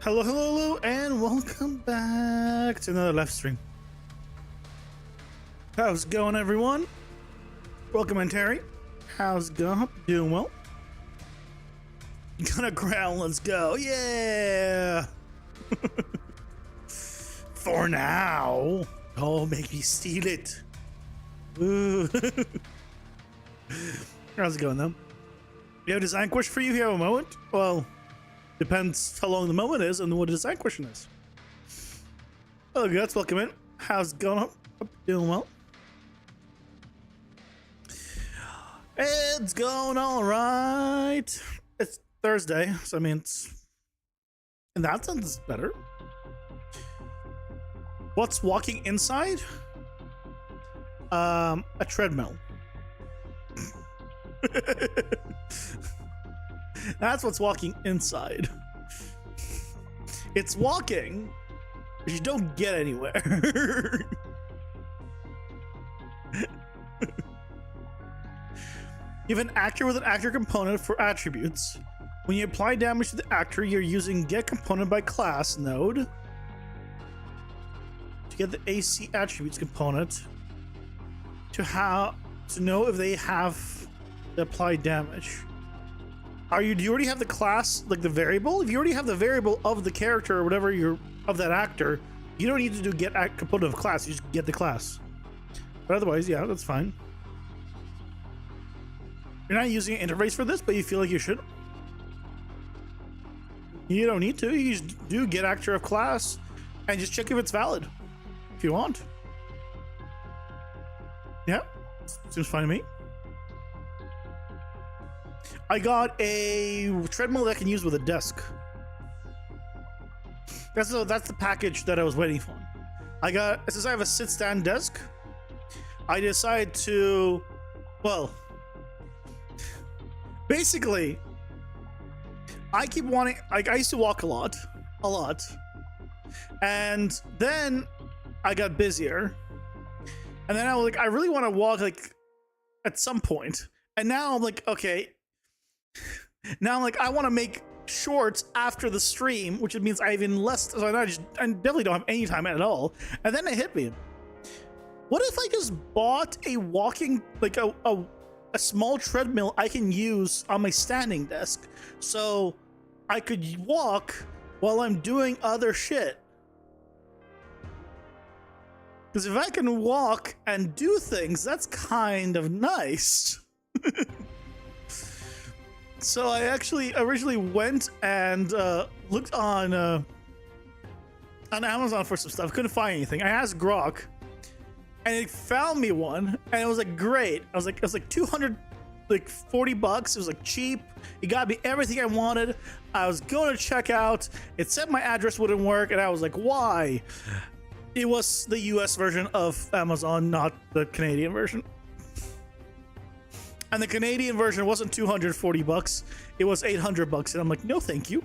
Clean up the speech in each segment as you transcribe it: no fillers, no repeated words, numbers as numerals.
Hello, hello, hello, and welcome back to another live stream. How's it going, everyone? Welcome in, Terry. How's it going? Doing well. Gonna ground, let's go. Yeah! For now. Oh, make me steal it. Ooh. How's it going, though? You have a design question for you? You have a moment? Well, depends how long the moment is and what the design question is. Hello, guys. Welcome in. How's it going? Hope doing well. It's going all right. It's Thursday, so I mean, in that sense, it's better. What's walking inside? A treadmill. That's what's walking inside. It's walking, but you don't get anywhere. You have an actor with an actor component for attributes. When you apply damage to the actor, you're using get component by class node to get the AC attributes component to know if they have the applied damage. Do you already have the class, like the variable? If you already have the variable of the character or whatever of that actor, you don't need to do get component of class. You just get the class. But otherwise, yeah, that's fine. You're not using an interface for this, but you feel like you should. You don't need to. You just do get actor of class and just check if it's valid if you want. Yeah, seems fine to me. I got a treadmill that I can use with a desk. That's the package that I was waiting for. Since I have a sit-stand desk, I decided to, well, basically, I keep wanting, like, I used to walk a lot, and then I got busier, and then I was like, I really want to walk, like, at some point, and now I'm like, okay, now I'm like, I want to make shorts after the stream, which means I have even less, so I definitely don't have any time at all, and then it hit me. What if I just bought a walking, like a small treadmill I can use on my standing desk, so I could walk while I'm doing other shit? Because if I can walk and do things, that's kind of nice. So I actually originally went and looked on Amazon for some stuff. Couldn't find anything. I asked Grok, and it found me one, and it was like great. It was like $240. It was like cheap. It got me everything I wanted. I was going to check out. It said my address wouldn't work, and I was like, why? It was the US version of Amazon, not the Canadian version. And the Canadian version wasn't $240. It was $800, and I'm like, no, thank you.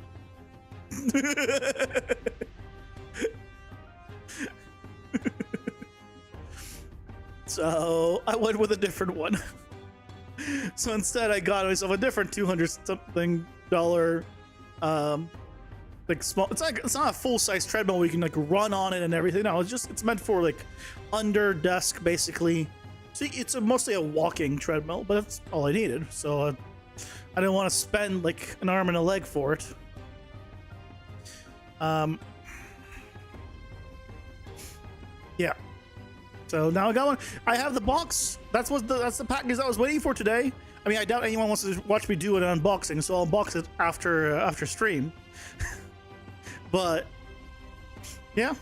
So I went with a different one. So instead, I got myself a different $200-something, like small. It's not a full-size treadmill where you can like run on it and everything. No, it's meant for like under desk, basically. So it's mostly a walking treadmill, but that's all I needed. So I didn't want to spend like an arm and a leg for it. Yeah. So now I got one. I have the box. That's the package I was waiting for today. I mean, I doubt anyone wants to watch me do an unboxing, so I'll unbox it after stream. But yeah,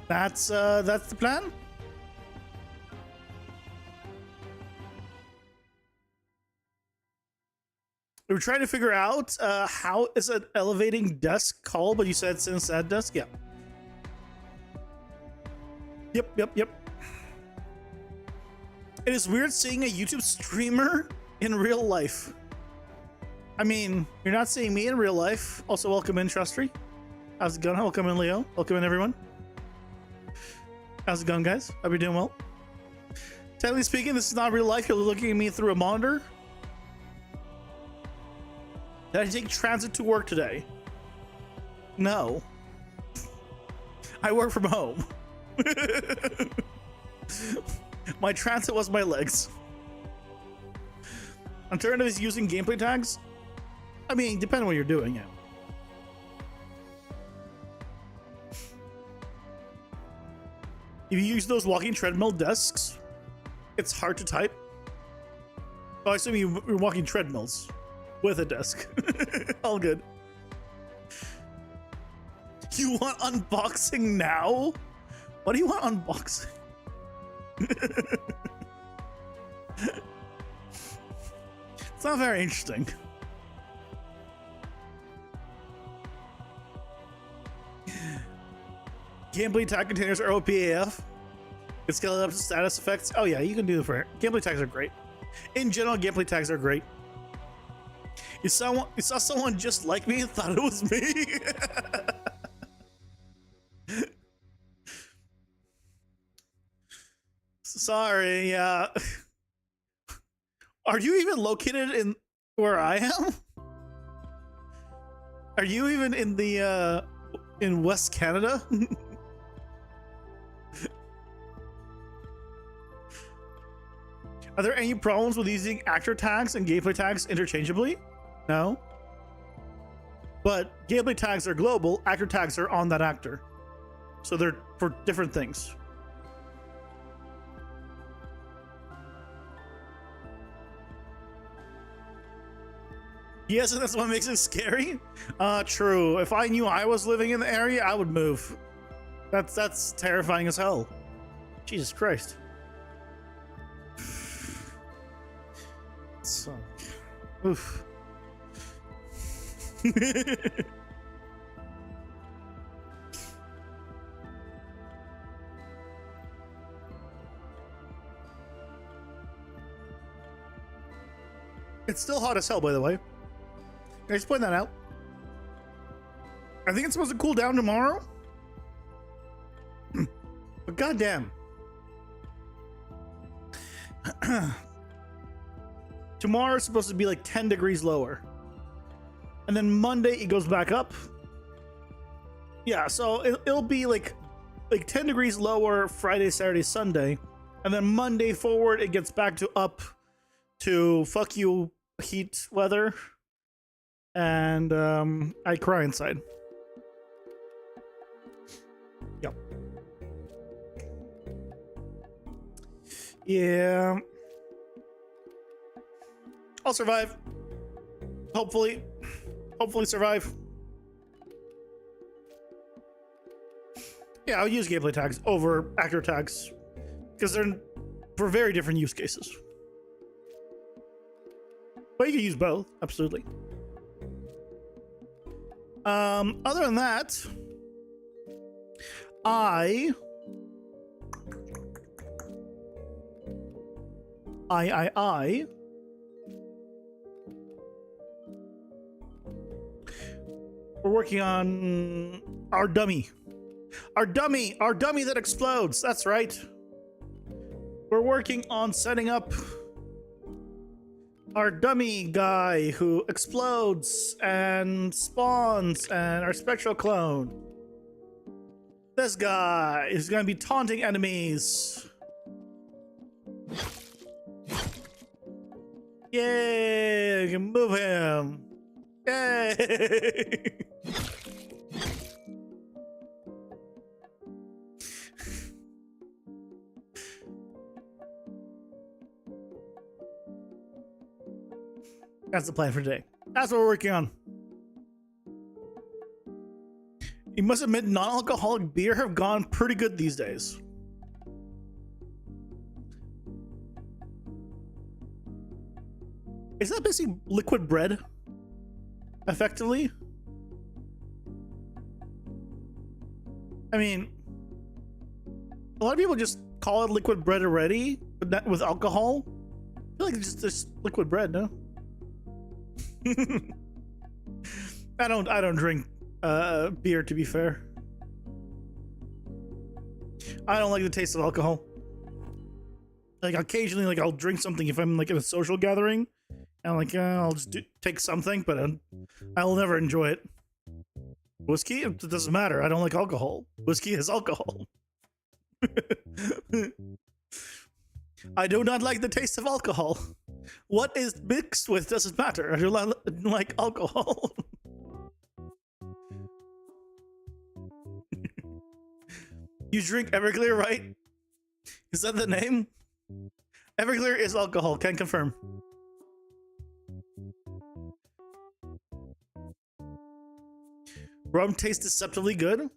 that's the plan. We were trying to figure out how is an elevating desk called, but you said since that desk, yeah. Yep. It is weird seeing a YouTube streamer in real life. I mean, you're not seeing me in real life. Also, welcome in, Trustry. How's it going? Welcome in, Leo. Welcome in, everyone. How's it going, guys? Hope you're doing well. Technically speaking, this is not real life. You're looking at me through a monitor. Did I take transit to work today? No. I work from home. My transit was my legs. Alternative is using gameplay tags. I mean, depending on what you're doing, yeah. If you use those walking treadmill desks, it's hard to type. Oh, I assume you're walking treadmills with a desk. All good. You want unboxing now? What do you want unboxing? It's not very interesting. Gameplay tag containers are OPAF. It's scaled up to status effects. Oh yeah, you can do it for it. Gameplay tags are great. In general, gameplay tags are great. You saw someone just like me and thought it was me. Sorry. Are you even located in where I am? Are you even in the in West Canada? Are there any problems with using actor tags and gameplay tags interchangeably? No. But gameplay tags are global, actor tags are on that actor. So they're for different things. Yes, and that's what makes it scary? True. If I knew I was living in the area, I would move. That's terrifying as hell. Jesus Christ. So, oof. It's still hot as hell, by the way. Can I just point that out? I think it's supposed to cool down tomorrow. But goddamn. Tomorrow is supposed to be like 10 degrees lower. And then Monday it goes back up. Yeah, so it'll be like 10 degrees lower Friday, Saturday, Sunday. And then Monday forward it gets back to up to fuck you heat weather. And I cry inside. Yep. Yeah. I'll survive. Hopefully survive. Yeah, I'll use gameplay tags over actor tags because they're for very different use cases. But you can use both, absolutely. Other than that, we're working on our dummy that explodes. That's right. We're working on setting up our dummy guy who explodes and spawns, and our spectral clone. This guy is going to be taunting enemies. Yay! We can move him. Yay! That's the plan for today. That's what we're working on. You must admit, non-alcoholic beer have gone pretty good these days. Is that basically liquid bread? Effectively? I mean, a lot of people just call it liquid bread already, but not with alcohol. I feel like it's just liquid bread, no? I don't drink beer, to be fair. I don't like the taste of alcohol. Like occasionally, like I'll drink something if I'm like in a social gathering, and I'm like, I'll just take something, but I'll never enjoy it. Whiskey? It doesn't matter. I don't like alcohol. Whiskey is alcohol. I do not like the taste of alcohol. What is mixed with doesn't matter. I do not like alcohol. You drink Everclear, right? Is that the name? Everclear is alcohol. Can confirm. Rum tastes deceptively good.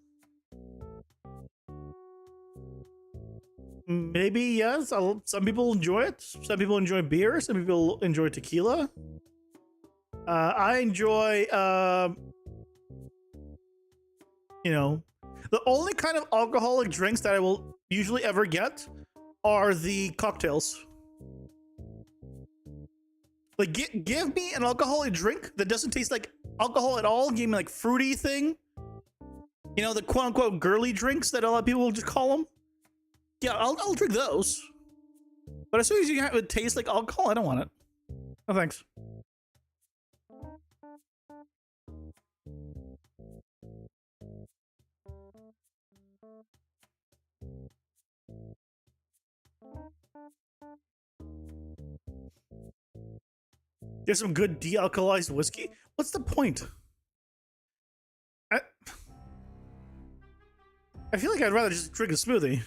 Maybe yes. Some people enjoy it. Some people enjoy beer. Some people enjoy tequila. I enjoy, you know, the only kind of alcoholic drinks that I will usually ever get are the cocktails. Like, give me an alcoholic drink that doesn't taste like alcohol at all. Give me like fruity thing. You know, the quote unquote girly drinks that a lot of people just call them. Yeah, I'll drink those. But as soon as you have it taste like alcohol, I don't want it. No thanks. There's some good de-alkalized whiskey. What's the point? I feel like I'd rather just drink a smoothie.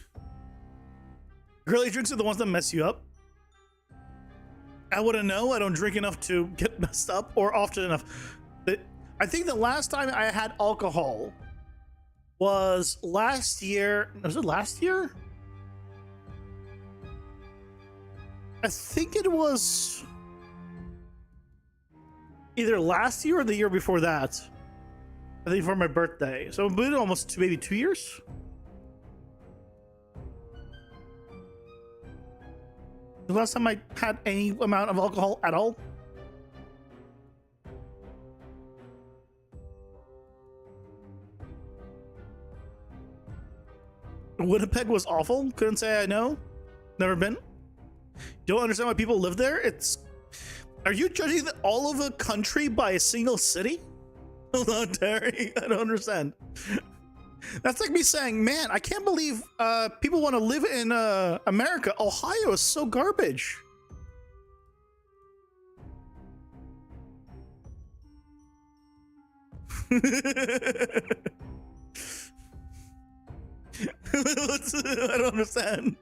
Girly drinks are the ones that mess you up. I wouldn't know. I don't drink enough to get messed up, or often enough. But I think the last time I had alcohol was last year. Was it last year? I think it was either last year or the year before that. I think for my birthday. So it's been almost maybe 2 years. The last time I had any amount of alcohol at all. Winnipeg was awful. Couldn't say I know. Never been. Don't understand why people live there. Are you judging all of a country by a single city? Hold on, Terry. I don't understand. That's like me saying, man, I can't believe people want to live in America. Ohio is so garbage. I don't understand.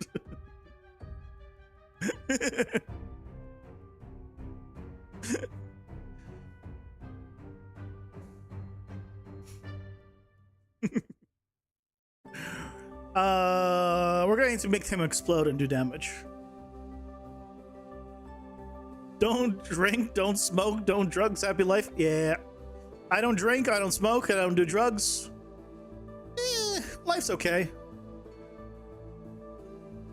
We're going to make him explode and do damage. Don't drink, don't smoke, don't drugs, happy life. Yeah. I don't drink, I don't smoke, I don't do drugs. Life's okay.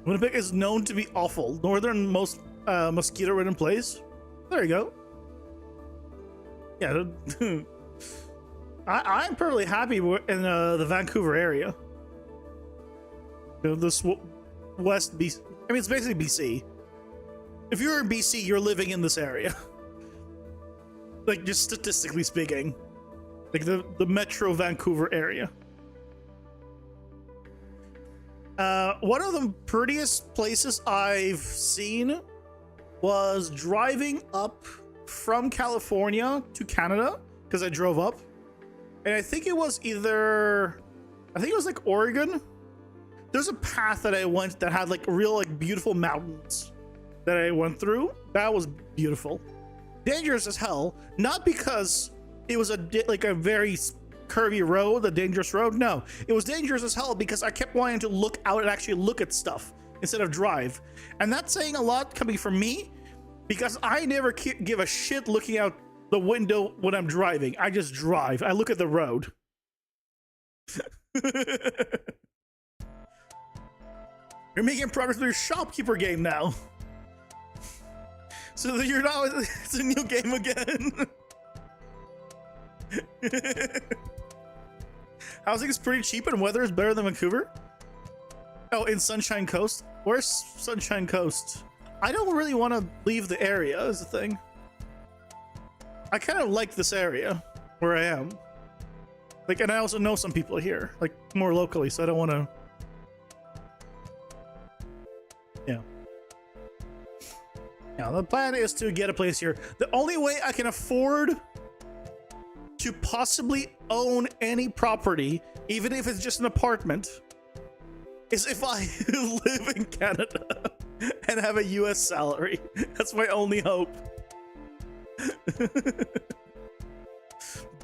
Winnipeg is known to be awful. Northernmost mosquito-ridden place. There you go. Yeah. I'm perfectly happy in the Vancouver area. You know, this West BC. I mean, it's basically BC. If you're in BC, you're living in this area. Like, just statistically speaking. Like the Metro Vancouver area. One of the prettiest places I've seen was driving up from California to Canada, because I drove up. And I think it was like Oregon. There's a path that I went that had like real like beautiful mountains that I went through. That was beautiful. Dangerous as hell, not because it was a very curvy road, a dangerous road. No, it was dangerous as hell because I kept wanting to look out and actually look at stuff instead of drive. And that's saying a lot coming from me, because I never give a shit looking out the window when I'm driving. I just drive. I look at the road. You're making progress with your shopkeeper game now. So that you're not, it's a new game again. Housing is pretty cheap and weather is better than Vancouver. Oh, in Sunshine Coast? Where's Sunshine Coast? I don't really want to leave the area, is the thing. I kind of like this area where I am. Like, and I also know some people here, like more locally, so I don't want to. Yeah. Yeah, the plan is to get a place here. The only way I can afford to possibly own any property, even if it's just an apartment, is if I live in Canada and have a US salary. That's my only hope.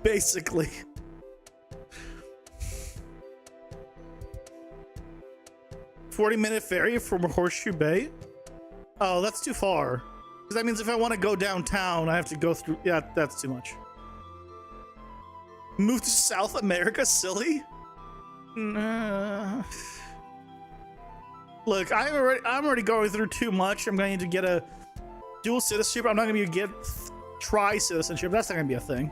Basically. $40-minute ferry from Horseshoe Bay? Oh, that's too far. Because that means if I want to go downtown, I have to go through... Yeah, that's too much. Move to South America? Silly? Nah. Look, I'm already going through too much. I'm going to get a dual citizenship. I'm not going to get tri-citizenship. That's not going to be a thing.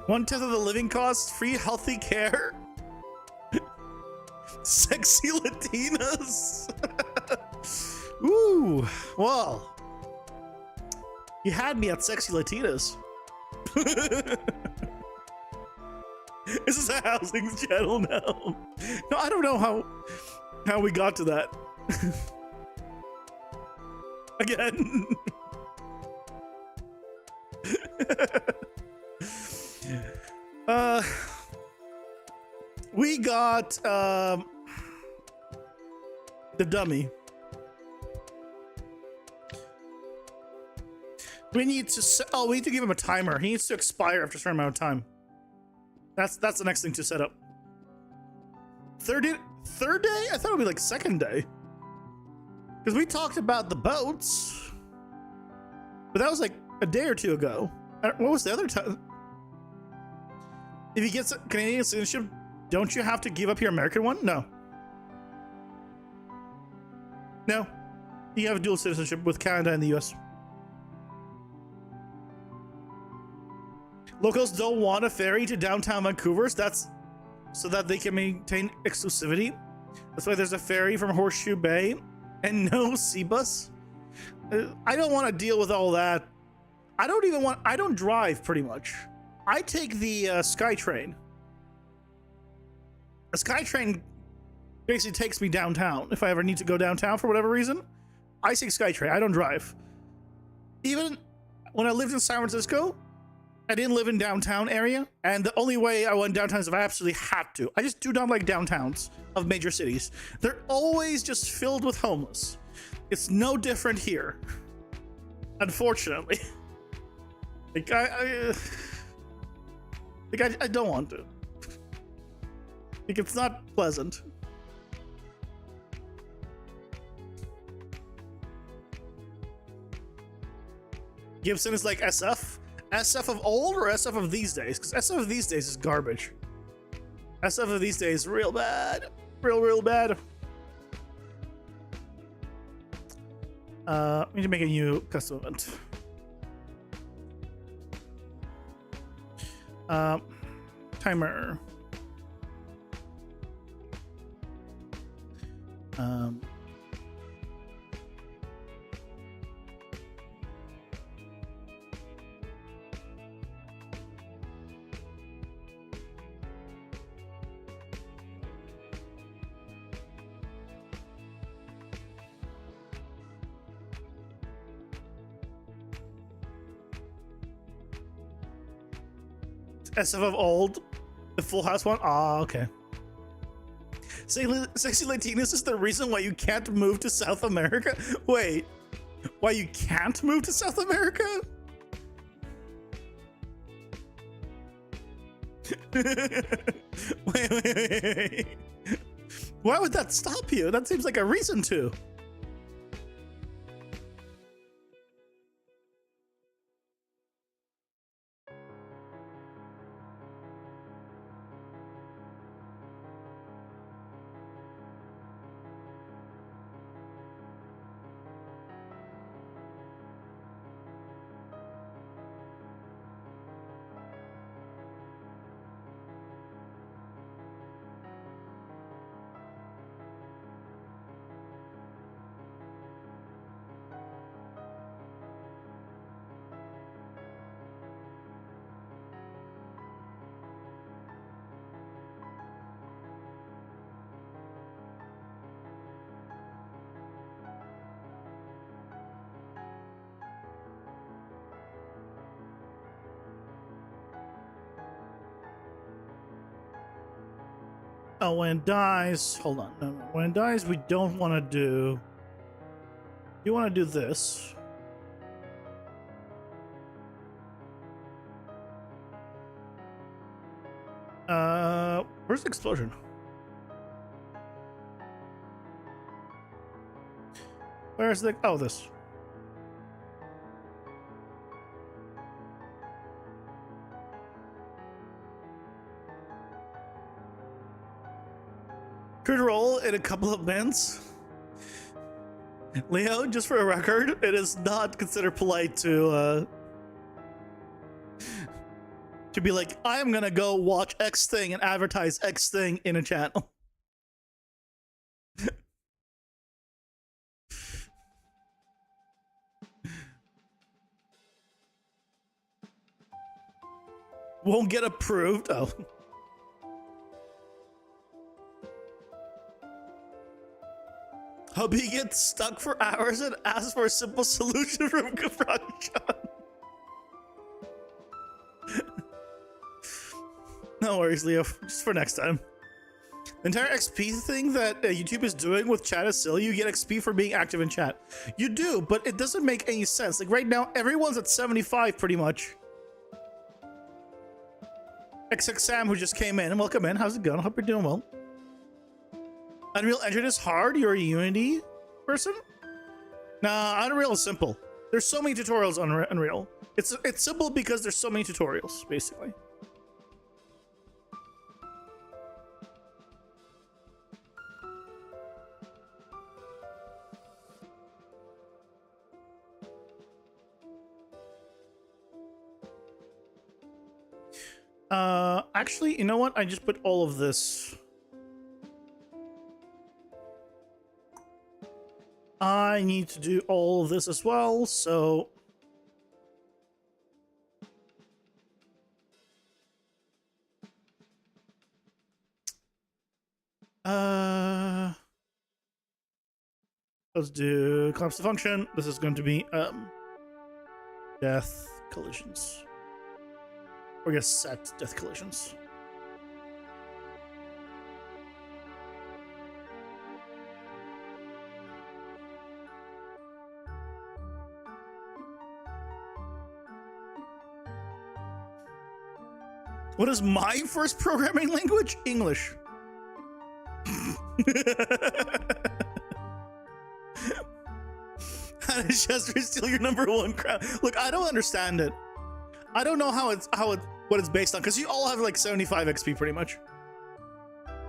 1/10 of the living costs, free healthy care. Sexy Latinas. Ooh, well, you had me at sexy Latinas. This is a housing channel now. No, I don't know how we got to that. Again. We got the dummy. We need to we need to give him a timer. He needs to expire after a certain amount of time. That's the next thing to set up. Third day? I thought it would be like second day. Because we talked about the boats. But that was like a day or two ago. What was the other time? If he gets a Canadian citizenship, don't you have to give up your American one? No. No. You have a dual citizenship with Canada and the US. Locals don't want a ferry to downtown Vancouver. That's so that they can maintain exclusivity. That's why there's a ferry from Horseshoe Bay and no sea bus. I don't want to deal with all that. I don't drive pretty much. I take the SkyTrain. A SkyTrain basically takes me downtown. If I ever need to go downtown for whatever reason, I take SkyTrain. I don't drive. Even when I lived in San Francisco, I didn't live in downtown area, and the only way I went downtown is if I absolutely had to. I just do not like downtowns of major cities. They're always just filled with homeless. It's no different here, unfortunately. Like I don't want to. Like, it's not pleasant. Gibson is like SF? SF of old or SF of these days? Because SF of these days is garbage. SF of these days is real bad. Real bad. We need to make a new custom event. Timer. SF of old, the Full House one. Ah, okay. Sexy Latinas is the reason why you can't move to South America. Wait, why you can't move to South America? wait. Why would that stop you? That seems like a reason to. when it dies, hold on. No, when it dies, we don't want to do. You want to do this. Where's the explosion? Where's the? Oh, this. Could roll in a couple of minutes. Leo, just for a record, it is not considered polite to be like, I am gonna go watch X thing and advertise X thing in a channel. Won't get approved. Oh. Hubby gets stuck for hours and asks for a simple solution from construction. No worries, Leo. Just for next time. The entire XP thing that YouTube is doing with chat is silly. You get XP for being active in chat. You do, but it doesn't make any sense. Like right now, everyone's at 75 pretty much. Except Sam, who just came in. And welcome in. How's it going? Hope you're doing well. Unreal Engine is hard. You're a Unity person? Nah, Unreal is simple. There's so many tutorials on Unreal. It's simple because there's so many tutorials, basically. Actually, you know what? I just put all of this. I need to do all of this as well, so... let's do collapse the function. This is going to be, death collisions. Or I guess set death collisions. What is my first programming language? English. How did Chester steal your #1 crown? Look, I don't understand it. I don't know what it's based on, because you all have like 75 XP pretty much.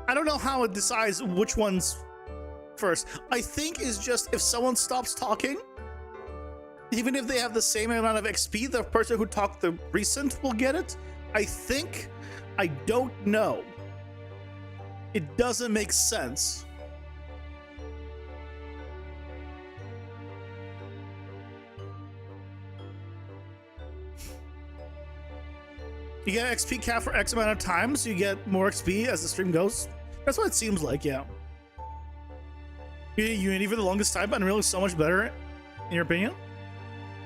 I don't know how it decides which one's first. I think it's just if someone stops talking, even if they have the same amount of XP, the person who talked the recent will get it. I think. I don't know. It doesn't make sense. You get an XP cap for X amount of time, so you get more XP as the stream goes. That's what it seems like, yeah. Unity for the longest time, but Unreal is so much better, in your opinion?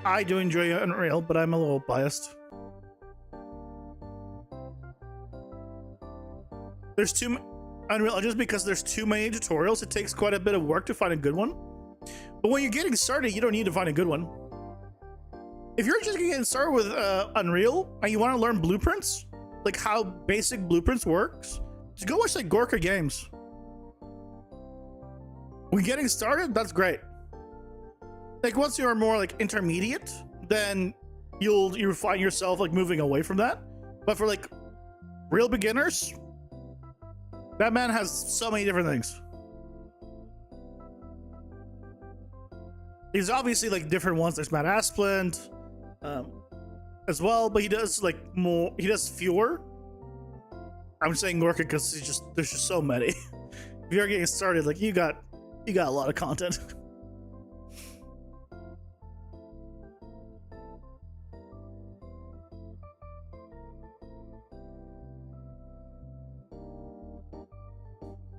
I do enjoy Unreal, but I'm a little biased. There's Unreal, just because there's too many tutorials, it takes quite a bit of work to find a good one. But when you're getting started, you don't need to find a good one. If you're just getting started with Unreal and you want to learn blueprints, like how basic blueprints works, just go watch like Gorka games. When getting started, that's great. Like once you're more like intermediate, then you'll find yourself like moving away from that. But for like real beginners, that man has so many different things. There's obviously like different ones. There's Matt Asplund as well, but he does like more. He does fewer. I'm saying Gorka because there's just so many. If you're getting started, like you got a lot of content.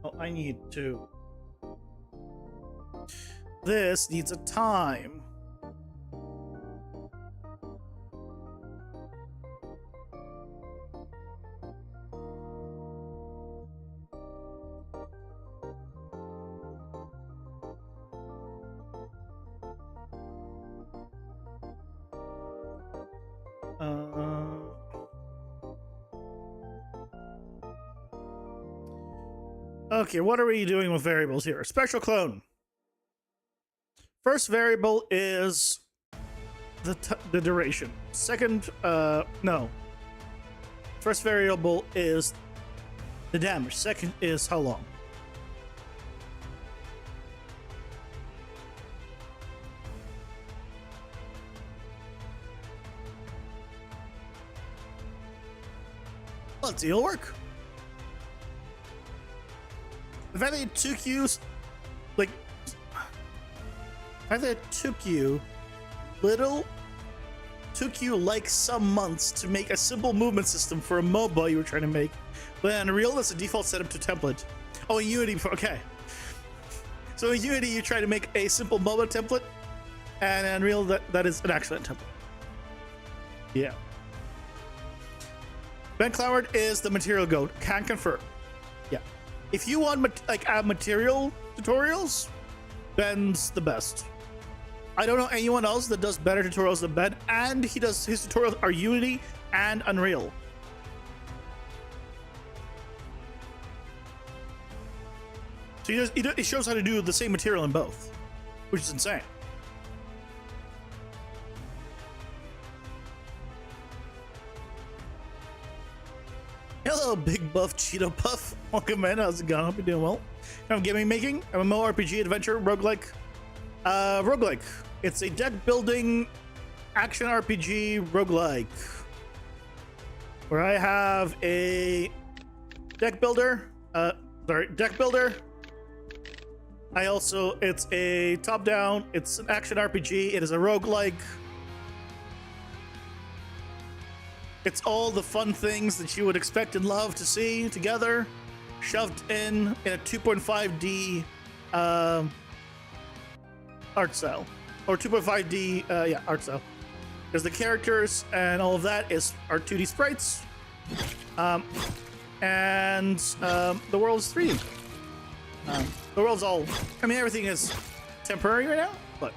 Oh, I need to. This needs a time. Okay, what are we doing with variables here? Special clone. First variable is the duration. Second, no. First variable is the damage. Second is how long. Let's see, it'll work. The fact that it took you, like, the fact that it took you like some months to make a simple movement system for a MOBA you were trying to make, but in Unreal, that's a default setup to template. Oh, in Unity, okay. So in Unity, you try to make a simple MOBA template, and in Unreal, that is an excellent template. Yeah. Ben Cloward is the material goat. Can confirm. Yeah. If you want material tutorials, Ben's the best. I don't know anyone else that does better tutorials than Ben, and his tutorials are Unity and Unreal. So he shows how to do the same material in both, which is insane. Hello, big buff Cheeto Puff. Welcome in. How's it going? Hope you're doing well. I'm gaming making MMORPG adventure roguelike. Roguelike. It's a deck building action RPG roguelike where I have a deck builder. Deck builder. It's a top down. It's an action RPG. It is a roguelike. It's all the fun things that you would expect and love to see together, shoved in a 2.5D art style, or 2.5D art style, because the characters and all of that are 2D sprites, and the world is 3D. The world's all, I mean, everything is temporary right now, but.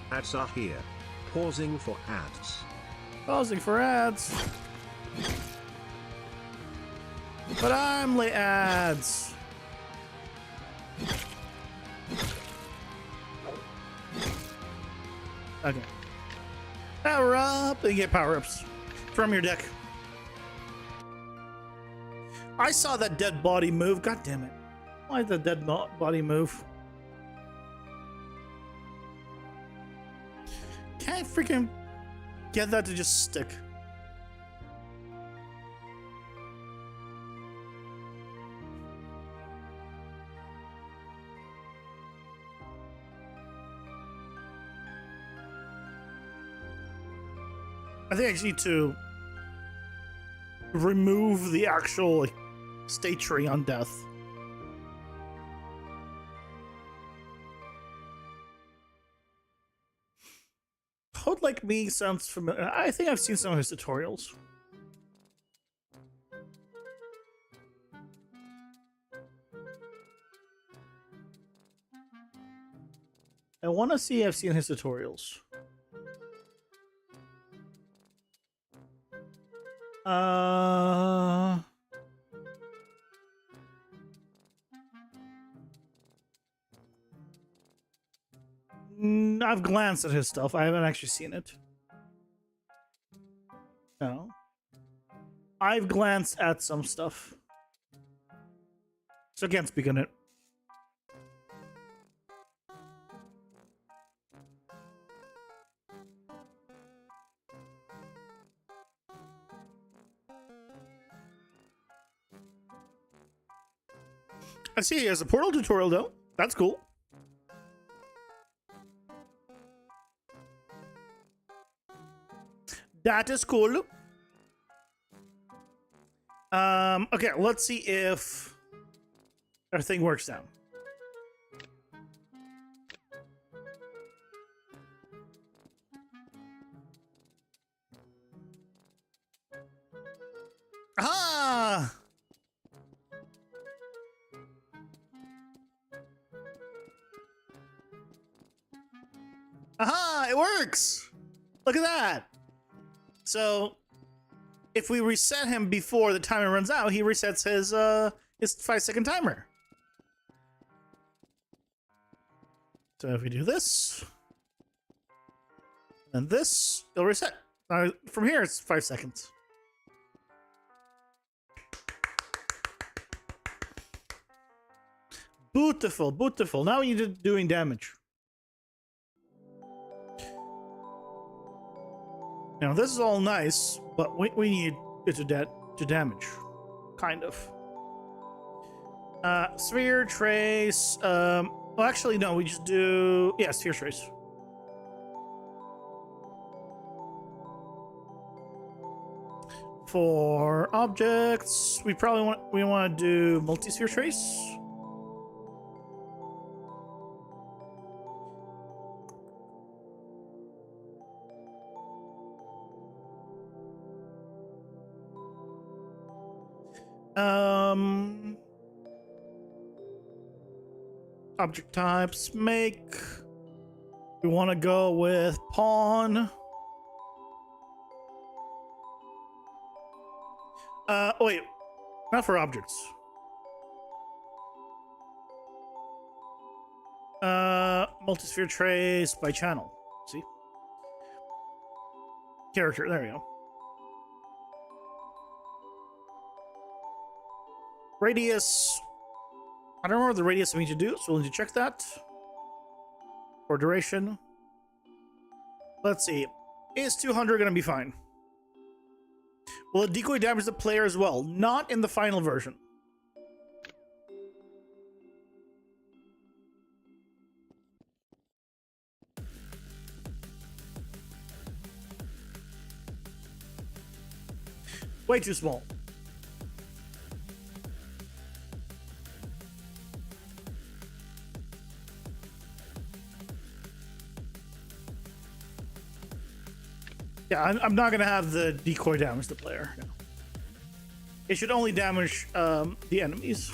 Ads are here. Pausing for ads. Pausing for ads. But I'm late ads. Okay. Power up and get power ups from your deck. I saw that dead body move. God damn it. Why did the dead body move? Can't freaking get that to just stick. I think I just need to remove the actual state tree on death. Code Like Me sounds familiar. I think I've seen some of his tutorials. I want to see if I've seen his tutorials. I've glanced at his stuff. I haven't actually seen it. No. I've glanced at some stuff. So I can't speak on it. I see he has a portal tutorial though. That's cool. That is cool. Okay, let's see if our thing works now. Ah! Aha! It works! Look at that! So, if we reset him before the timer runs out, he resets his 5-second timer. So if we do this, and this, it'll reset. From here, it's 5 seconds. Beautiful, beautiful. Now you're doing damage. Now this is all nice, but we need it to damage, kind of. Sphere trace. Well, actually, no. We just do sphere trace. For objects, we want to do multi-sphere trace. Object types, make. We want to go with pawn. Wait, not for objects. Multisphere trace by channel. See? Character, there we go. Radius. I don't remember the radius I need to do, so we'll need to check that. For duration. Let's see. Is 200 going to be fine? Will it decoy damage the player as well? Not in the final version. Way too small. Yeah, I'm not going to have the decoy damage the player. No. It should only damage the enemies.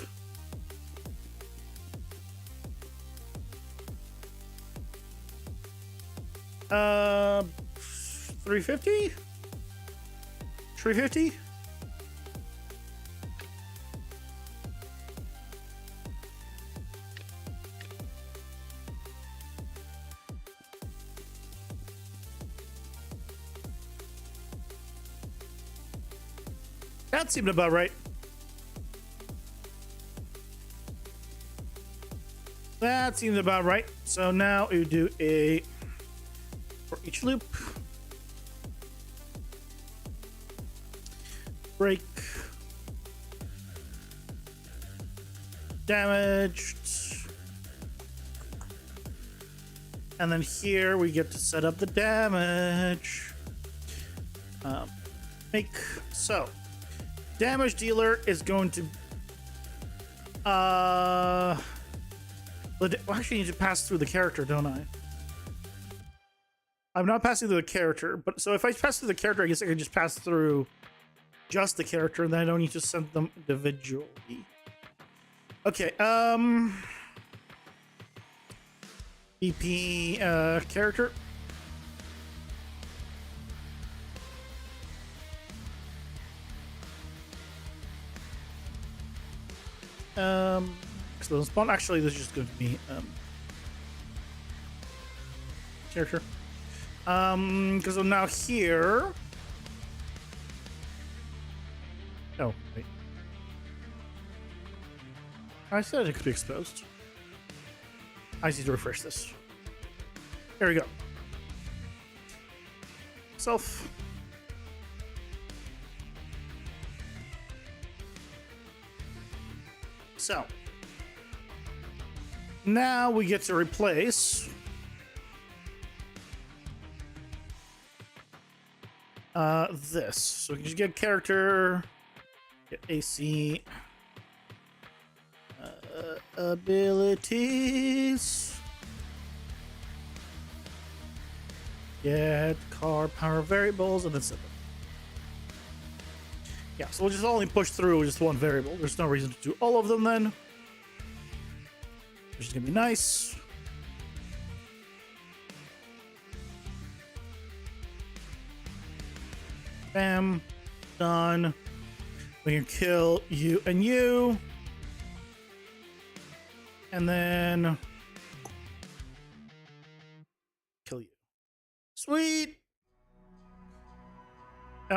Uh, 350? 350? That seemed about right. That seems about right. So now we do a for each loop. Break. Damaged. And then here we get to set up the damage. Make so. Damage dealer is going to well, I actually need to pass through the character, don't I? I'm not passing through the character, but so if I pass through the character, I guess I can just pass through just the character, and then I don't need to send them individually. Okay, EP character. Explosive spawn. Actually, this is just going to be character. Because I'm now here. Oh, wait. I said it could be exposed. I need to refresh this. There we go. Self. So. Now we get to replace this. So we can just get character, get AC, abilities, get car power variables, and then set them. Yeah, so we'll just only push through just one variable. There's no reason to do all of them then. Which is gonna be nice. Bam. Done. We can kill you and you. And then kill you. Sweet.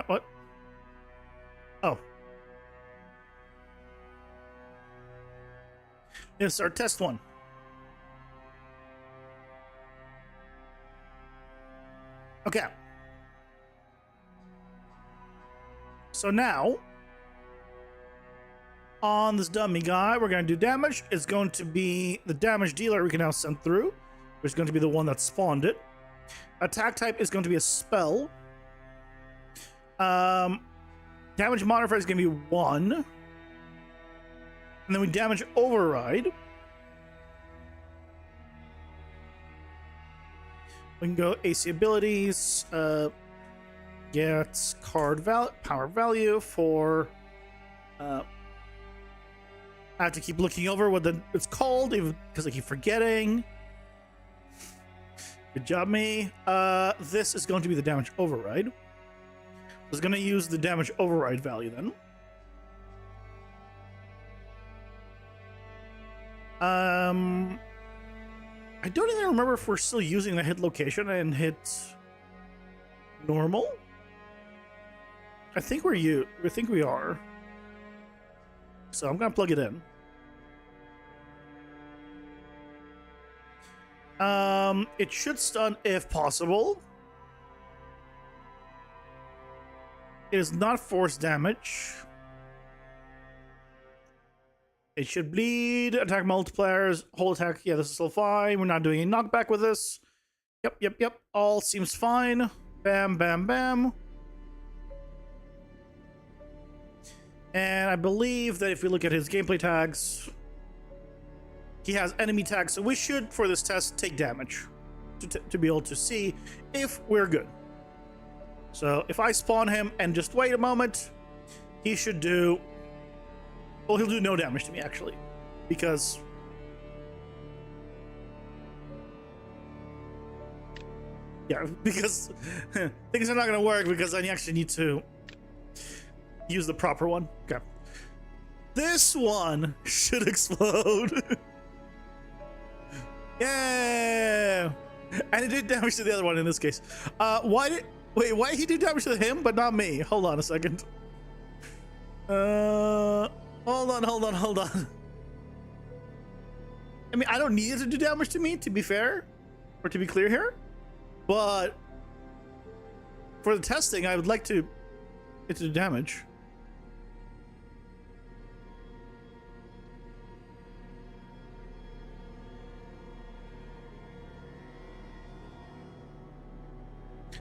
What? Oh. Yes, our test one. Okay. So now, on this dummy guy, we're going to do damage. It's going to be the damage dealer we can now send through, which is going to be the one that spawned it. Attack type is going to be a spell. Damage modifier is going to be 1. And then we damage override. We can go AC abilities, get power value for, I have to keep looking over what it's called because I keep forgetting. Good job, me. This is going to be the damage override. I was going to use the damage override value then. I don't even remember if we're still using the hit location and hit normal. I think we are. So I'm gonna plug it in. It should stun if possible. It is not force damage. It should bleed, attack multipliers, whole attack. Yeah, this is still fine. We're not doing any knockback with this. Yep. All seems fine. Bam, bam, bam. And I believe that if we look at his gameplay tags, he has enemy tags. So we should, for this test, take damage to be able to see if we're good. So if I spawn him and just wait a moment, he should do... Well, he'll do no damage to me, actually, because... Yeah, because things are not going to work because I actually need to use the proper one. Okay. This one should explode. Yeah! And it did damage to the other one in this case. Why did he do damage to him, but not me? Hold on a second. Hold on. I mean, I don't need it to do damage to me, to be fair, or to be clear here, but for the testing, I would like it to do damage.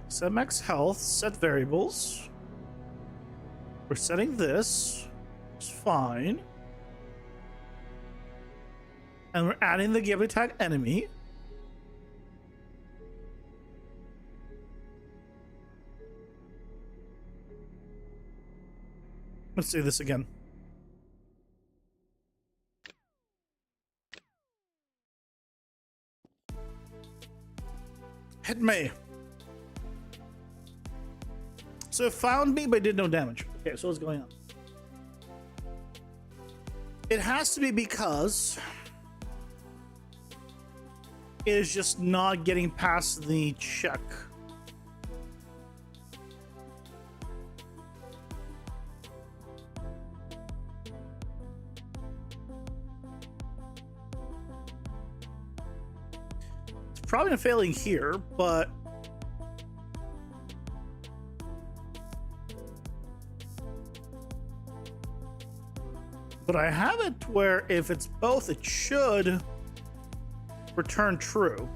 Set max health, set variables. We're setting this. It's fine. And we're adding the give attack enemy. Let's do this again. Hit me. So it found me, but it did no damage. Okay, so what's going on? It has to be because it is just not getting past the check. It's probably not failing here, but I have it where if it's both, it should return true.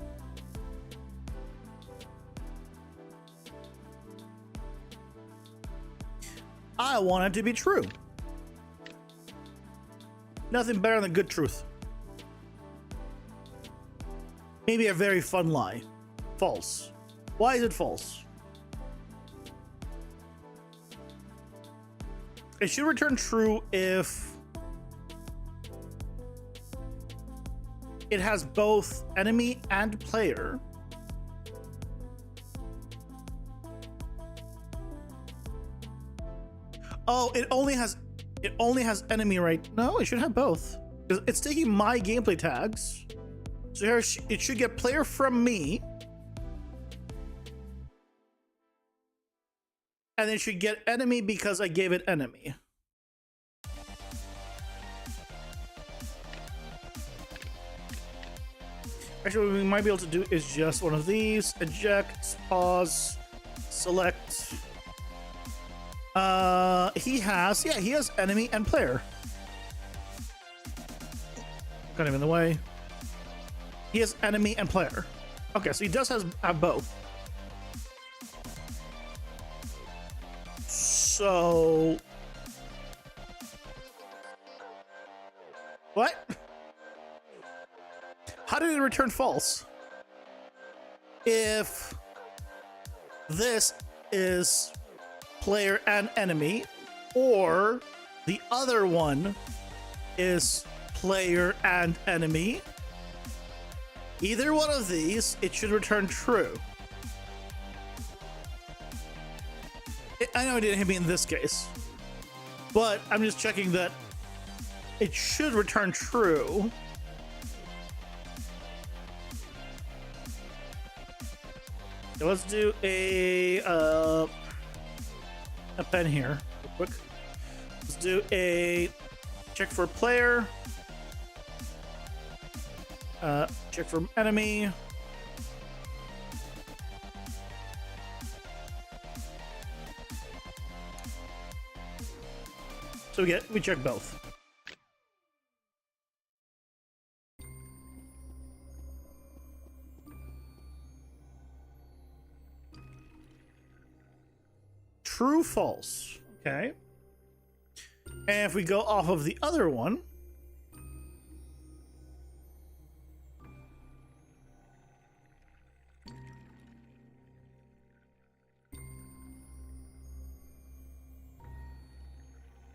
I want it to be true. Nothing better than good truth. Maybe a very fun lie. False. Why is it false? It should return true if it has both enemy and player. Oh, it only has enemy, right? No, it should have both. It's taking my gameplay tags. So here it should get player from me. And it should get enemy because I gave it enemy. Actually, what we might be able to do is just one of these. Eject, pause, select. He has enemy and player. Kind of in the way. He has enemy and player. Okay, so he does have both. So what? How did it return false? If this is player and enemy, or the other one is player and enemy, either one of these, it should return true. I know it didn't hit me in this case, but I'm just checking that it should return true. So let's do a pen here real quick. Let's do a check for player, check for enemy. So we check both. True, false. Okay. And if we go off of the other one,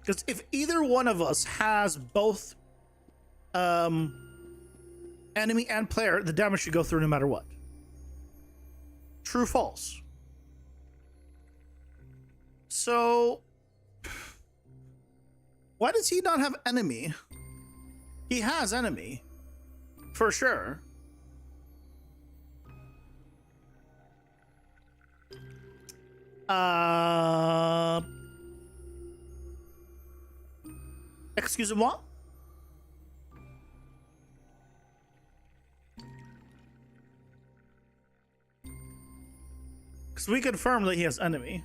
because if either one of us has both enemy and player, the damage should go through no matter what. True, false. So why does he not have enemy? He has enemy for sure. Excusez-moi? Because we confirm that he has enemy.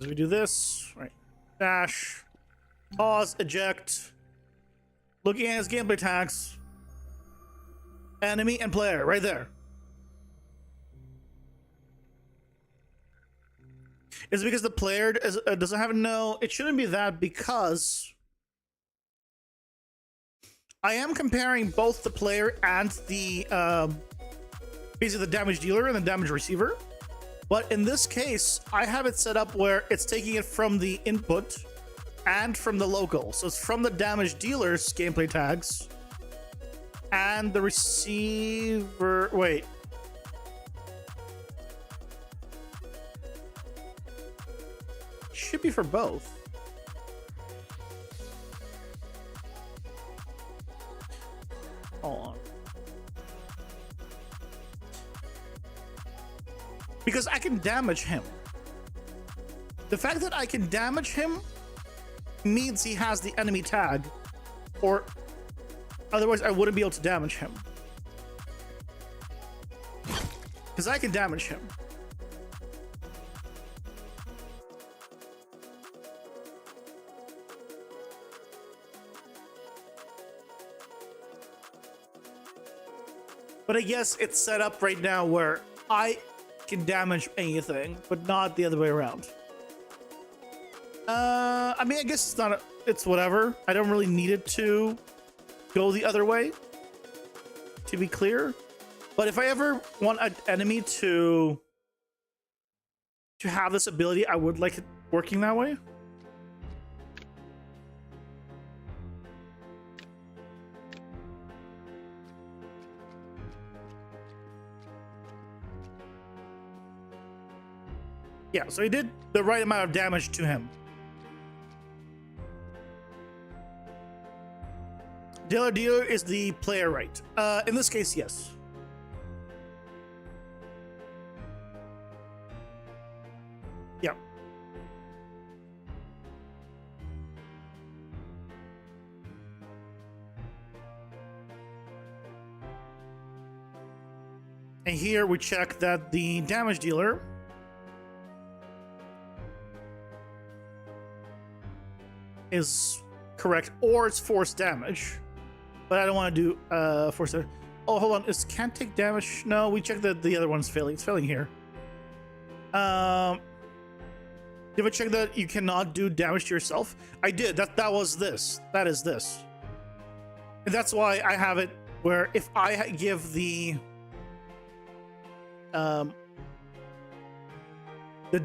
As we do this, right? Dash, pause, eject. Looking at his gameplay tags. Enemy and player, right there. Is it because the player doesn't have no? It shouldn't be that, because I am comparing both the player and the basically the damage dealer and the damage receiver. But in this case, I have it set up where it's taking it from the input and from the local. So it's from the damage dealer's gameplay tags and the receiver. Wait. Should be for both. Hold on. Because I can damage him. The fact that I can damage him means he has the enemy tag, or otherwise I wouldn't be able to damage him. Because I can damage him. But I guess it's set up right now where I can damage anything, but not the other way around. I mean, I guess it's not it's whatever. I don't really need it to go the other way, to be clear. But if I ever want an enemy to have this ability, I would like it working that way. Yeah, so he did the right amount of damage to him. Dealer is the player, right? In this case, yes. Yeah. And here we check that the damage dealer is correct, or it's force damage. But I don't want to do force damage. Oh, hold on. Is can't take damage? No, we checked that the other one's failing. It's failing here. Did I check that you cannot do damage to yourself? I did. That was this. That is this. And that's why I have it where if I give the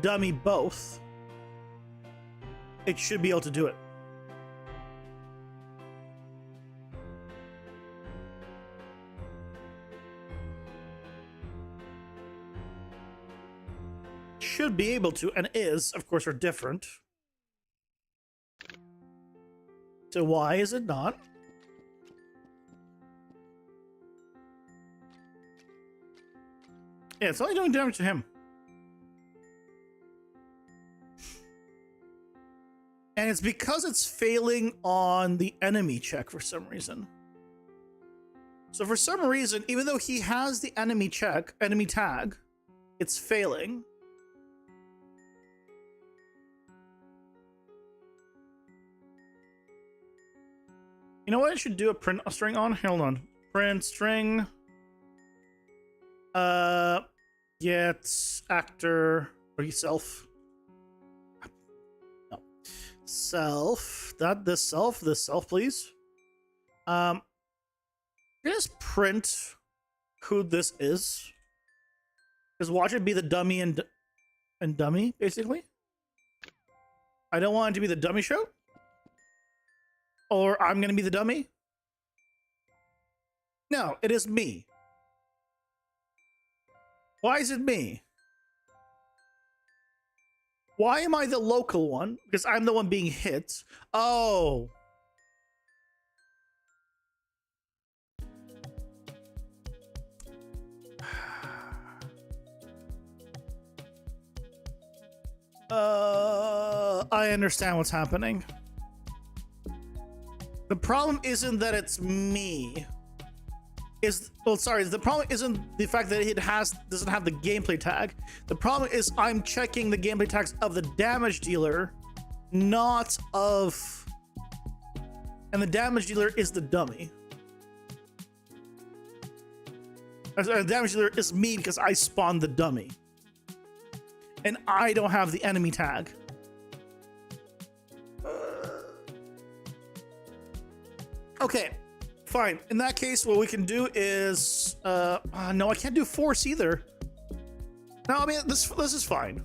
dummy both, it should be able to do it. Should be able to, and is, of course, are different. So why is it not? Yeah, it's only doing damage to him. And it's because it's failing on the enemy check for some reason. So for some reason, even though he has the enemy check, enemy tag, it's failing. You know what I should do a print a string on? Hold on. Print string. Get actor or self. No. Self. This self, please. Just print who this is. Just watch it be the dummy and dummy, basically. I don't want it to be the dummy show. Or I'm gonna be the dummy? No, it is me. Why is it me? Why am I the local one? Because I'm the one being hit. Oh. I understand what's happening. The problem isn't that it's me. The problem isn't the fact that it doesn't have the gameplay tag. The problem is I'm checking the gameplay tags of the damage dealer, not of, and the damage dealer is the dummy. The damage dealer is me because I spawned the dummy. And I don't have the enemy tag. Okay, fine. In that case, what we can do is... no, I can't do force either. No, I mean, this is fine.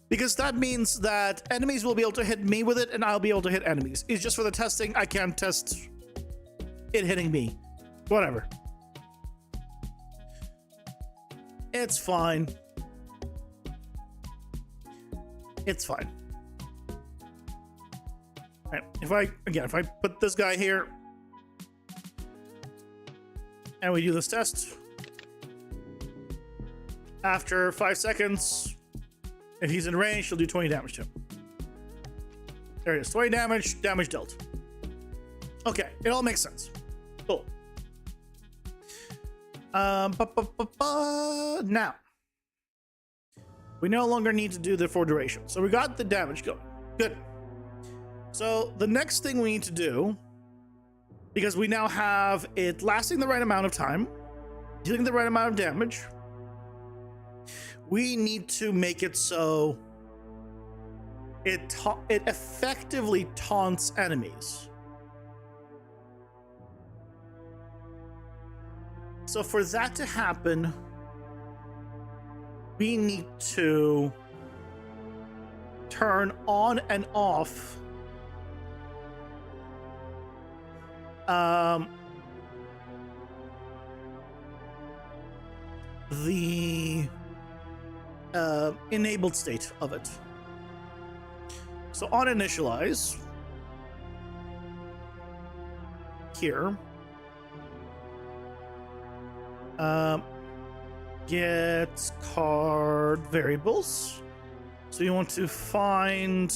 Because that means that enemies will be able to hit me with it, and I'll be able to hit enemies. It's just for the testing. I can't test it hitting me. Whatever. It's fine. It's fine. Right. If I put this guy here and we do this test, after 5 seconds, if he's in range, she'll do 20 damage to him. There it is, 20 damage dealt. Okay, it all makes sense. Cool. Now, we no longer need to do the for duration. So we got the damage going. Good. So the next thing we need to do, because we now have it lasting the right amount of time, dealing the right amount of damage, we need to make it so it effectively taunts enemies. So for that to happen, we need to turn on and off the enabled state of it. So on initialize here, get card variables. So you want to find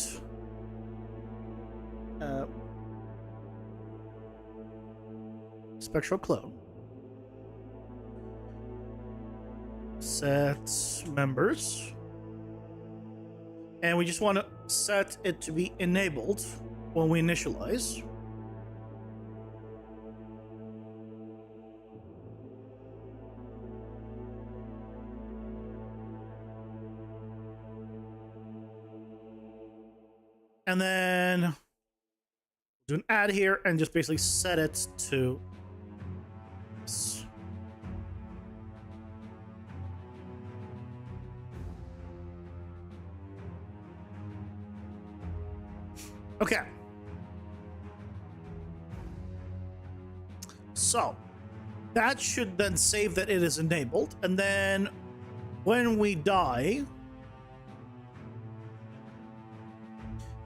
spectral clone. Set members. And we just want to set it to be enabled when we initialize. And then do an add here and just basically set it to this. Okay. So that should then save that it is enabled. And then when we die,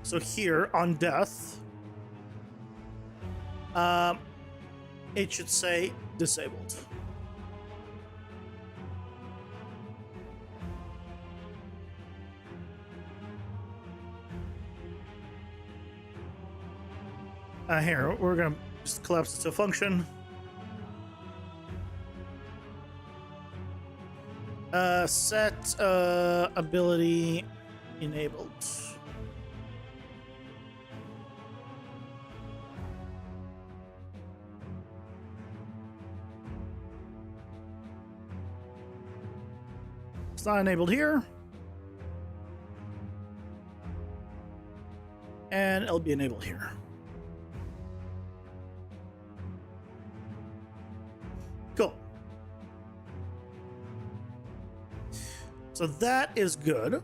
so here on death, it should say disabled. Here, we're gonna just collapse it to a function. Set ability enabled. It's not enabled here. And it'll be enabled here. Cool. So that is good.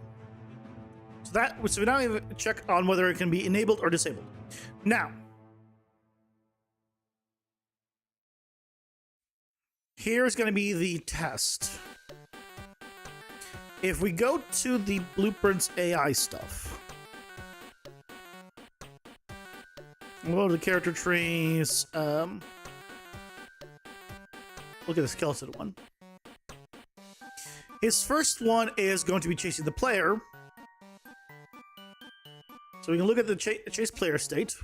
So now we have a check on whether it can be enabled or disabled. Now, here's going to be the test. If we go to the Blueprints AI stuff, we'll go to the character trees. Look at the skeleton one. His first one is going to be chasing the player. So we can look at the chase player state.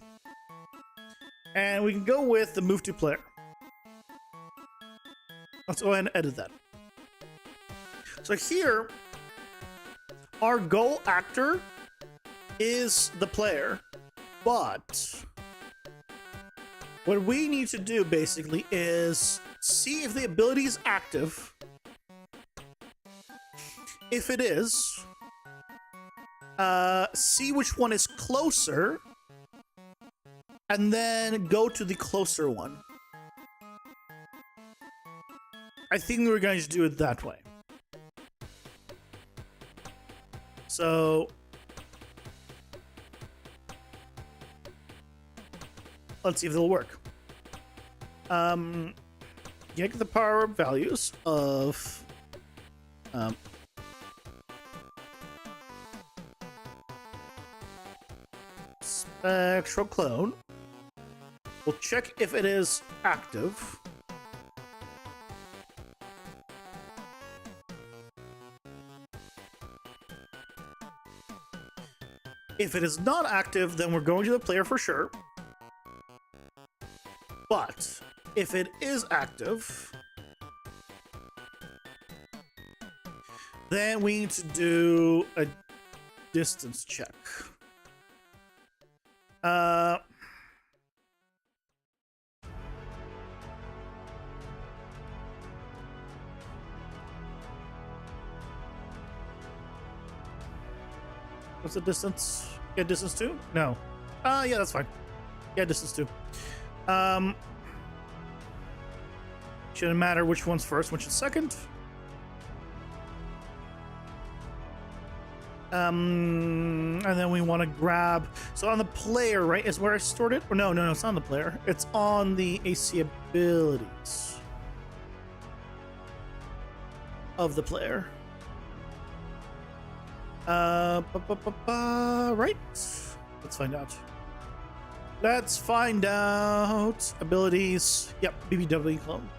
And we can go with the move to player. Let's go ahead and edit that. So here, our goal actor is the player. But what we need to do basically is see if the ability is active. If it is, see which one is closer, and then go to the closer one. I think we're going to do it that way. So let's see if it'll work. Get the power up values of spectral clone. We'll check if it is active. If it is not active, then we're going to the player for sure. But if it is active, then we need to do a distance check. What's the distance? Yeah, distance 2? No. Yeah, that's fine. Yeah, distance 2. Shouldn't matter which one's first, which is second. And then we want to grab. So on the player, right, is where I stored it? Or no, it's not on the player. It's on the AC abilities of the player. Right? Let's find out. Let's find out. Abilities. Yep, BBW clone.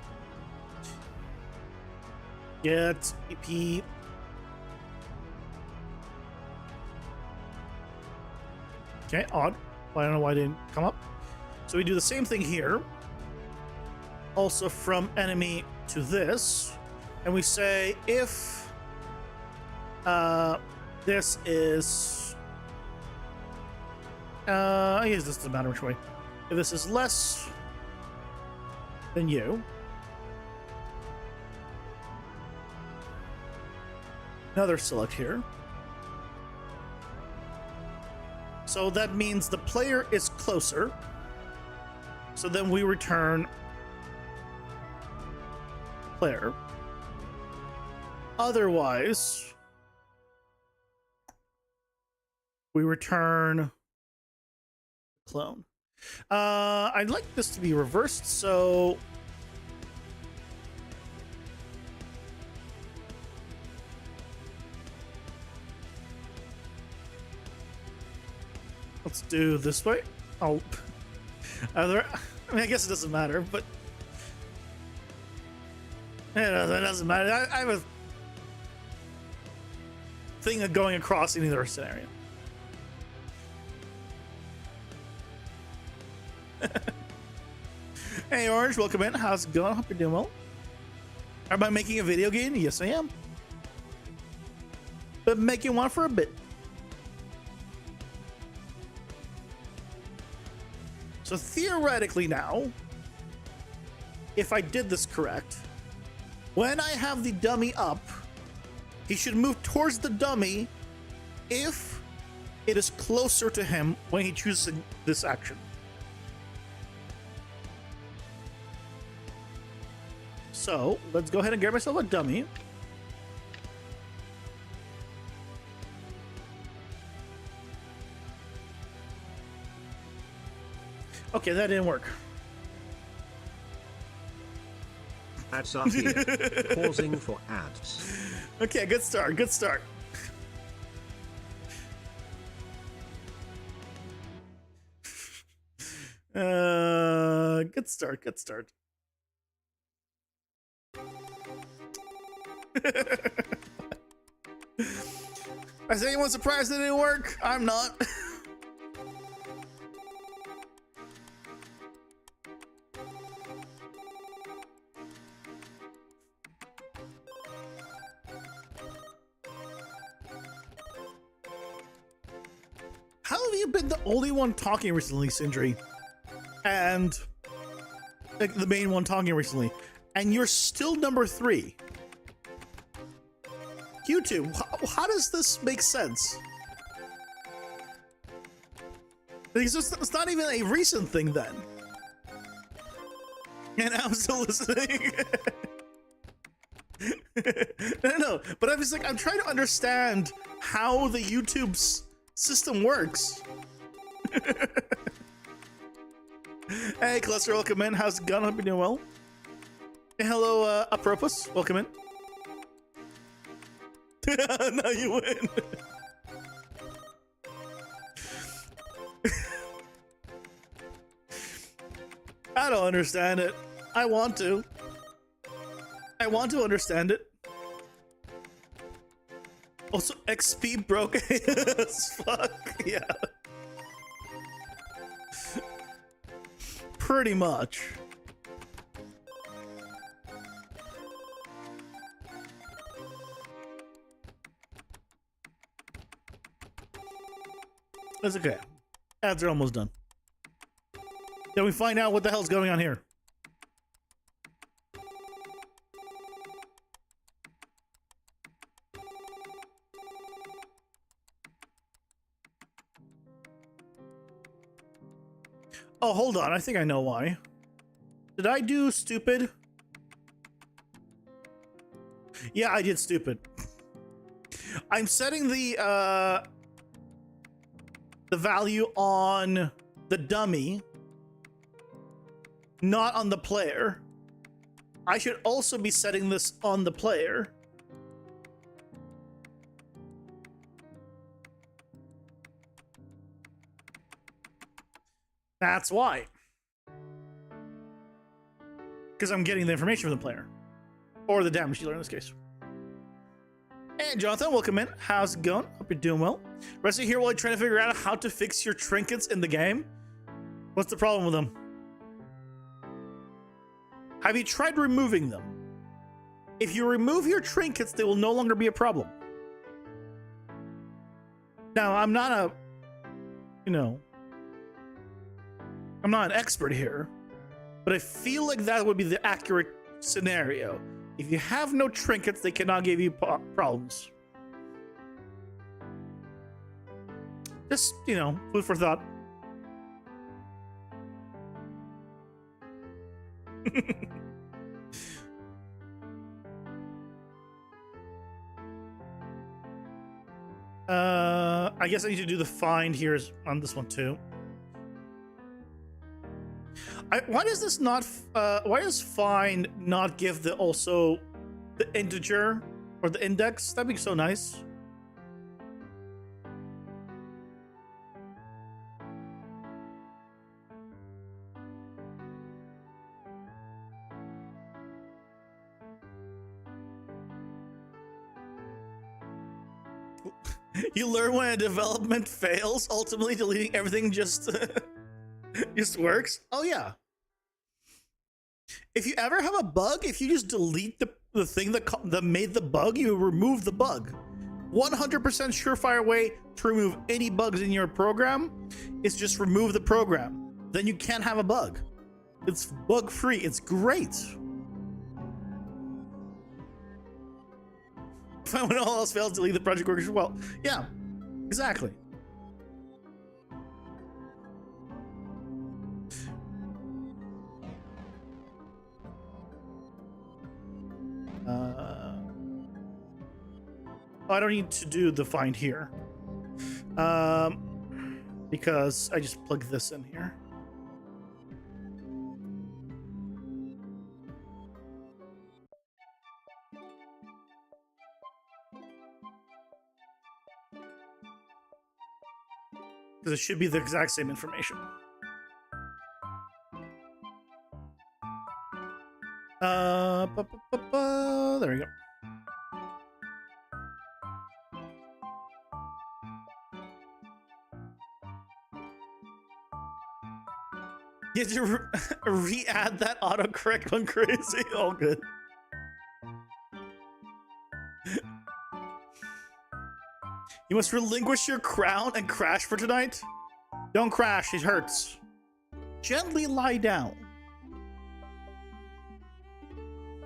Get EP. Okay, odd. I don't know why it didn't come up. So we do the same thing here. Also from enemy to this. And we say if this is I guess this doesn't matter which way. If this is less than you, another select here. So that means the player is closer. So then we return player. Otherwise, we return clone. I'd like this to be reversed, so let's do this way. Oh, I mean, I guess it doesn't matter, but it doesn't matter. I have a thing of going across in either scenario. Hey Orange, welcome in. How's it going? Hope you're doing well. Am I making a video game? Yes, I am. Been making one for a bit. So theoretically now, if I did this correct, when I have the dummy up, he should move towards the dummy if it is closer to him when he chooses this action. So let's go ahead and get myself a dummy. Okay, that didn't work. Ads are here. Pausing for ads. Okay, good start. Good start. Good start. Good start. Is anyone surprised it didn't work? I'm not. How have you been the only one talking recently, Sindri? And like the main one talking recently, and you're still number 3. YouTube, how does this make sense? It's not even a recent thing then. And I'm still listening. No, but I'm just like, I'm trying to understand how the YouTube's system works. Hey, Cluster, welcome in. How's it going? Hope you're doing well. Hey, hello, Apropos, welcome in. Now you win. I don't understand it. I want to. I want to understand it. Also, XP broke as fuck. Yeah. Pretty much. That's okay. Ads are almost done. Then we find out what the hell's going on here. Oh, hold on. I think I know why. Did I do stupid? Yeah, I did stupid. I'm setting the value on the dummy, not on the player. I should also be setting this on the player. That's why. Because I'm getting the information from the player. Or the damage dealer in this case. Hey, Jonathan, welcome in. How's it going? Hope you're doing well. Resting here while you're trying to figure out how to fix your trinkets in the game. What's the problem with them? Have you tried removing them? If you remove your trinkets, they will no longer be a problem. Now, I'm not a, I'm not an expert here, but I feel like that would be the accurate scenario. If you have no trinkets, they cannot give you problems. Just, food for thought. I guess I need to do the find here on this one too. Why does this not? Why does find not give the integer or the index? That'd be so nice. You learn when a development fails, ultimately deleting everything just works. Oh yeah. If you ever have a bug, if you just delete the thing that made the bug, you remove the bug. 100% surefire way to remove any bugs in your program is just remove the program. Then you can't have a bug. It's bug free. It's great. When all else fails, delete the project workers. Well, yeah, exactly. I don't need to do the find here, because I just plug this in here. Because it should be the exact same information. There we go. You have to re-add that autocorrect one crazy. All good. You must relinquish your crown and crash for tonight. Don't crash, it hurts. Gently lie down.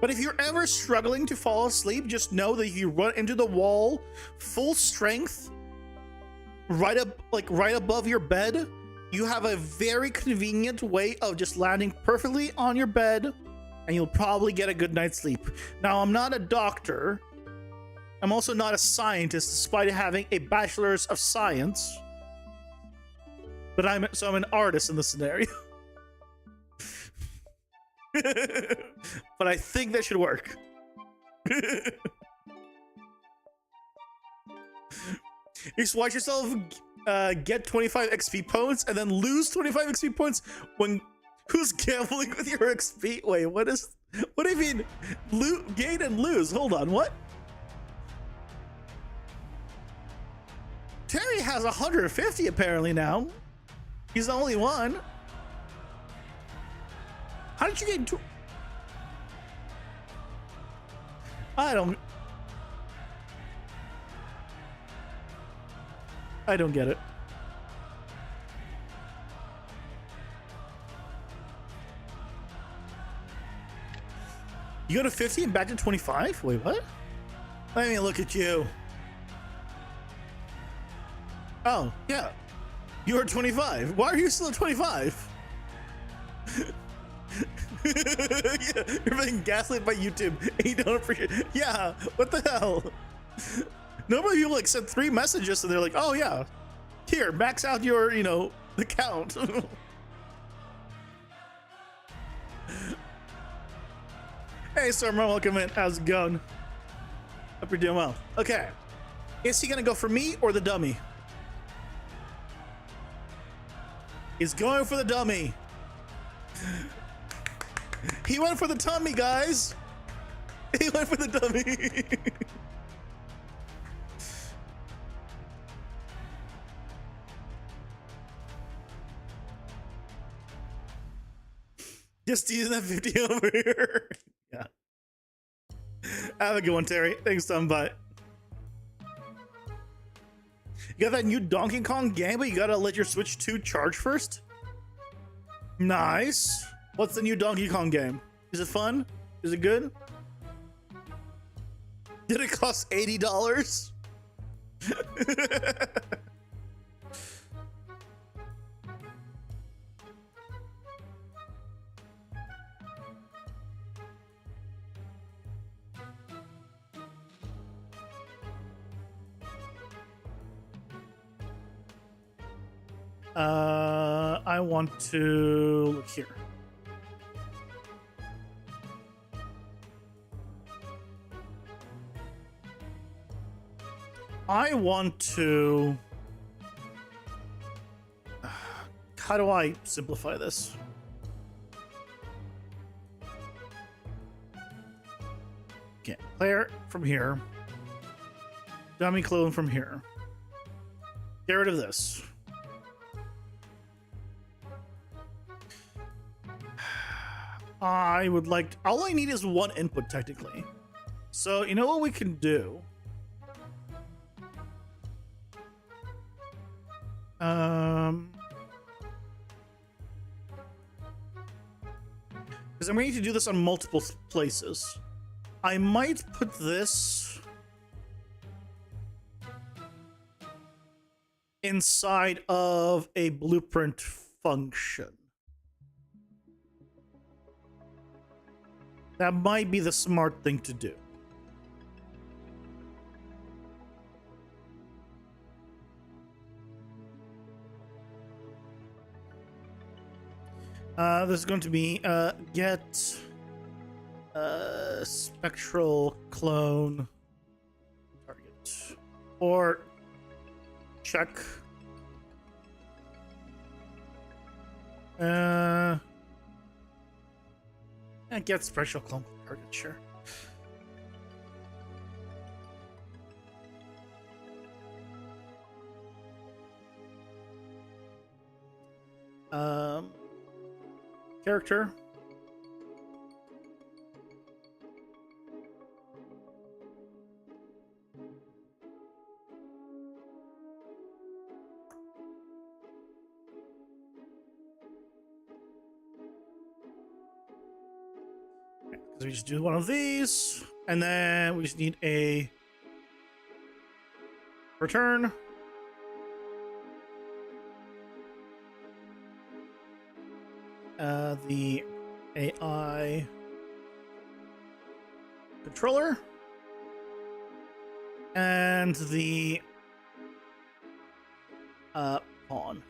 But if you're ever struggling to fall asleep, just know that if you run into the wall full strength, right above your bed, you have a very convenient way of just landing perfectly on your bed, and you'll probably get a good night's sleep. Now, I'm not a doctor. I'm also not a scientist, despite having a bachelor's of science. But I'm an artist in this scenario. But I think that should work. You just watch yourself get 25 XP points and then lose 25 XP points when who's gambling with your XP? Wait, what do you mean? Gain and lose? Hold on, what? Terry has 150 apparently now. He's the only one. How did you get into? I don't get it. You go to 50 and back to 25? Wait, what? Let me look at you. Oh, yeah. You were 25. Why are you still at 25? Yeah, you're being gaslit by YouTube and you don't appreciate it. Yeah, what the hell? Normally people like send 3 messages and they're like, oh yeah, here, max out your, the count. Hey, Stormer, welcome in. How's it going? Hope you're doing well. Okay. Is he gonna go for me or the dummy? He's going for the dummy. He went for the tummy, guys. He went for the dummy. Just using that 50 over here. Yeah. Have a good one, Terry. Thanks, son. Bye. You got that new Donkey Kong game, but you gotta let your Switch 2 charge first? Nice. What's the new Donkey Kong game? Is it fun? Is it good? Did it cost $80? I want to look here. I want to. How do I simplify this? Okay, player from here. Dummy clone from here. Get rid of this. I would like to, all I need is one input technically. So you know what we can do? Because I'm going to do this on multiple places. I might put this inside of a blueprint function. That might be the smart thing to do. This is going to be get spectral clone target or check and get spectral clone target, sure. Character. Because we just do one of these, and then we just need a return. The AI controller and the pawn.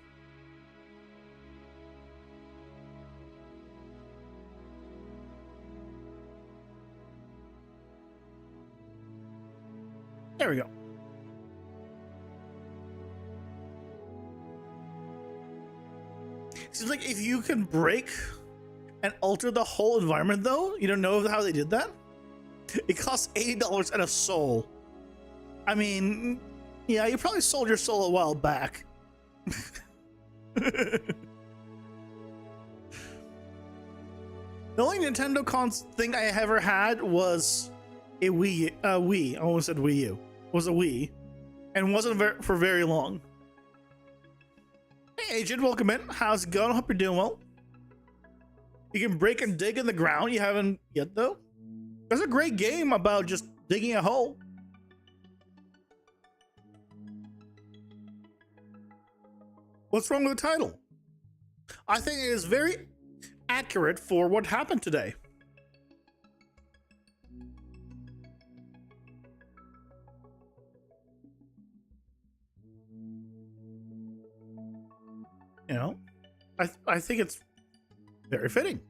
There we go. Seems like if you can break and alter the whole environment, though, you don't know how they did that? It costs $80 and a soul. I mean, yeah, you probably sold your soul a while back. The only Nintendo thing I ever had was a Wii. I almost said Wii U. Was a Wii, and wasn't for very long. Hey, Agent, welcome in. How's it going? Hope you're doing well. You can break and dig in the ground. You haven't yet, though. There's a great game about just digging a hole. What's wrong with the title? I think it is very accurate for what happened today. You know, I think it's very fitting.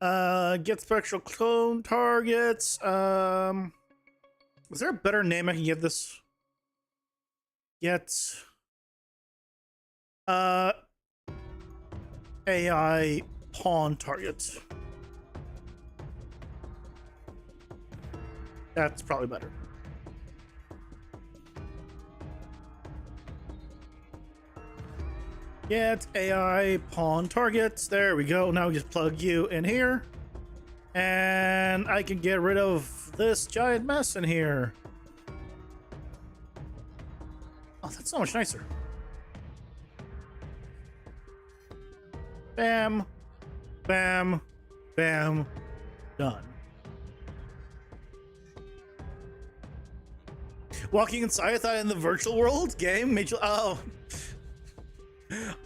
Get spectral clone targets. Is there a better name I can give this? Get Uh, AI pawn target. That's probably better. Get AI pawn targets. There we go. Now we just plug you in here. And I can get rid of this giant mess in here. Oh, that's so much nicer. Bam. Bam. Bam. Done. Walking inside, I thought in the virtual world game made you. Oh.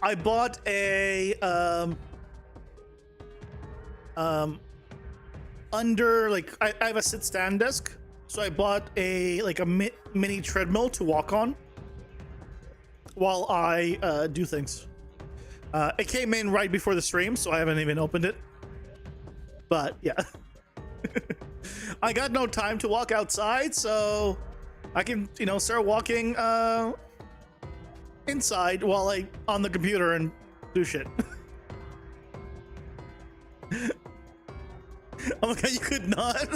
I bought a under like I have a sit stand desk, so I bought a mini treadmill to walk on while I do things. It came in right before the stream, so I haven't even opened it. But yeah, I got no time to walk outside, so I can start walking inside while I on the computer and do shit. Oh my god, you could not.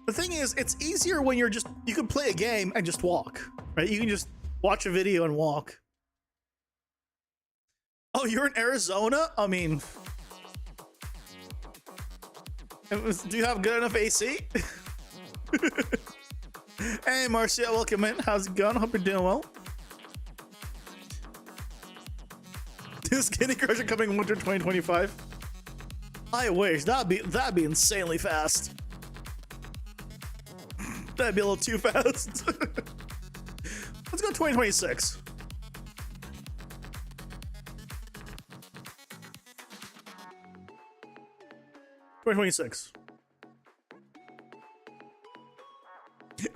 The thing is, it's easier when you can play a game and just walk, right? You can just watch a video and walk. Oh, you're in Arizona? I mean, do you have good enough AC? Hey, Marcia, welcome in. How's it going? Hope you're doing well. This Candy Crush are coming winter 2025. I wish that'd be insanely fast. That'd be a little too fast. Let's go 2026.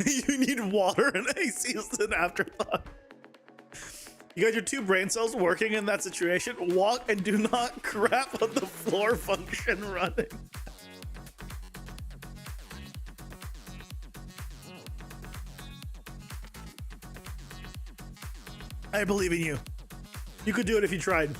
You need water and AC is an afterthought. You got your two brain cells working in that situation. Walk and do not crap on the floor function running. I believe in you. You could do it if you tried.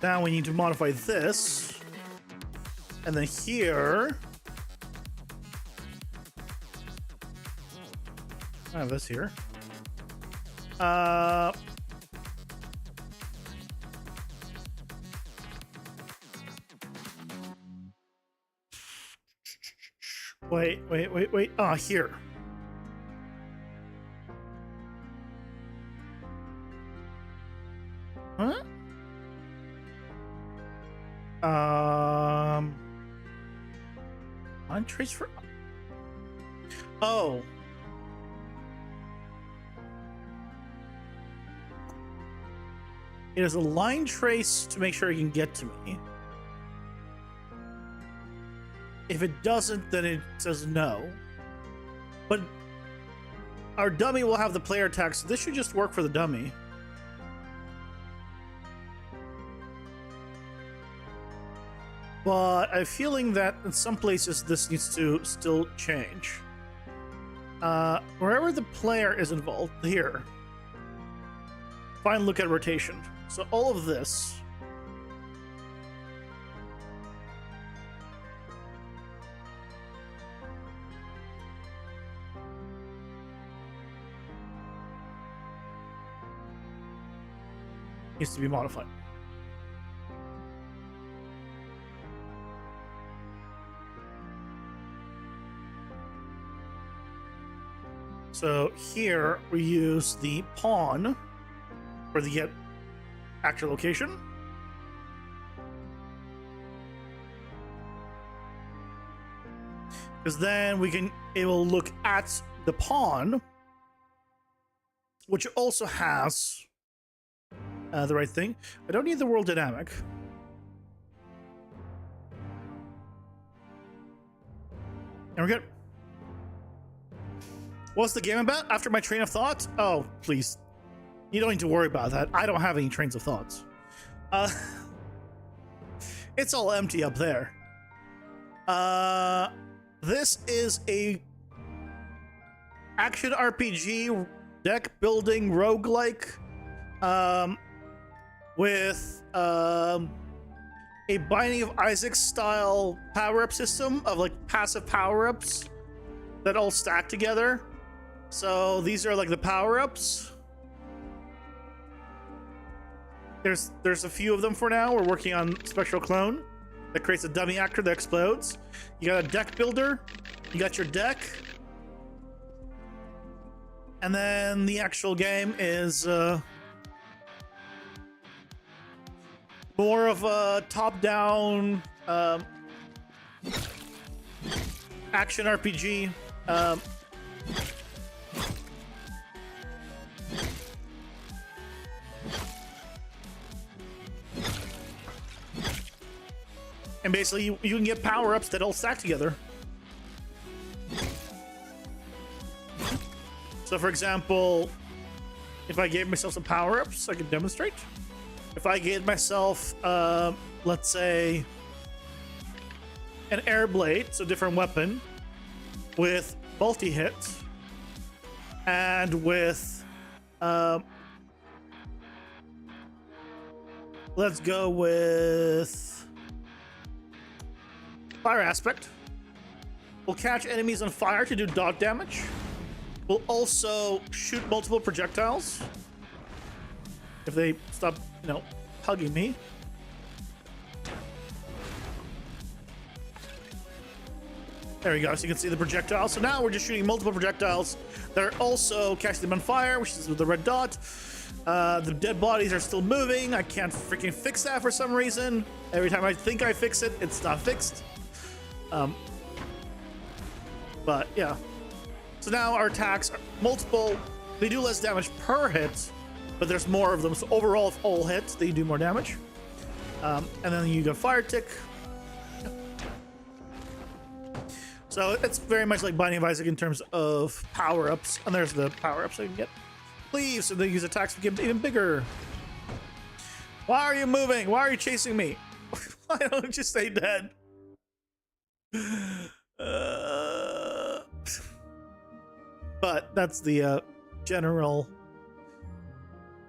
Now we need to modify this. And then here. I have this here. Wait. Ah, here. Huh? Line trace for. Oh. It is a line trace to make sure it can get to me. If it doesn't, then it says no. But our dummy will have the player tag, so this should just work for the dummy. But I have a feeling that in some places this needs to still change. Wherever the player is involved, here. Fine, look at rotation. So all of this. Needs to be modified. So here we use the pawn for the get actor location. Because then it will look at the pawn, which also has the right thing. I don't need the world dynamic. And we're good. What's the game about? After my train of thought? Oh, please. You don't need to worry about that. I don't have any trains of thoughts. It's all empty up there. This is a action RPG deck building roguelike with a Binding of Isaac style power-up system of like passive power-ups that all stack together. So these are like the power-ups. There's a few of them for now. We're working on Spectral Clone that creates a dummy actor that explodes. You got a deck builder. You got your deck. And then the actual game is more of a top-down action RPG. And basically, you can get power-ups that all stack together. So, for example, if I gave myself some power-ups, I could demonstrate. If I gave myself, let's say, an air blade, so different weapon, with multi-hit, and with, let's go with fire aspect. We'll catch enemies on fire to do dot damage. We'll also shoot multiple projectiles if they stop, you know, hugging me. There we go. So you can see the projectile. So now we're just shooting multiple projectiles that are also catching them on fire, which is with the red dot. The dead bodies are still moving. I can't freaking fix that for some reason. Every time I think I fix it, it's not fixed. But yeah. So now our attacks are multiple. They do less damage per hit, but there's more of them. So overall, if all hits, they do more damage. And then you got fire tick. So it's very much like Binding of Isaac in terms of power-ups. And there's the power-ups I can get. Leave, so they use attacks to get even bigger. Why are you moving? Why are you chasing me? Why don't you just stay dead? But that's the general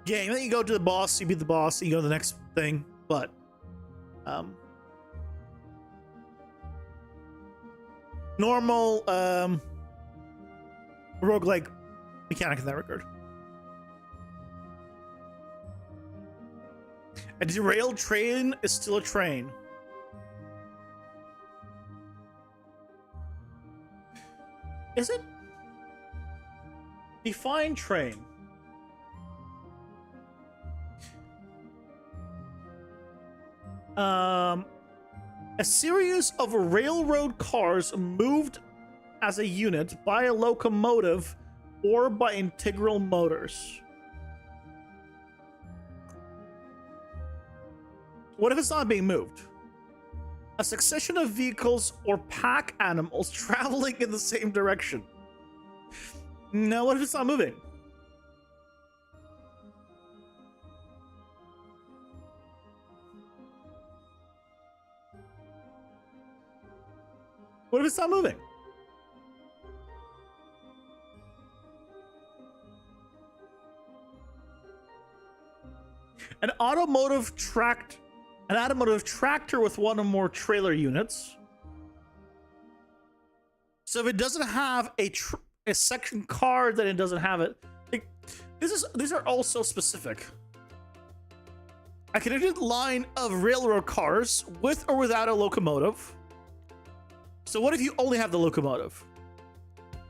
game. Then you go to the boss, you beat the boss, you go to the next thing. But normal roguelike mechanic in that regard. A derailed train is still a train. Is it? Define train. A series of railroad cars moved as a unit by a locomotive or by integral motors. What if it's not being moved? A succession of vehicles or pack animals traveling in the same direction. No, what if it's not moving? What if it's not moving? An automotive tractor with one or more trailer units. So if it doesn't have a section car, then it doesn't have it. Like, these are all so specific. A connected line of railroad cars with or without a locomotive. So what if you only have the locomotive?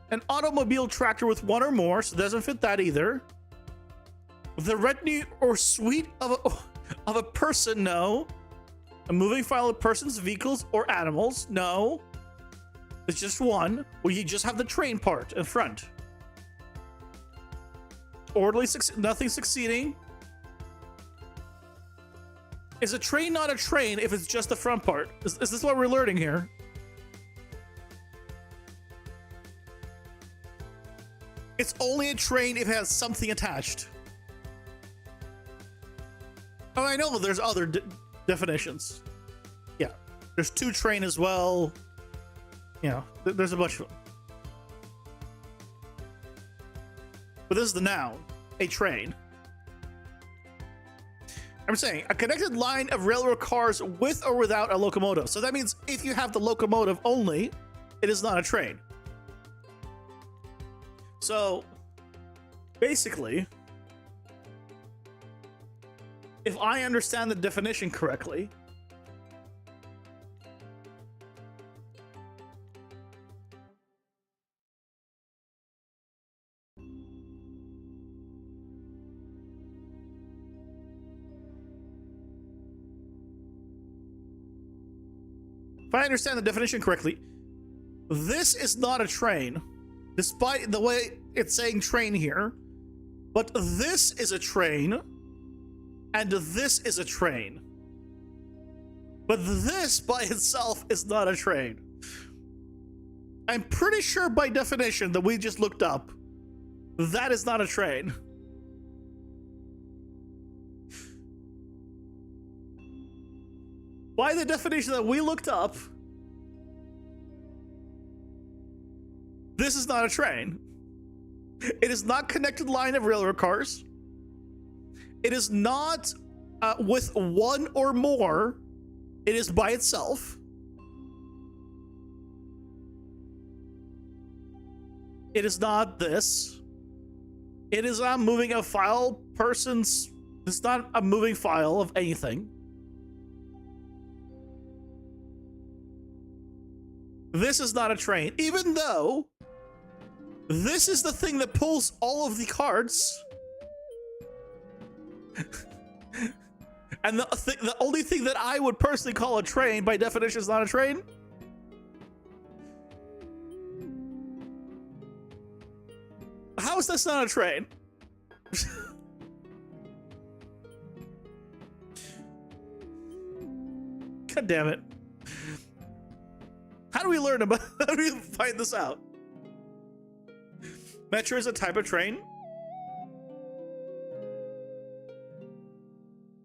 An automobile tractor with one or more, so it doesn't fit that either. The retinue or suite of a person, no. A moving file of persons, vehicles, or animals, no. It's just one, where you just have the train part in front. Orderly, nothing succeeding. Is a train not a train if it's just the front part? Is this what we're learning here? It's only a train if it has something attached. Oh, I know there's other definitions. Yeah, there's to train as well. You know, there's a bunch of them. But this is the noun, a train. I'm saying a connected line of railroad cars with or without a locomotive. So that means if you have the locomotive only, it is not a train. So basically, if I understand the definition correctly, this is not a train, despite the way it's saying train here, but this is a train, and this is a train. But this by itself is not a train. I'm pretty sure by definition that we just looked up, that is not a train. By the definition that we looked up, this is not a train. It is not connected line of railroad cars. It is not with one or more. It is by itself. It is not this. It is not moving a file person's. It's not a moving file of anything. This is not a train, even though this is the thing that pulls all of the cards. And the only thing that I would personally call a train, by definition, is not a train. How is this not a train? God damn it. How do we learn about, how do we find this out? Metro is a type of train?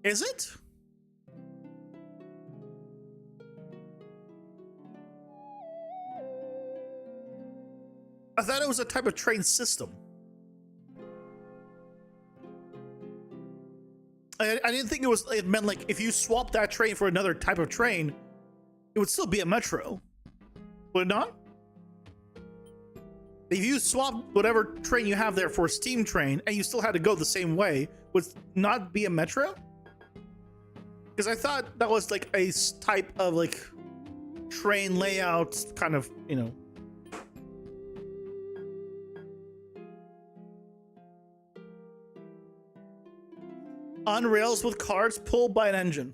Is it? I thought it was a type of train system. I didn't think it meant like if you swap that train for another type of train, it would still be a metro. Would it not? If you swap whatever train you have there for a steam train and you still had to go the same way, would it not be a metro? Because I thought that was like a type of like train layout kind of, you know. On rails with cars pulled by an engine.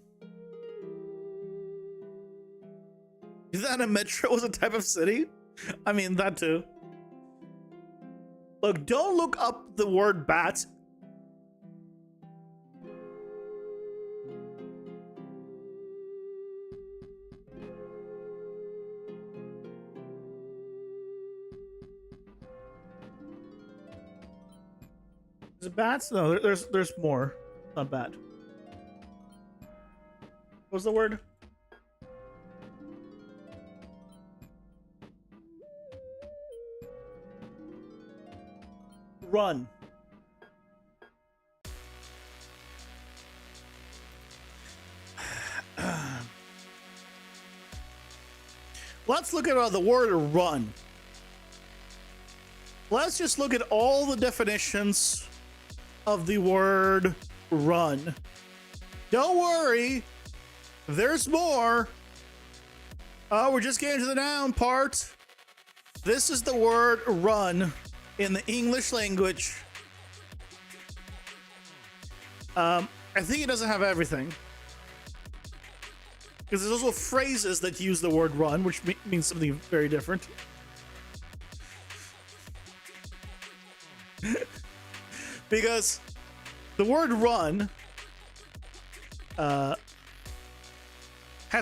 Is that a metro was a type of city? I mean, that too. Look, don't look up the word bat. Is it bats? No, there's more. Not bad. What was the word? Run. Let's look at the word run. Let's just look at all the definitions of the word run. Don't worry, there's more. Oh, we're just getting to the noun part. This is the word run in the English language. I think it doesn't have everything. Because there's also phrases that use the word run, which means something very different. Because the word run has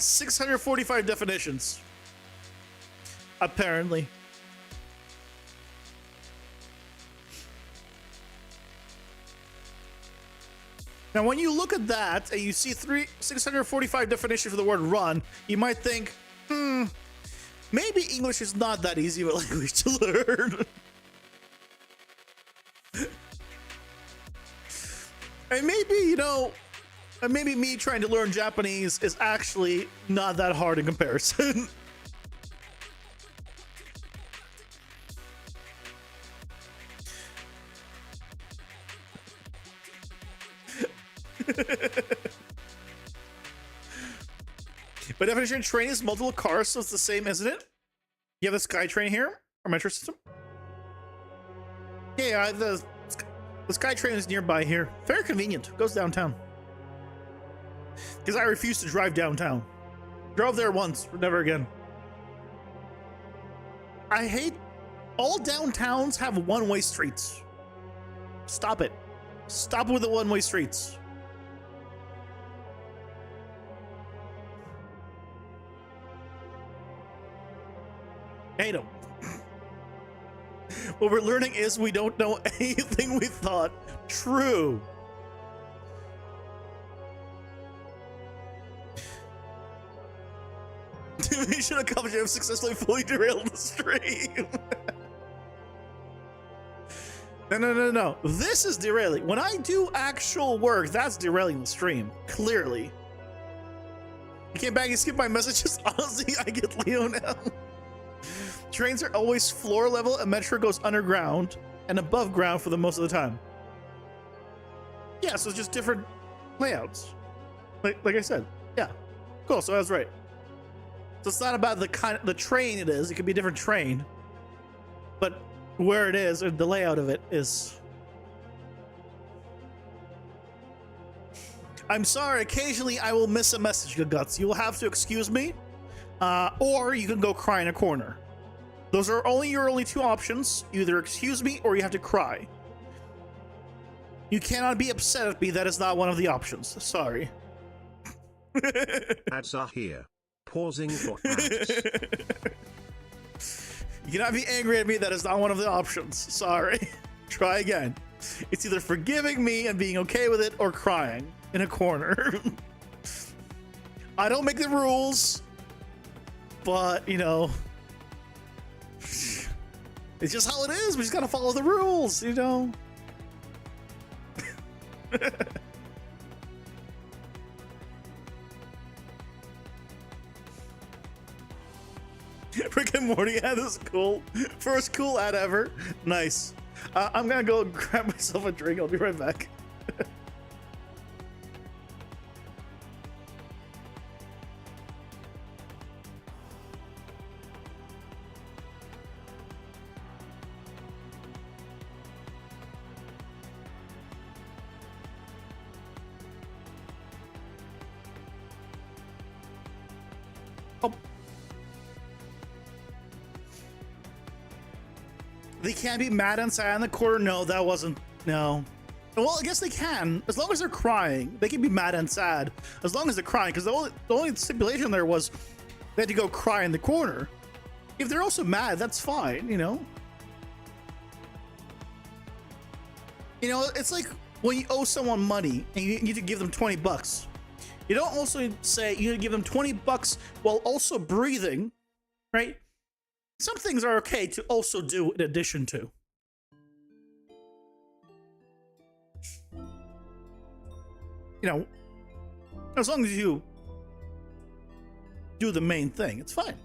645 definitions, Now, when you look at that and you see 645 definition for the word run, you might think, maybe English is not that easy of a language to learn. And maybe, you know, and maybe me trying to learn Japanese is actually not that hard in comparison. By definition, train is multiple cars, so it's the same, isn't it? You have the Sky Train here, or metro system? Yeah, the Sky Train is nearby here. Very convenient. Goes downtown. Because I refuse to drive downtown. Drove there once, never again. I hate all downtowns have one-way streets. Stop it. Stop with the one-way streets. Hate them. What we're learning is we don't know anything we thought. True. Mission accomplished. Have successfully fully derailed the stream. No. This is derailing. When I do actual work, that's derailing the stream. Clearly. You came back and skipped my messages. Honestly, I get Leo now. Trains are always floor level, and metro goes underground and above ground for the most of the time. Yeah, so it's just different layouts. Like I said. Yeah. Cool, so I was right. So it's not about the train it is. It could be a different train. But where it is, or the layout of it is. I'm sorry, occasionally I will miss a message, good guts. You will have to excuse me. Or you can go cry in a corner. Those are your only two options. Either excuse me or you have to cry. You cannot be upset at me. That is not one of the options. Sorry. Ads are here. Pausing for ads. You cannot be angry at me. That is not one of the options. Sorry. Try again. It's either forgiving me and being okay with it or crying in a corner. I don't make the rules, but you know, it's just how it is. We just gotta follow the rules, you know. Rick and Morty ad is cool. First cool ad ever. Nice. I'm gonna go grab myself a drink. I'll be right back. Oh. They can't be mad and sad in the corner. No, that wasn't. No. Well, I guess they can. As long as they're crying, they can be mad and sad. As long as they're crying, because the only stipulation there was they had to go cry in the corner. If they're also mad, that's fine, you know? You know, it's like when you owe someone money and you need to give them 20 bucks. You don't also say you need to give them 20 bucks while also breathing, right? Some things are okay to also do in addition to. You know, as long as you do the main thing, it's fine.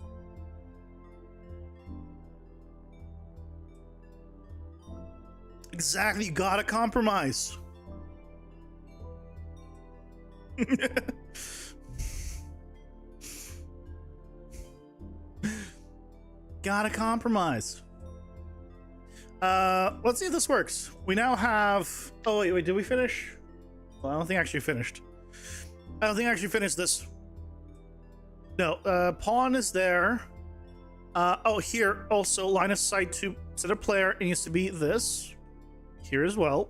Exactly, you gotta compromise. Gotta compromise. Let's see if this works. We now have... Oh, wait, did we finish? Well, I don't think I actually finished. I don't think I actually finished this. No, pawn is there. Oh, here, also, line of sight to set a player. It needs to be this. Here as well.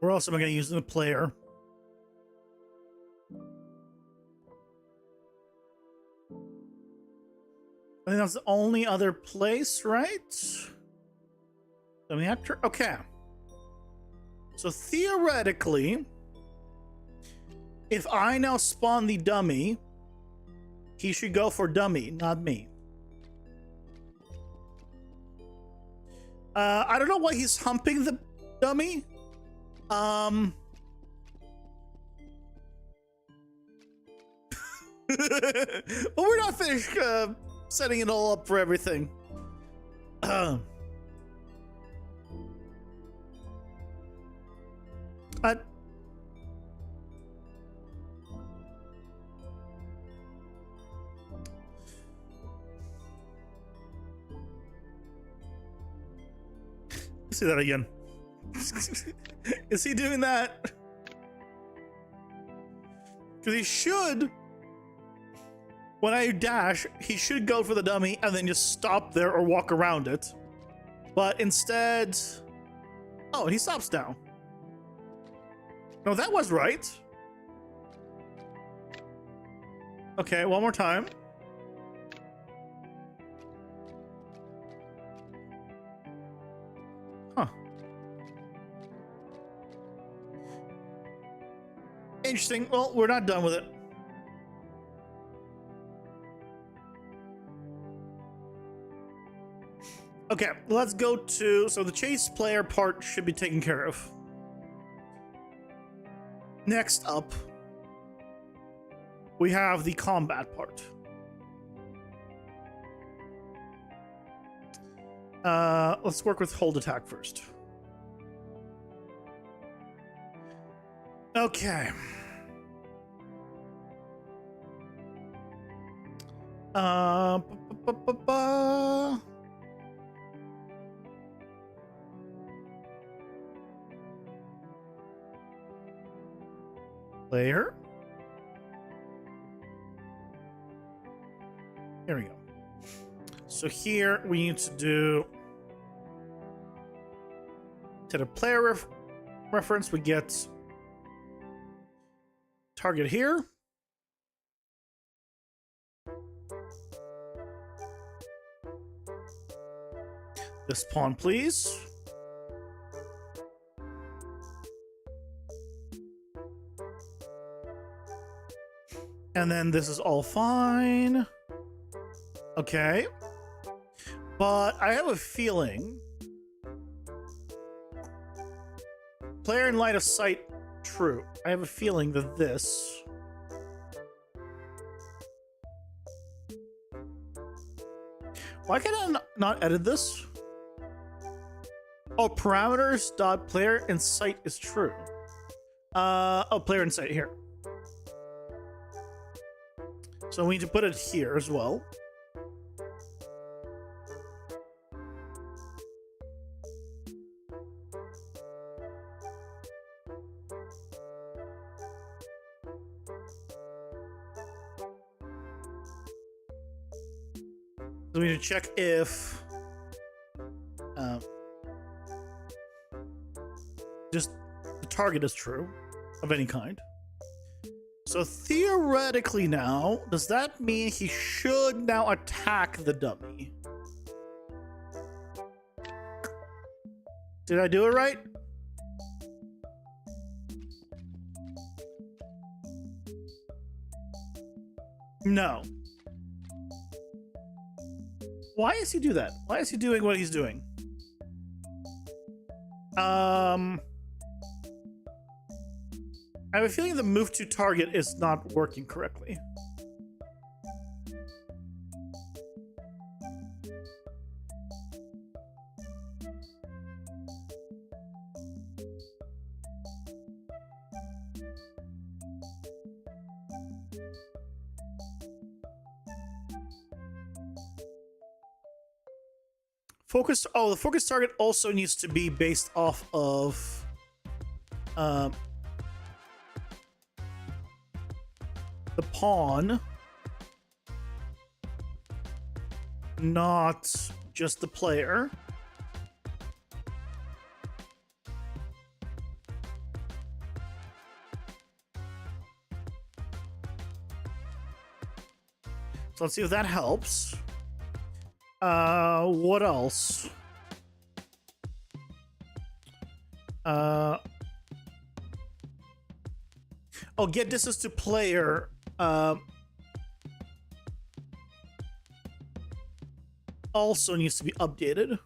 Where else am I going to use the player? that's the only other place, right? Dummy actor. Okay. So theoretically, if I now spawn the dummy, he should go for dummy, not me. I don't know why he's humping the dummy. But we're not finished setting it all up for everything. See that again. Is he doing that? Because he should. When I dash, he should go for the dummy and then just stop there or walk around it. But instead... Oh, he stops now. No, that was right. Okay, one more time. Huh. Interesting. Well, we're not done with it. Okay, let's go to... So the chase player part should be taken care of. Next up, we have the combat part. Let's work with hold attack first. Okay. Player. Here we go. So here we need to do to the player reference. We get target here. This pawn, please. And then this is all fine. Okay. But I have a feeling... Player in line of sight, true. I have a feeling that this... Why can I not edit this? Oh, parameters dot player in sight is true. Oh, player in sight here. So we need to put it here as well. So we need to check if just the target is true of any kind. So theoretically now, does that mean he should now attack the dummy? Did I do it right? No. Why does he do that? Why is he doing what he's doing? I have a feeling the move to target is not working correctly. Focus. Oh, the focus target also needs to be based off of the pawn, not just the player. So let's see if that helps. What else? Oh, get distance to player. Also needs to be updated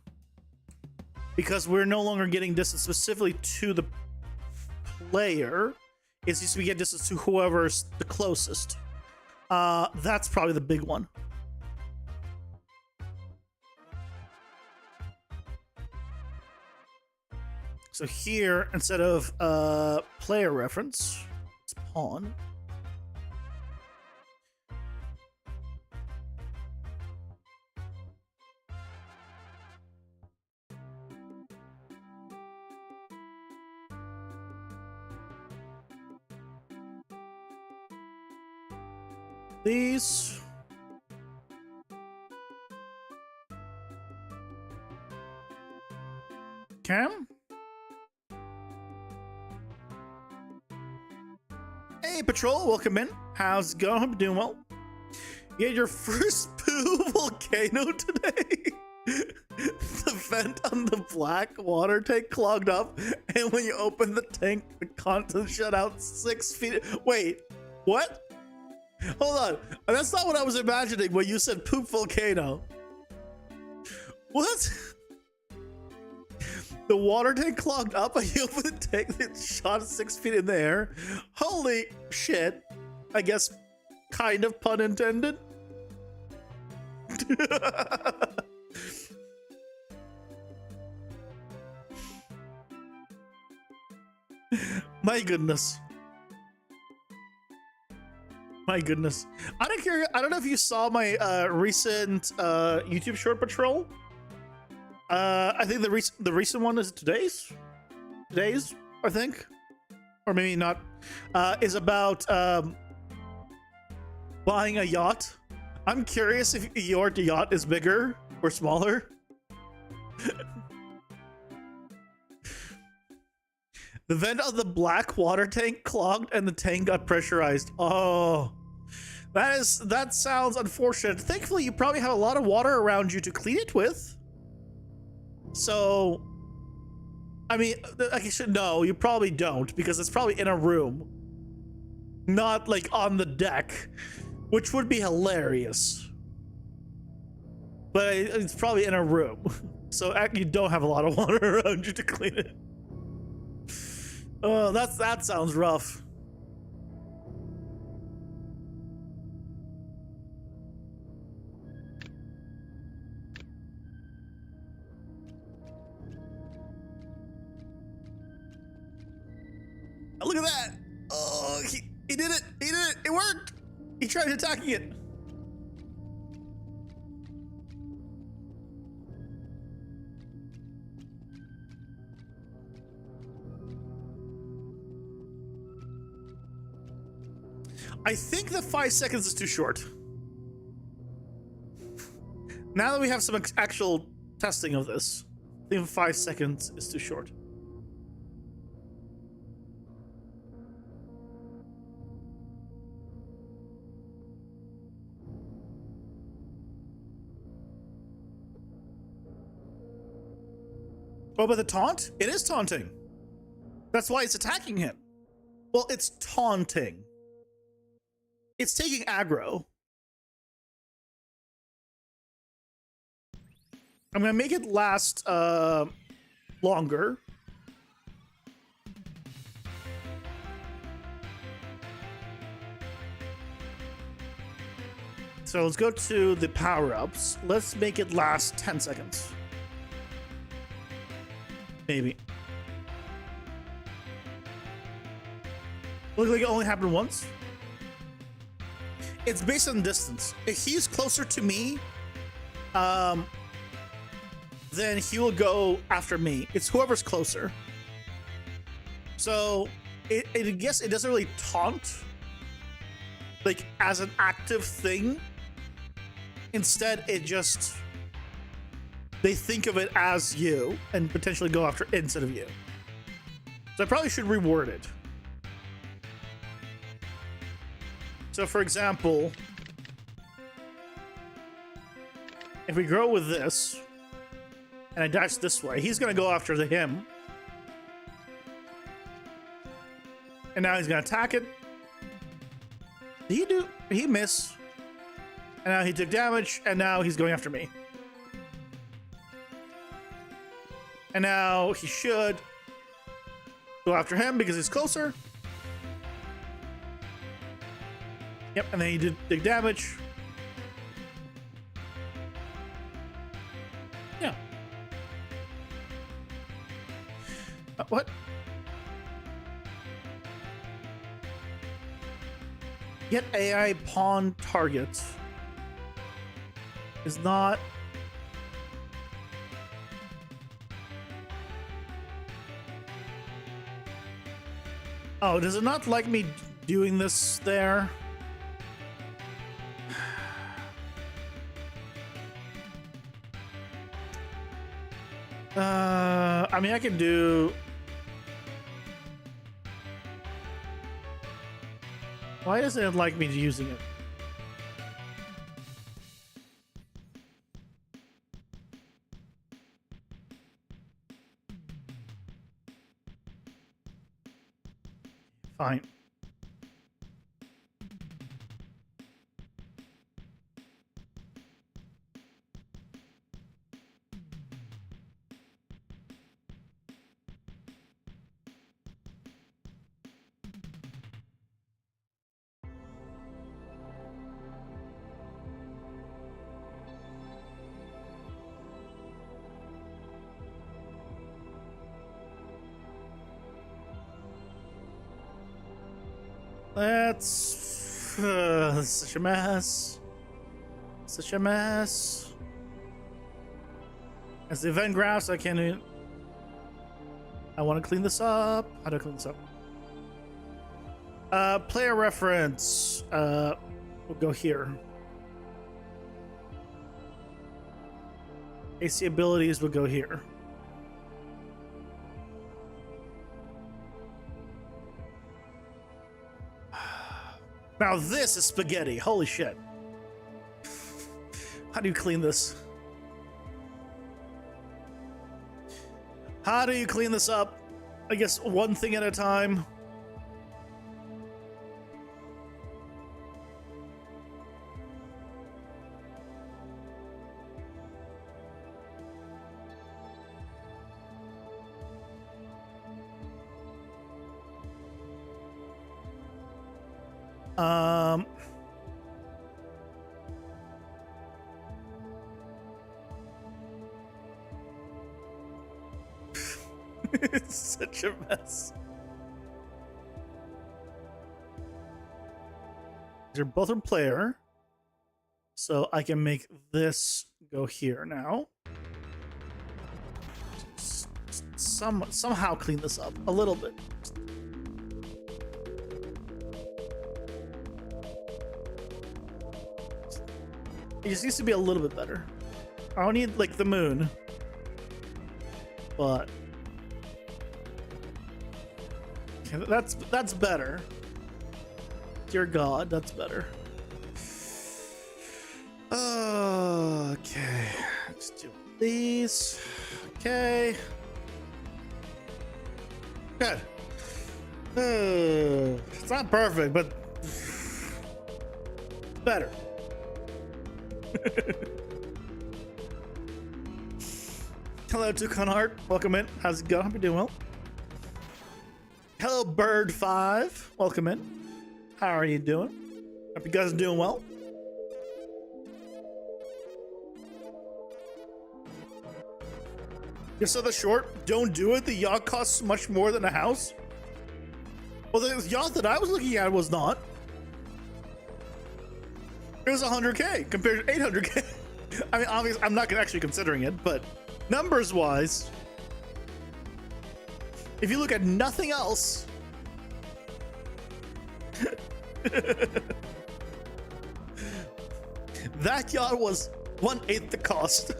because we're no longer getting distance specifically to the player. It needs to be get distance to whoever's the closest. That's probably the big one. So here, instead of player reference, it's pawn. These. Cam? Hey, Patrol, welcome in. How's it going? Hope you're doing well. You had your first poo volcano today? The vent on the black water tank clogged up, and when you open the tank, the contents shut out 6 feet. Wait, what? Hold on. That's not what I was imagining when you said poop volcano. What? The water tank clogged up and you opened the tank and it shot 6 feet in the air. Holy shit. I guess kind of pun intended. My goodness. My goodness. I don't know if you saw my recent YouTube short, Patrol. I think the recent one is today's, I think, or maybe not. Is about buying a yacht. I'm curious if your yacht is bigger or smaller. The vent of the black water tank clogged and the tank got pressurized. Oh, that sounds unfortunate. Thankfully, you probably have a lot of water around you to clean it with. So, I mean, no, you probably don't, because it's probably in a room, not like on the deck, which would be hilarious. But it's probably in a room, so you don't have a lot of water around you to clean it. Oh, that sounds rough. Look at that! Oh, he did it! He did it! It worked! He tried attacking it. I think the 5 seconds is too short. Now that we have some actual testing of this, I think 5 seconds is too short. Oh, but the taunt? It is taunting. That's why it's attacking him. Well, it's taunting. It's taking aggro. I'm gonna make it last longer. So let's go to the power-ups. Let's make it last 10 seconds. Maybe. Look like it only happened once. It's based on distance. If he's closer to me, then he will go after me. It's whoever's closer. So I guess it doesn't really taunt like as an active thing. Instead, it just, they think of it as you and potentially go after it instead of you. So I probably should reword it. So for example, if we grow with this, and I dash this way, he's gonna go after him. And now he's gonna attack it. Did he miss? And now he took damage, and now he's going after me. And now he should go after him because he's closer. Yep, and then he did big damage. Yeah. What? Get AI pawn target is not. Oh, does it not like me doing this there? I mean, I can do. Why doesn't it like me using it? Fine. That's such a mess. Such a mess. As the event graphs, I can't even. I want to clean this up. How do I clean this up? Player reference. We'll go here. AC abilities will go here. Now this is spaghetti. Holy shit. How do you clean this? How do you clean this up? I guess one thing at a time. It's such a mess. They're both in player. So I can make this go here now. Somehow clean this up a little bit. It just needs to be a little bit better. I don't need like the moon, but okay, that's better. Dear God, that's better. Okay, let's do these. Okay, good. It's not perfect, but better. Hello, Tucon Art. Welcome in. How's it going? Hope you're doing well. Hello, Bird5. Welcome in. How are you doing? Hope you guys are doing well. You're so the short. Don't do it. The yacht costs much more than a house. Well, the yacht that I was looking at was not. It was 100K compared to 800K. I mean, obviously, I'm not actually considering it, but numbers wise, if you look at nothing else, that yacht was 1/8 the cost.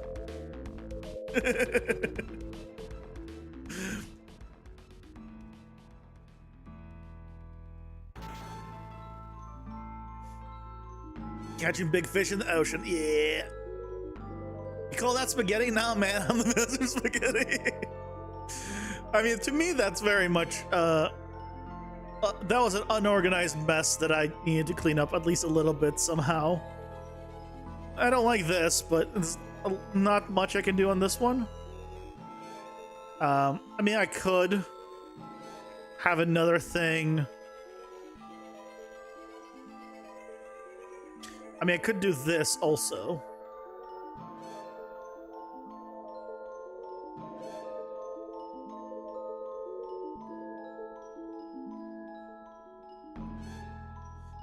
Catching big fish in the ocean, yeah. call that spaghetti now, man? I'm the master of spaghetti. I mean, to me, that's very much that was an unorganized mess that I needed to clean up at least a little bit somehow. I don't like this, but there's not much I can do on this one. I mean, I could have another thing. I mean, I could do this also.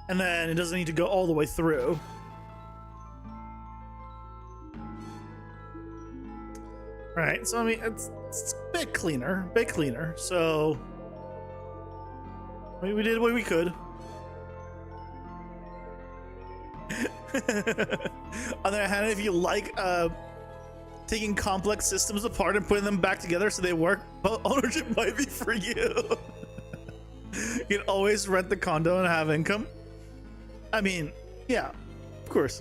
And then it doesn't need to go all the way through. All right, so I mean, it's a bit cleaner, so I mean, we did what we could. On the other hand, if you like taking complex systems apart and putting them back together so they work, ownership might be for you. You can always rent the condo and have income. I mean, yeah, of course.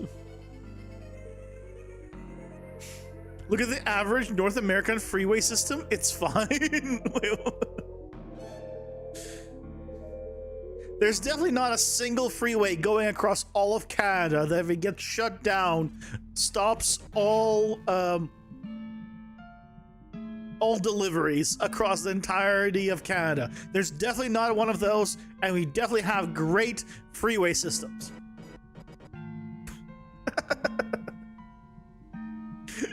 Look at the average North American freeway system. It's fine. Wait, there's definitely not a single freeway going across all of Canada that if it gets shut down, stops all deliveries across the entirety of Canada. There's definitely not one of those, and we definitely have great freeway systems.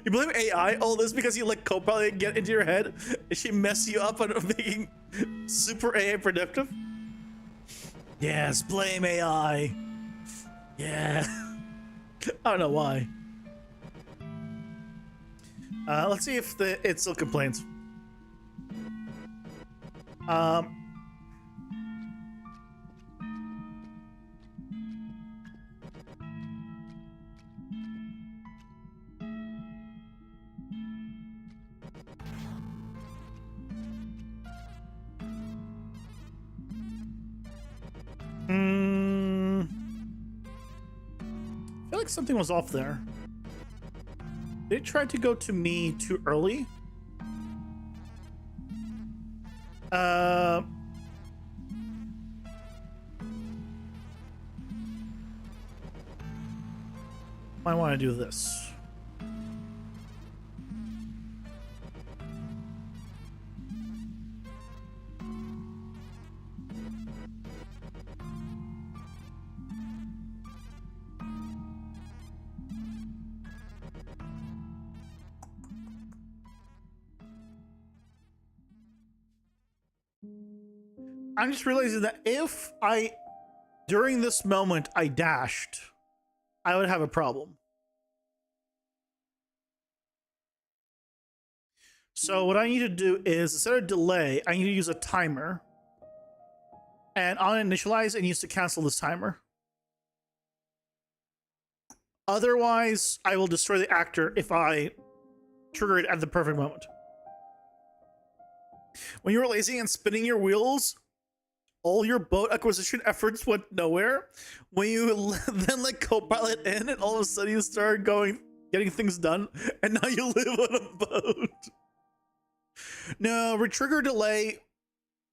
You blame AI all this because you let Copilot get into your head and she mess you up on making super AI predictive? Yes, blame AI. Yeah. I don't know why. Let's see if it still complains. I feel like something was off there. They tried to go to me too early. Might want to do this. I'm just realizing that if during this moment, I dashed, I would have a problem. So what I need to do is, instead of delay, I need to use a timer. And on initialize, it needs to cancel this timer. Otherwise, I will destroy the actor if I trigger it at the perfect moment. When you're lazy and spinning your wheels, all your boat acquisition efforts went nowhere. When you then let Copilot in, and all of a sudden you start getting things done, and now you live on a boat. No, retrigger delay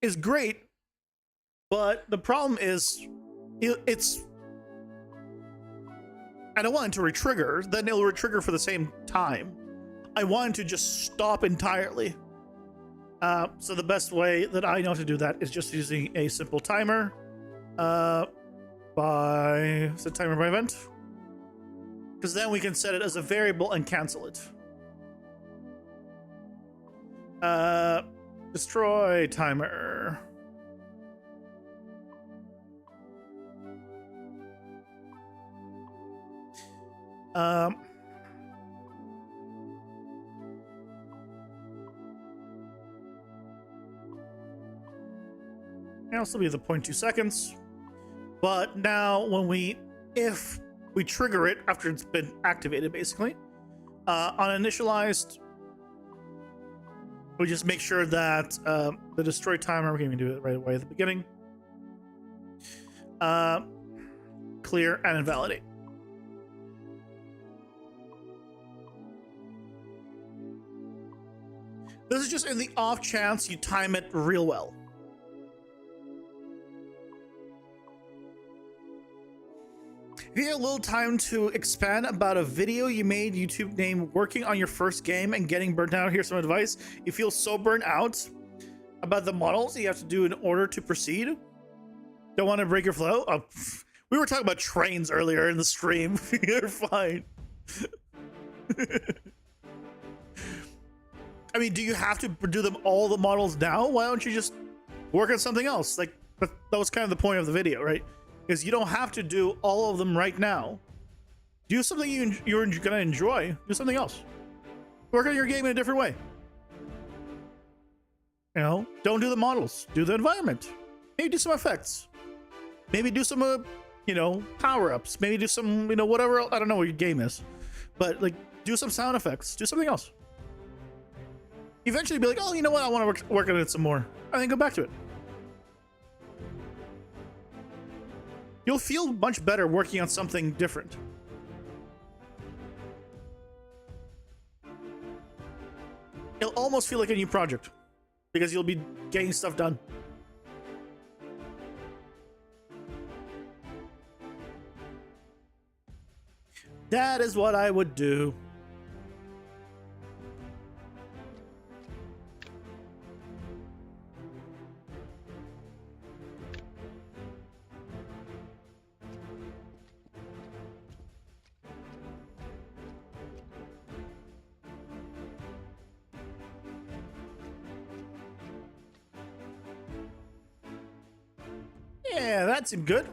is great, but the problem is, it's. I don't want it to retrigger. Then it'll retrigger for the same time. I want it to just stop entirely. So the best way that I know to do that is just using a simple timer. Set timer by event, because then we can set it as a variable and cancel it. Destroy timer. It'll still be the 0.2 seconds. But now if we trigger it after it's been activated, basically, on initialized, we just make sure that the destroy timer, we're going to do it right away at the beginning, clear and invalidate. This is just in the off chance you time it real well. If you have a little time to expand about a video you made YouTube named working on your first game and getting burnt out, here's some advice. You feel so burnt out about the models you have to do in order to proceed. Don't want to break your flow? Oh, we were talking about trains earlier in the stream. You're fine. I mean, do you have to do them all the models now? Why don't you just work on something else? Like, that was kind of the point of the video, right? Is you don't have to do all of them right now. Do something you're gonna enjoy. Do something else. Work on your game in a different way. You know, don't do the models. Do the environment. Maybe do some effects. Maybe do some, you know, power-ups. Maybe do some, you know, whatever. I don't know what your game is, but like, do some sound effects. Do something else. Eventually, be like, oh, you know what? I want to work on it some more. And then go back to it. You'll feel much better working on something different. It'll almost feel like a new project because you'll be getting stuff done. That is what I would do. Yeah, that seemed good.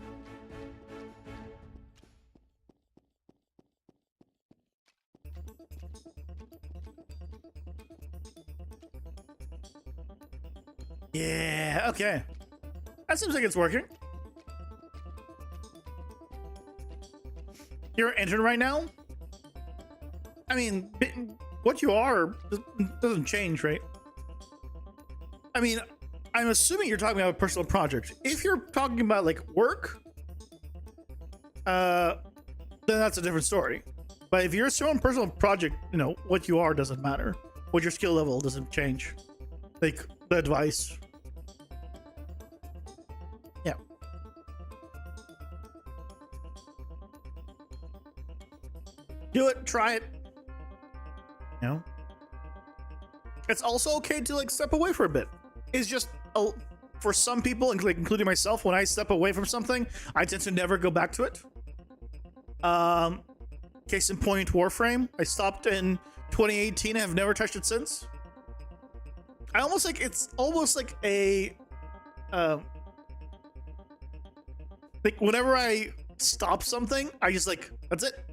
Yeah, okay. That seems like it's working. You're an intern right now? I mean, what you are doesn't change, right? I mean, I'm assuming you're talking about a personal project. If you're talking about like work, then that's a different story. But if you're still on personal project, you know, what you are doesn't matter. What your skill level doesn't change. Like the advice. Yeah. Do it, try it. You know? It's also okay to like step away for a bit. It's just for some people, including myself, when I step away from something, I tend to never go back to it. Case in point, Warframe. I stopped in 2018 and have never touched it since. I almost like it's almost like a like whenever I stop something, I just like that's it.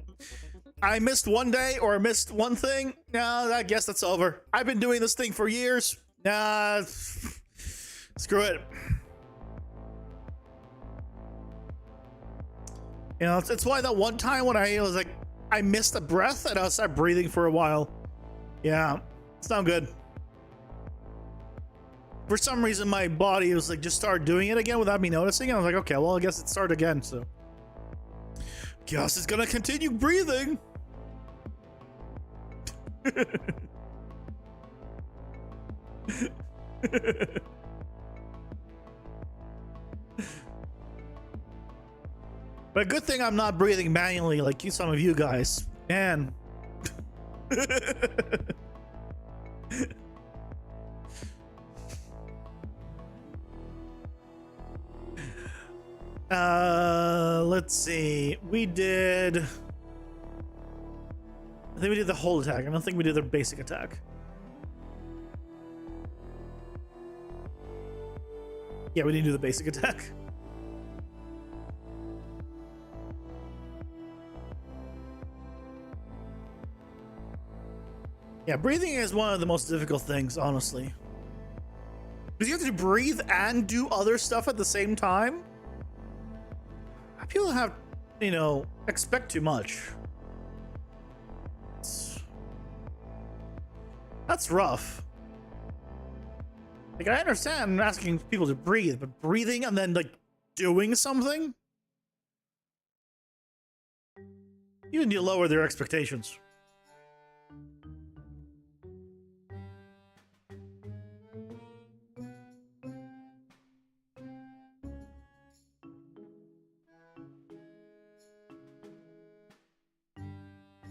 I missed one day or I missed one thing. Nah, I guess that's over. I've been doing this thing for years. Nah, screw it. You know, it's why that one time when I was like, I missed a breath and I started breathing for a while. Yeah, it's not good. For some reason, my body was like, just started doing it again without me noticing. And I was like, okay, well, I guess it started again. So, guess it's gonna continue breathing. But a good thing I'm not breathing manually like some of you guys. Man. Let's see. We did... I think we did the whole attack. I don't think we did the basic attack. Yeah, we didn't do the basic attack. Yeah, breathing is one of the most difficult things, honestly. Because you have to breathe and do other stuff at the same time. People have, you know, expect too much. That's rough. Like, I understand asking people to breathe, but breathing and then, like, doing something? You need to lower their expectations.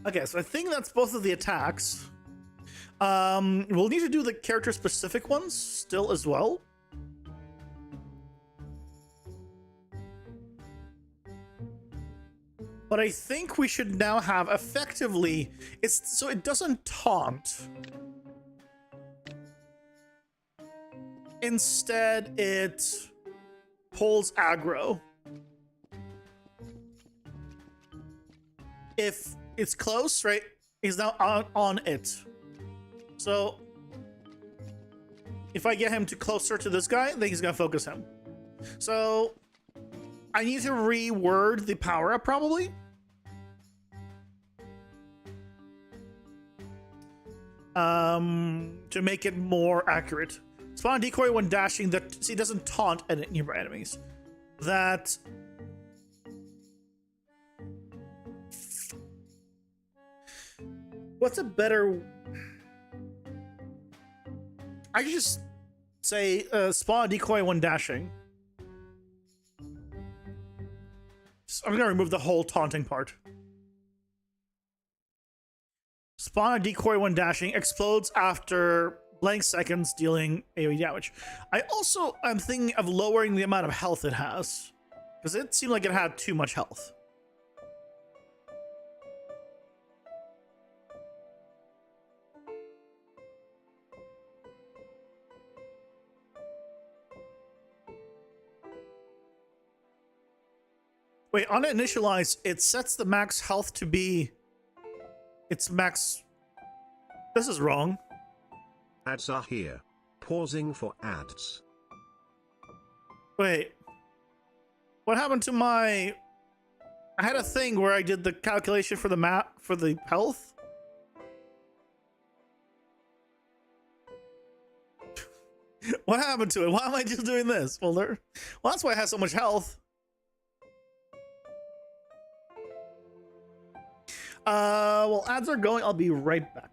Okay, so I think that's both of the attacks. We'll need to do the character specific ones still as well. But I think we should now have effectively, it's so it doesn't taunt. Instead, it pulls aggro. If it's close, right? He's now on it. So if I get him to closer to this guy, then he's gonna focus him. So I need to reword the power up probably. To make it more accurate. Spawn decoy when dashing that see doesn't taunt nearby enemies. That what's a better I could just say spawn decoy when dashing. I'm gonna remove the whole taunting part. Spawn a decoy when dashing, explodes after blank seconds, dealing AoE damage. I also am thinking of lowering the amount of health it has, because it seemed like it had too much health. Wait, on initialize, it sets the max health to be its max. This is wrong. Ads are here. Pausing for ads. Wait. What happened to my... I had a thing where I did the calculation for the map for the health. What happened to it? Why am I just doing this? Well, that's why it has so much health. Well, ads are going. I'll be right back.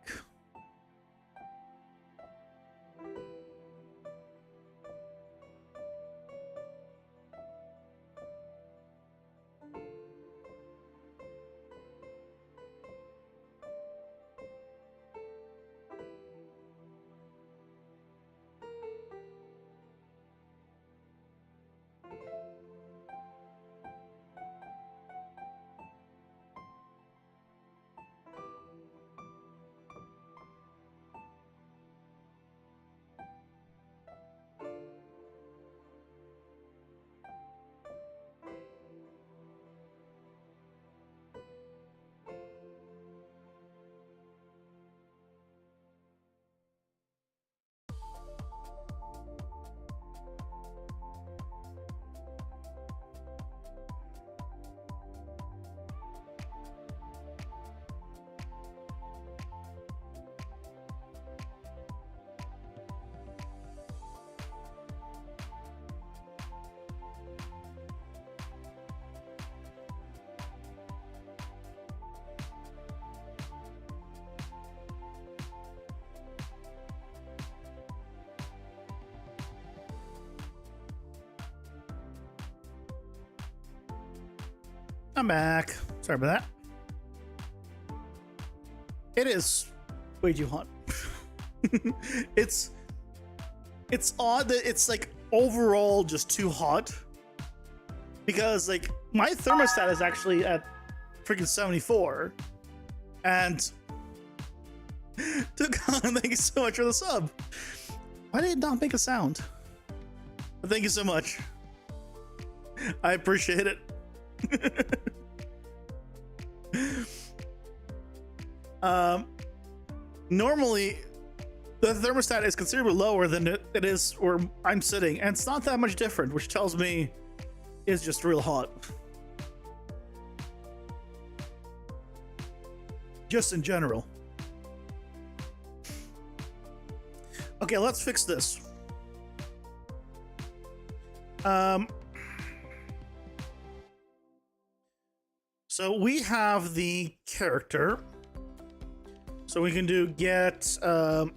I'm back. Sorry about that. It is way too hot. It's odd that it's like overall just too hot, because like my thermostat is actually at freaking 74, and thank you so much for the sub. Why did it not make a sound? Thank you so much. I appreciate it. Normally the thermostat is considerably lower than it is where I'm sitting, and it's not that much different, which tells me it's just real hot. Just in general. Okay, let's fix this. So we have the character. So we can do get and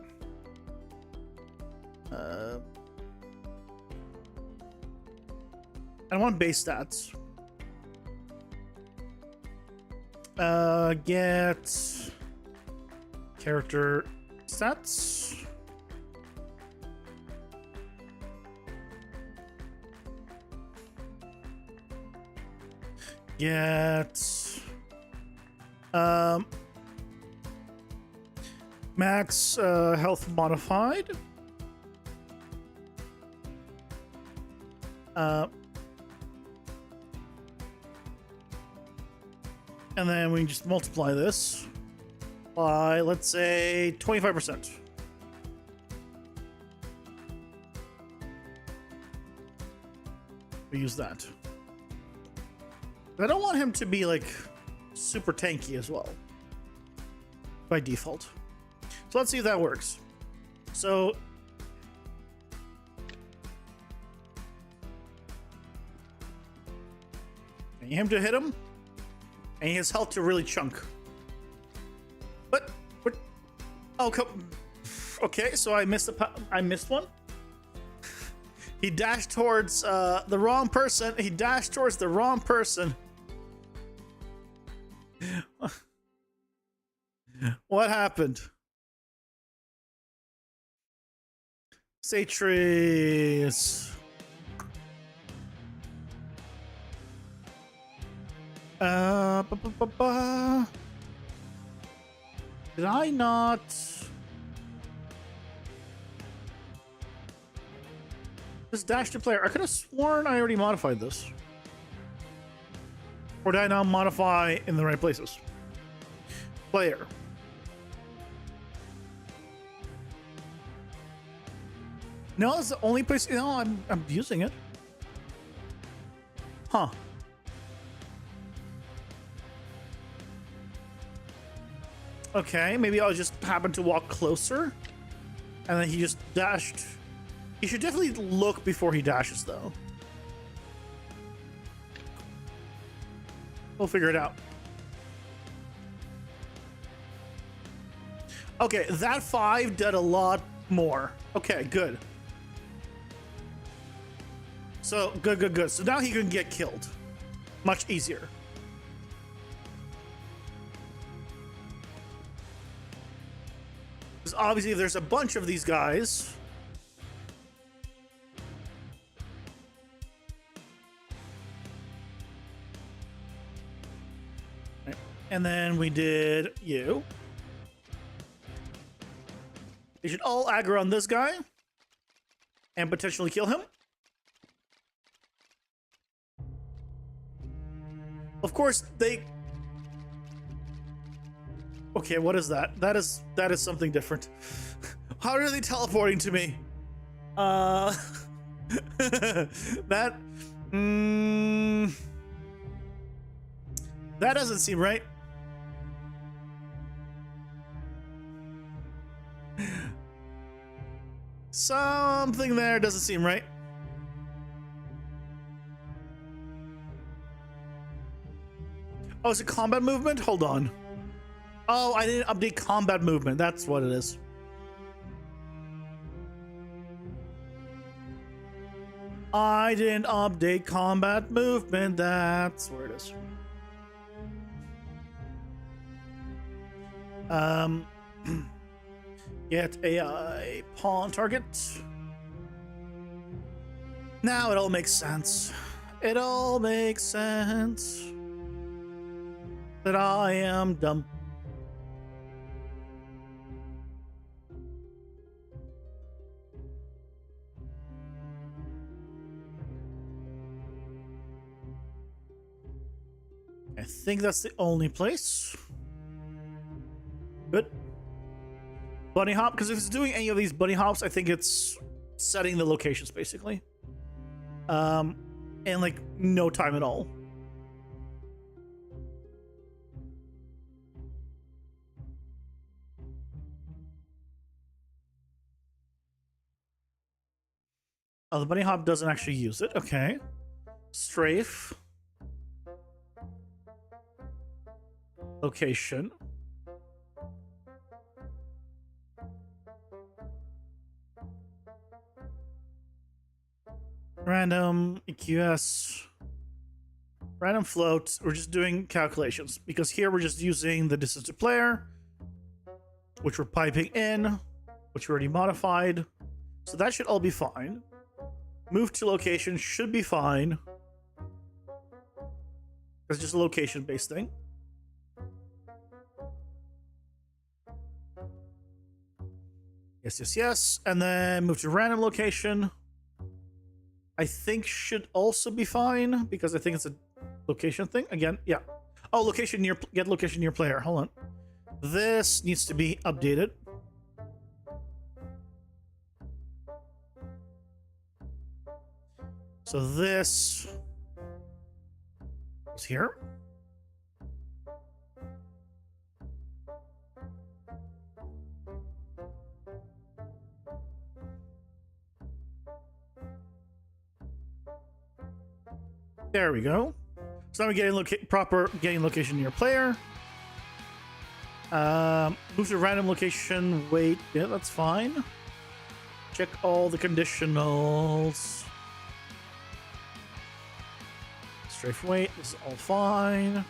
I want base stats. Get character stats. Get max health modified. And then we just multiply this by, let's say, 25%. We use that. But I don't want him to be like super tanky as well by default. So let's see if that works. So I need him to hit him, and his health to really chunk. What? Oh, okay. So I missed I missed one. He dashed towards the wrong person. He dashed towards the wrong person. What happened? Say trees. Did I not? This dash to player. I could have sworn I already modified this. Or did I not modify in the right places? Player. No, it's the only place. No, I'm using it. Huh. Okay, maybe I'll just happen to walk closer, and then he just dashed. He should definitely look before he dashes, though. We'll figure it out. Okay, that 5 did a lot more. Okay, good. So, good. So now he can get killed. Much easier. Because obviously there's a bunch of these guys. Right. And then we did you. They should all aggro on this guy and potentially kill him. Of course, they... Okay, what is that? That is something different. How are they teleporting to me? That... That doesn't seem right. Something there doesn't seem right. Oh, is it combat movement? Hold on. Oh, I didn't update combat movement. That's what it is. I didn't update combat movement. That's where it is. Get AI pawn target. Now it all makes sense. It all makes sense that I am dumb. I think that's the only place. Good. Bunny hop, because if it's doing any of these bunny hops, I think it's setting the locations basically. In like no time at all. Oh, the bunny hop doesn't actually use it. Okay. Strafe. Location. Random EQS. Random float, we're just doing calculations because here we're just using the distance to player, which we're piping in, which we already modified. So that should all be fine. Move to location should be fine. It's just a location-based thing. Yes, yes, yes. And then move to random location. I think should also be fine because I think it's a location thing. Again, yeah. Oh, location near, get location near player. Hold on. This needs to be updated. So this is here. There we go. So now we're getting proper getting location near player. Move to random location. Wait, yeah, that's fine. Check all the conditionals. Strafe wait, this is all fine.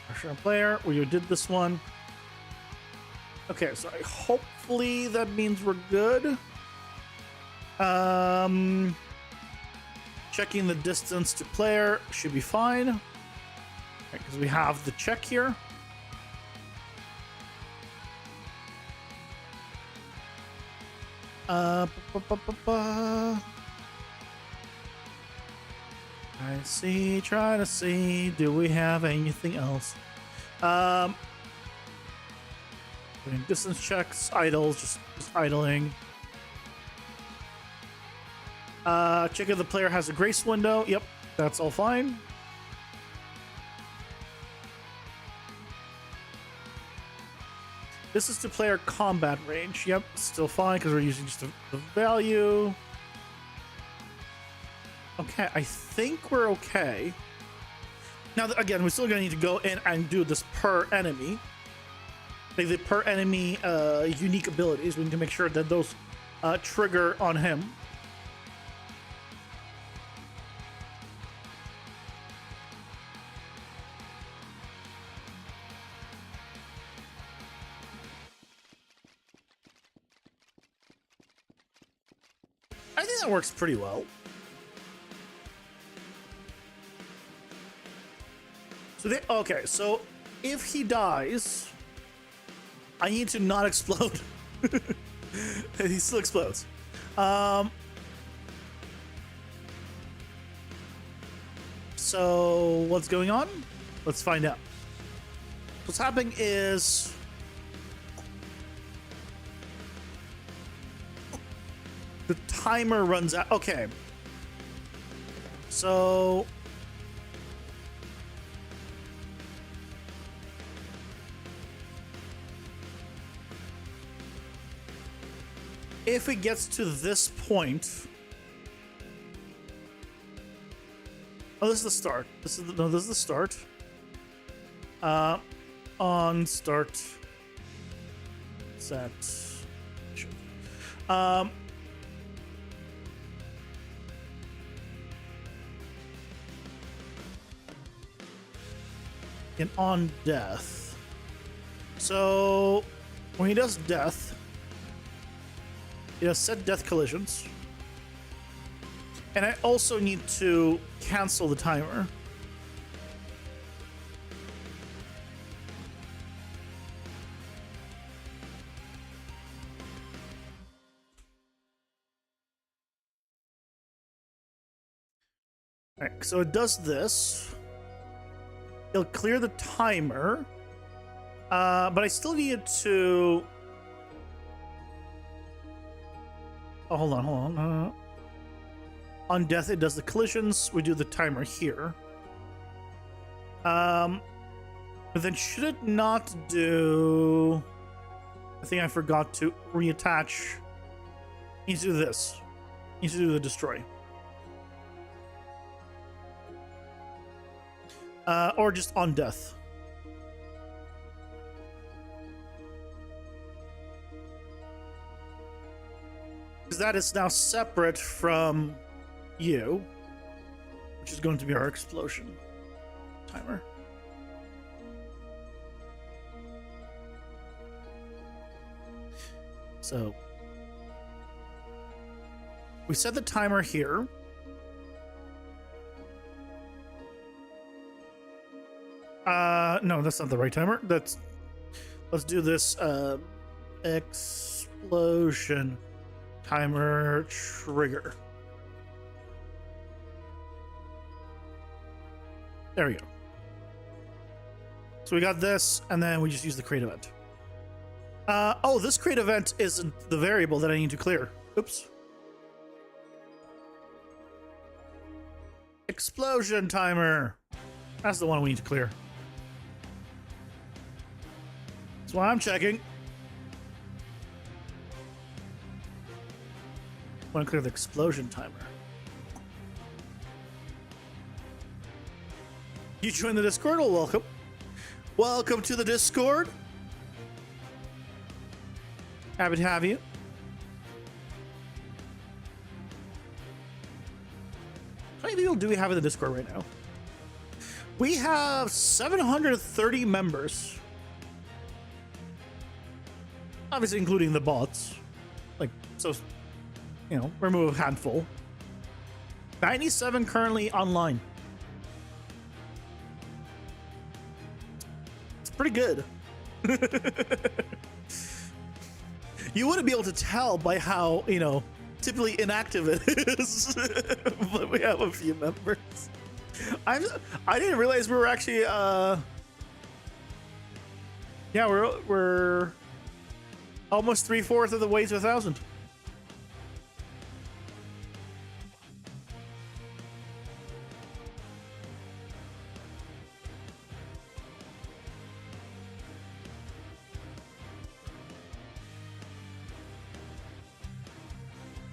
Pressure on player. We did this one. Okay, so hopefully that means we're good. Checking the distance to player should be fine. Because we have the check here. I see, trying to see, do we have anything else? Doing distance checks, idles, just idling. Check if the player has a grace window. Yep, that's all fine. This is to player combat range. Yep, still fine because we're using just the value. Okay, I think we're okay. Now, again, we're still going to need to go in and do this per enemy. Like the per enemy unique abilities. We need to make sure that those trigger on him. I think that works pretty well. So okay, so if he dies, I need to not explode. He still explodes. So what's going on? Let's find out. What's happening is the timer runs out. Okay. So if it gets to this point, oh, this is the start. This is the start. On start set. And on death. So when he does death, he does set death collisions. And I also need to cancel the timer. Alright, so it does this. It'll clear the timer. But I still need to... Oh, hold on. On death, it does the collisions. We do the timer here. But then should it not do... I think I forgot to reattach. It needs to do this. It needs to do the destroy. Or just on death. Because that is now separate from you. which is going to be our explosion timer. So we set the timer here. No, that's not the right timer. Let's do this explosion timer trigger. There we go. So we got this, and then we just use the create event. Oh, this create event isn't the variable that I need to clear. Oops. Explosion timer. That's the one we need to clear. That's why I'm checking. I want to clear the explosion timer. You joined the Discord? Well, welcome. Welcome to the Discord. Happy to have you. How many people do we have in the Discord right now? We have 730 members. Obviously, including the bots. Like, so, you know, remove a handful. 97 currently online. It's pretty good. You wouldn't be able to tell by how, you know, typically inactive it is. But we have a few members. I didn't realize we were actually yeah, we're almost 3/4 of the way to 1,000.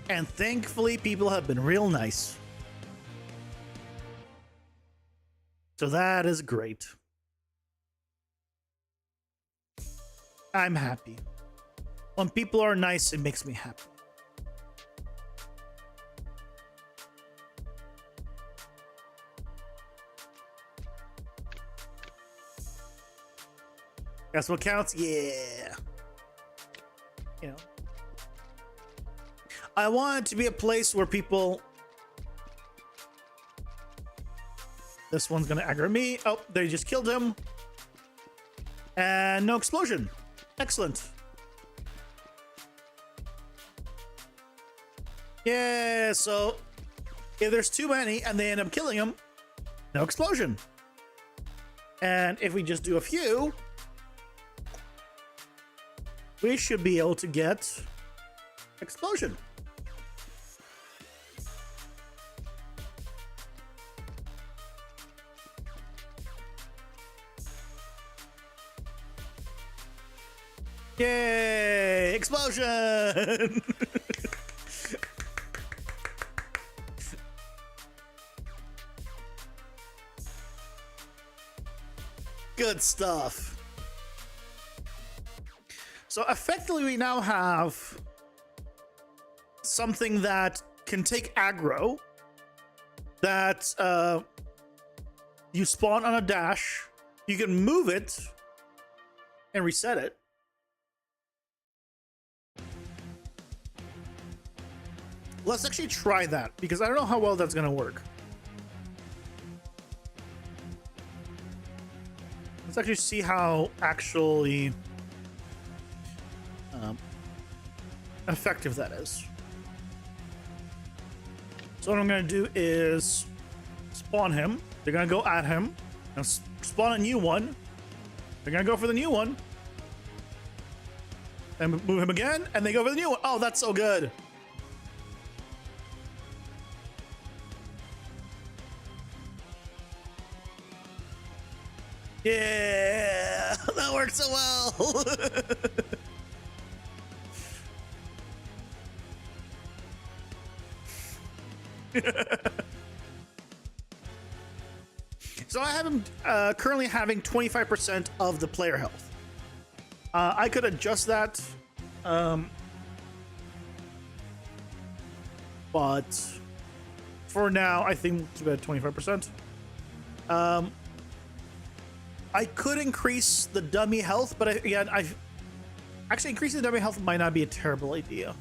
And thankfully, people have been real nice. So that is great. I'm happy. When people are nice, it makes me happy. Guess what counts? Yeah. You know. I want it to be a place where people... This one's gonna aggro me. Oh, they just killed him. And no explosion. Excellent. Yeah, so if there's too many and they end up killing him, no explosion. And if we just do a few, we should be able to get explosion. Yay! Explosion! Good stuff. So effectively, we now have something that can take aggro, that you spawn on a dash, you can move it and reset it. Let's actually try that, because I don't know how well that's gonna work. Let's actually see how actually effective that is. So what I'm gonna do is spawn him. They're gonna go at him. Now spawn a new one. They're gonna go for the new one. And move him again, and they go for the new one. Oh, that's so good. Yeah, that worked so well. So I have him currently having 25% of the player health. I could adjust that, but for now, I think we'll keep it at 25%. I could increase the dummy health, but again, actually increasing the dummy health might not be a terrible idea.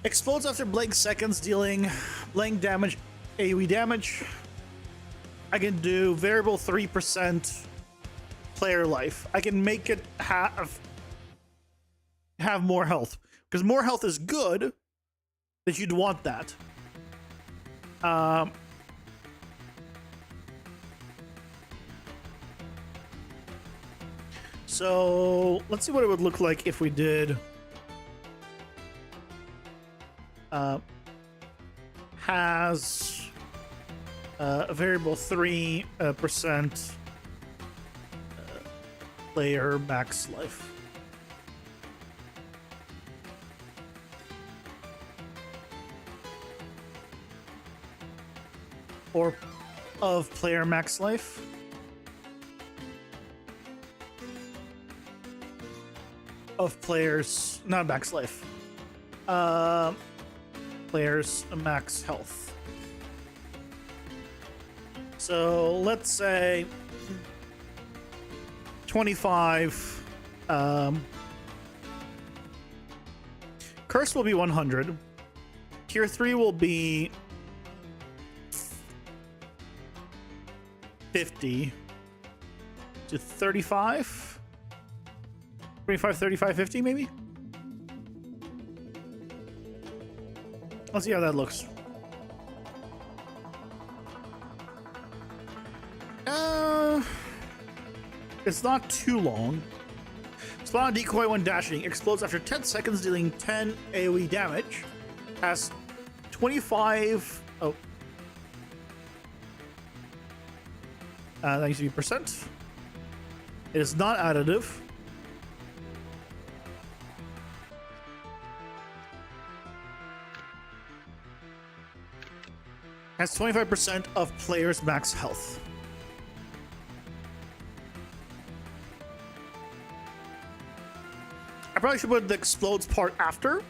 Explodes after blank seconds, dealing blank damage, AoE damage. I can do variable 3% player life. I can make it have more health, because more health is good. That you'd want that. So let's see what it would look like if we did has a variable 3% player max life. Or of player max life. Of players, not max life. Players max health. So let's say 25. Curse will be 100. Tier 3 will be 50 to 35. 25, 35, 50 maybe? Let's see how that looks. It's not too long. Spawn a decoy when dashing. Explodes after 10 seconds, dealing 10 AoE damage. Has 25... Oh. That used to be percent. It is not additive. Has 25% of players' max health. I probably should put the explodes part after.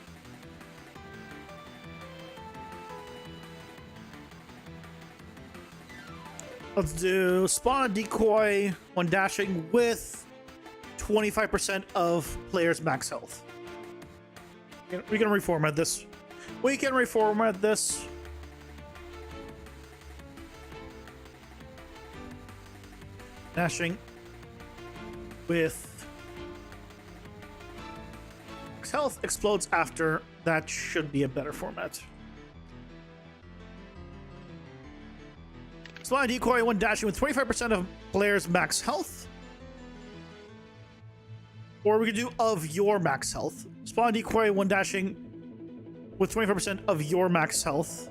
Let's do spawn a decoy when dashing with 25% of players' max health. We can reformat this. We can reformat this. Dashing with health explodes after. That should be a better format. Spawn a decoy when dashing with 25% of players' max health. Or we could do of your max health. Spawn a decoy when dashing with 25% of your max health.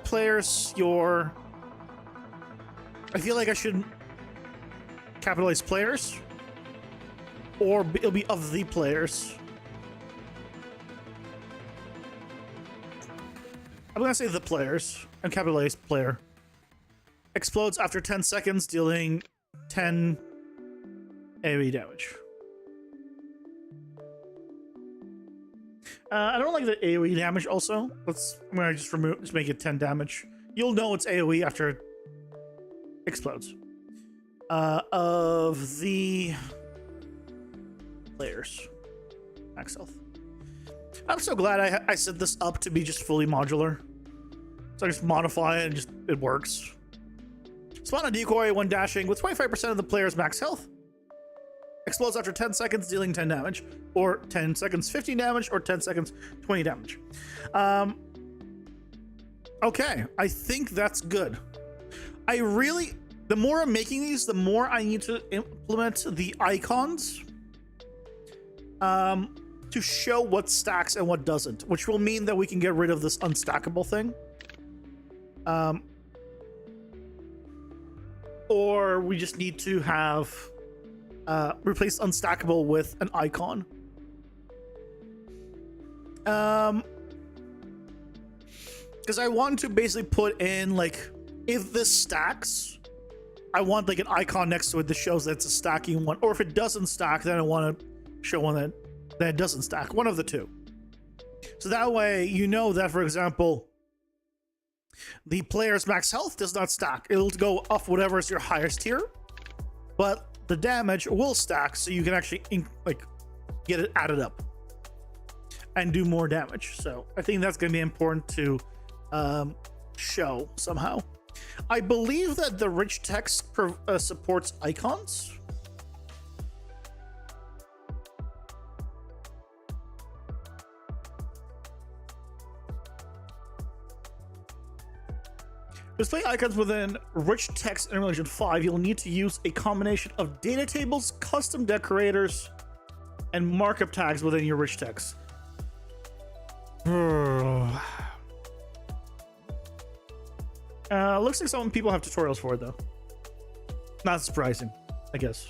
Players, your... I feel like I should capitalize players. Or it'll be of the players. I'm gonna say the players and capitalize player. Explodes after 10 seconds, dealing 10 AoE damage. I don't like the AoE damage also. I'm gonna just make it 10 damage. You'll know it's AoE after it explodes. Of the players. Max health. I'm so glad I set this up to be just fully modular. So I just modify it and it works. Spawn a decoy when dashing with 25% of the player's max health. Explodes after 10 seconds, dealing 10 damage. Or 10 seconds, 15 damage. Or 10 seconds, 20 damage. Okay, I think that's good. The more I'm making these, the more I need to implement the icons. To show what stacks and what doesn't, which will mean that we can get rid of this unstackable thing. Or we just need to have replace unstackable with an icon. Because I want to basically put in, like, if this stacks, I want like an icon next to it that shows that it's a stacking one. Or if it doesn't stack, then I want to show one that it doesn't stack. One of the two. So that way, you know that, for example, the player's max health does not stack. It'll go off whatever is your highest tier, but the damage will stack, so you can actually get it added up and do more damage. So I think that's going to be important to show somehow. I believe that the rich text supports icons. To display icons within rich text in Relation 5, you'll need to use a combination of data tables, custom decorators, and markup tags within your rich text. Looks like some people have tutorials for it, though. Not surprising, I guess.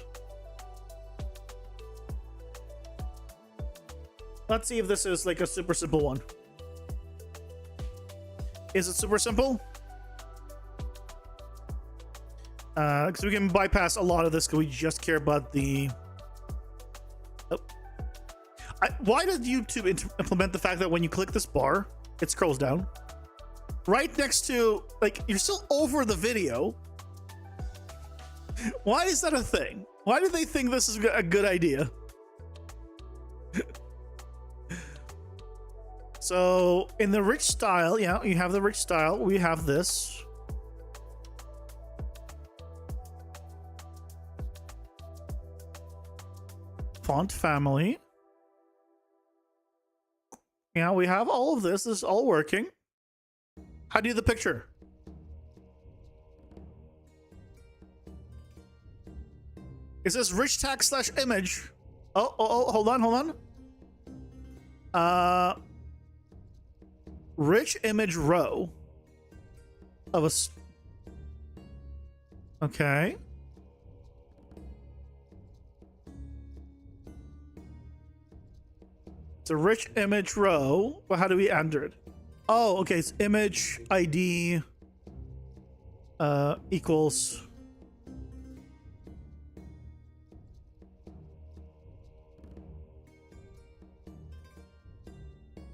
Let's see if this is like a super simple one. Is it super simple? Because we can bypass a lot of this because we just care about the... Oh. Why did YouTube implement the fact that when you click this bar, it scrolls down? Right next to, like, you're still over the video. Why is that a thing? Why do they think this is a good idea? So, in the rich style, yeah, you have the rich style. We have this. Font family. Yeah, we have all of this. This is all working. How do you do the picture? It says rich text / image. Oh, hold on. Rich image row of a... Okay. It's a rich image row. Well, how do we enter it? Oh, okay. It's image ID equals...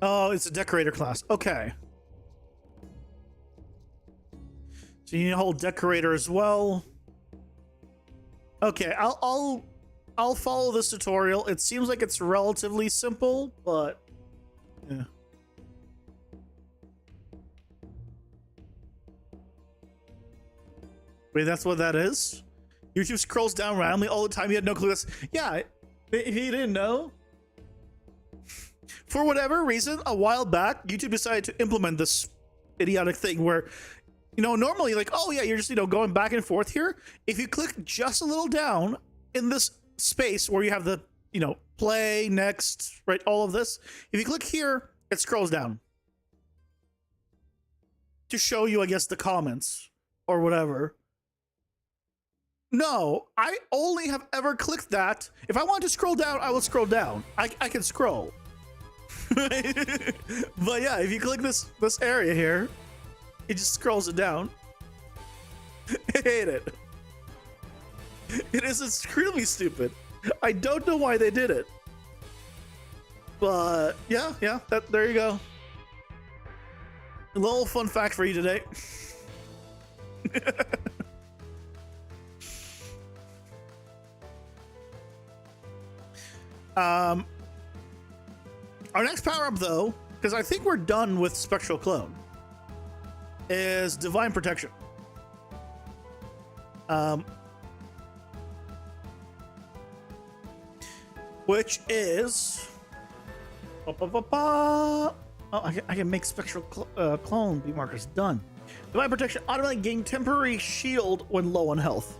Oh, it's a decorator class. Okay. So you need a whole decorator as well. Okay, I'll follow this tutorial. It seems like it's relatively simple, but yeah. Wait, that's what that is? YouTube scrolls down randomly all the time. You had no clue this. Yeah, if you didn't know. For whatever reason, a while back, YouTube decided to implement this idiotic thing where, you know, normally like, oh yeah, you're just, you know, going back and forth here. If you click just a little down in this space where you have the, you know, play, next, right, all of this. If you click here, it scrolls down to show you, I guess, the comments or whatever. No, I only have ever clicked that. If I want to scroll down, I will scroll down. I can scroll. But yeah, if you click this area here, it just scrolls it down. I hate it. It is extremely stupid. I don't know why they did it. But yeah, there you go. A little fun fact for you today. Our next power up, though, because I think we're done with Spectral Clone, is Divine Protection. Which is... Oh, I can make Spectral Clone beat markers. Done. Divine Protection automatically gain temporary shield when low on health,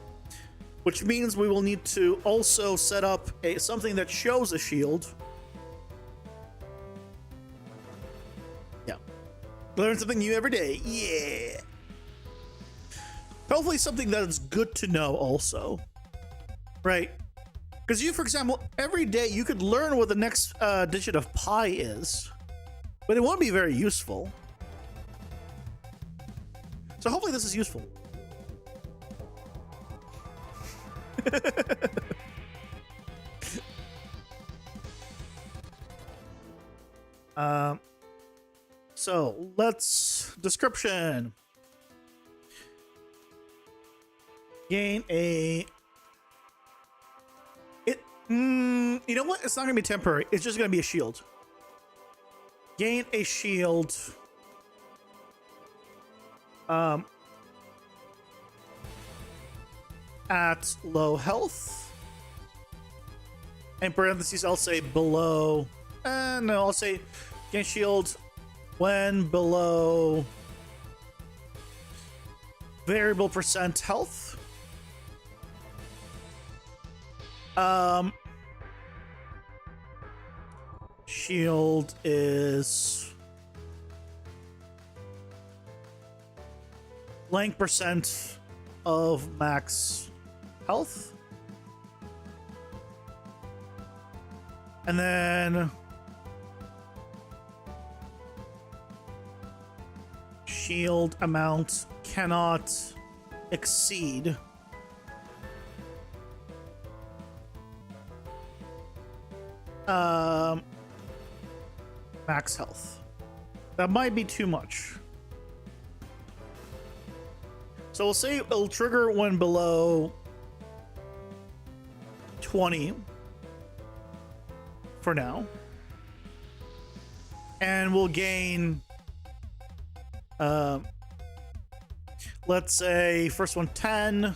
which means we will need to also set up something that shows a shield. Yeah. Learn something new every day. Yeah. Hopefully something that is good to know also. Right? Because you, for example, every day you could learn what the next digit of pi is, but it won't be very useful. So hopefully this is useful. So let's description. Gain a you know what? It's not gonna be temporary. It's just gonna be a shield. Gain a shield. At low health. In parentheses, I'll say below. No, I'll say gain shield when below variable percent health. Shield is blank percent of max health. And then shield amount cannot exceed max health. That might be too much. So we'll say it'll trigger when below 20 for now. And we'll gain, let's say first one 10,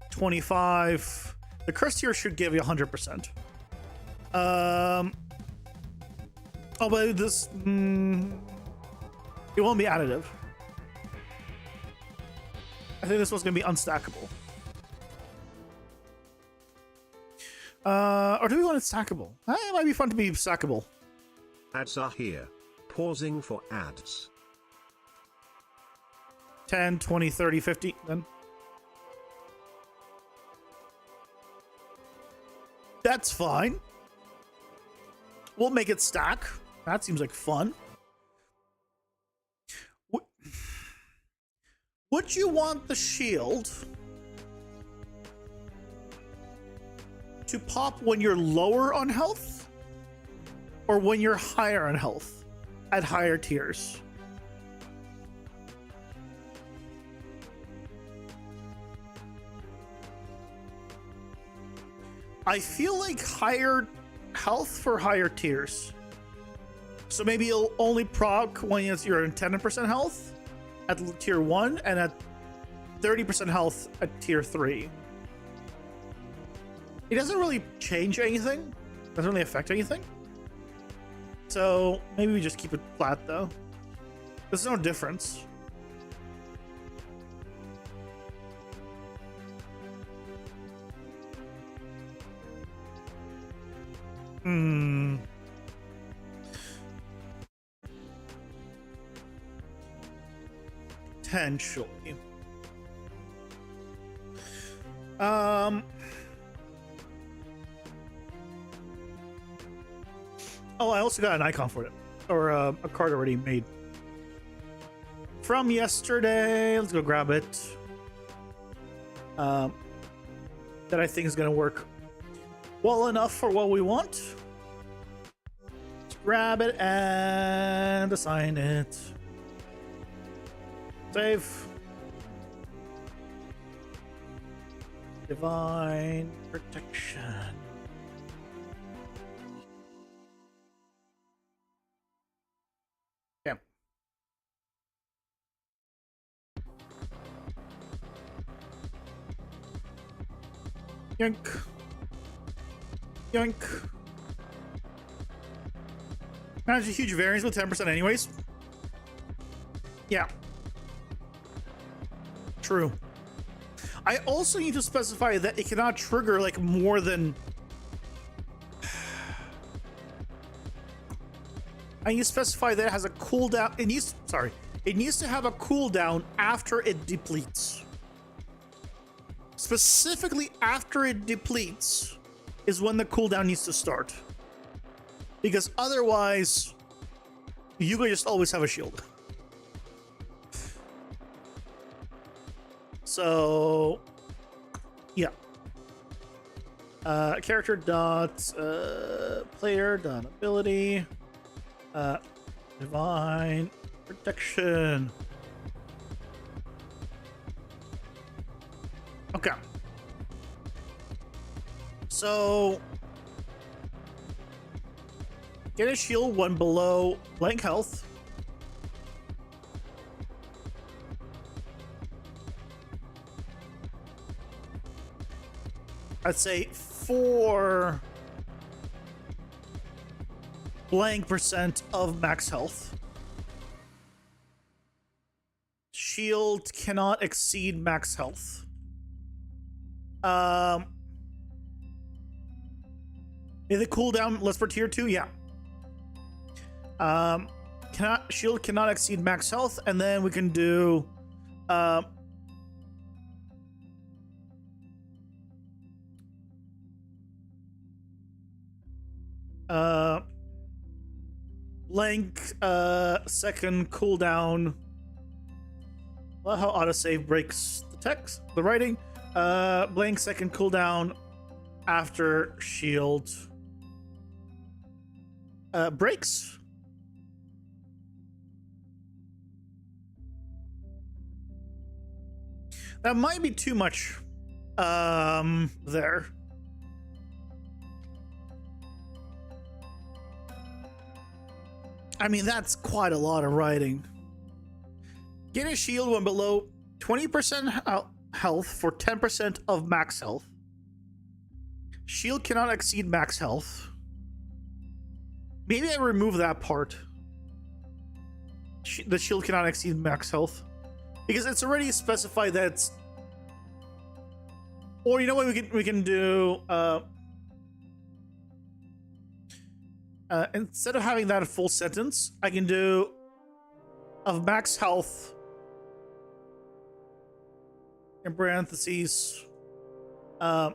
25. The curse here should give you 100%. Oh, but this, it won't be additive. I think this one's gonna be unstackable. Or do we want it stackable? It might be fun to be stackable. Ads are here. Pausing for ads. 10, 20, 30, 50, then. That's fine. We'll make it stack. That seems like fun. Would you want the shield to pop when you're lower on health or when you're higher on health at higher tiers? I feel like higher health for higher tiers. So maybe it'll only proc when you're in 10% health at tier 1 and at 30% health at tier 3. It doesn't really change anything. Doesn't really affect anything. So maybe we just keep it flat though. There's no difference. Potentially. Oh, I also got an icon for it, or a card already made from yesterday. Let's go grab it. That I think is going to work well enough for what we want. Let's grab it and assign it. Save. Divine protection. Yeah. Yoink. Yoink. That's a huge variance with 10% anyways. Yeah. True. I also need to specify that it cannot trigger like more than... I need to specify that it has a cooldown. It needs to have a cooldown after it depletes. Specifically after it depletes is when the cooldown needs to start. Because otherwise, you could just always have a shield. So, yeah. Character dot player dot ability Divine protection. Okay. So get a shield when below blank health. I'd say 4 blank percent of max health. Shield cannot exceed max health. Is the cooldown less for tier 2? Yeah. Shield cannot exceed max health, and then we can do blank second cooldown. Well, how autosave breaks the text, the writing. Blank second cooldown after shield breaks. That might be too much there. I mean, that's quite a lot of writing. Get a shield when below 20% health for 10% of max health. Shield cannot exceed max health. Maybe I remove that part. The shield cannot exceed max health. Because it's already specified that it's... Or you know what we can do... instead of having that a full sentence, I can do of max health in parentheses I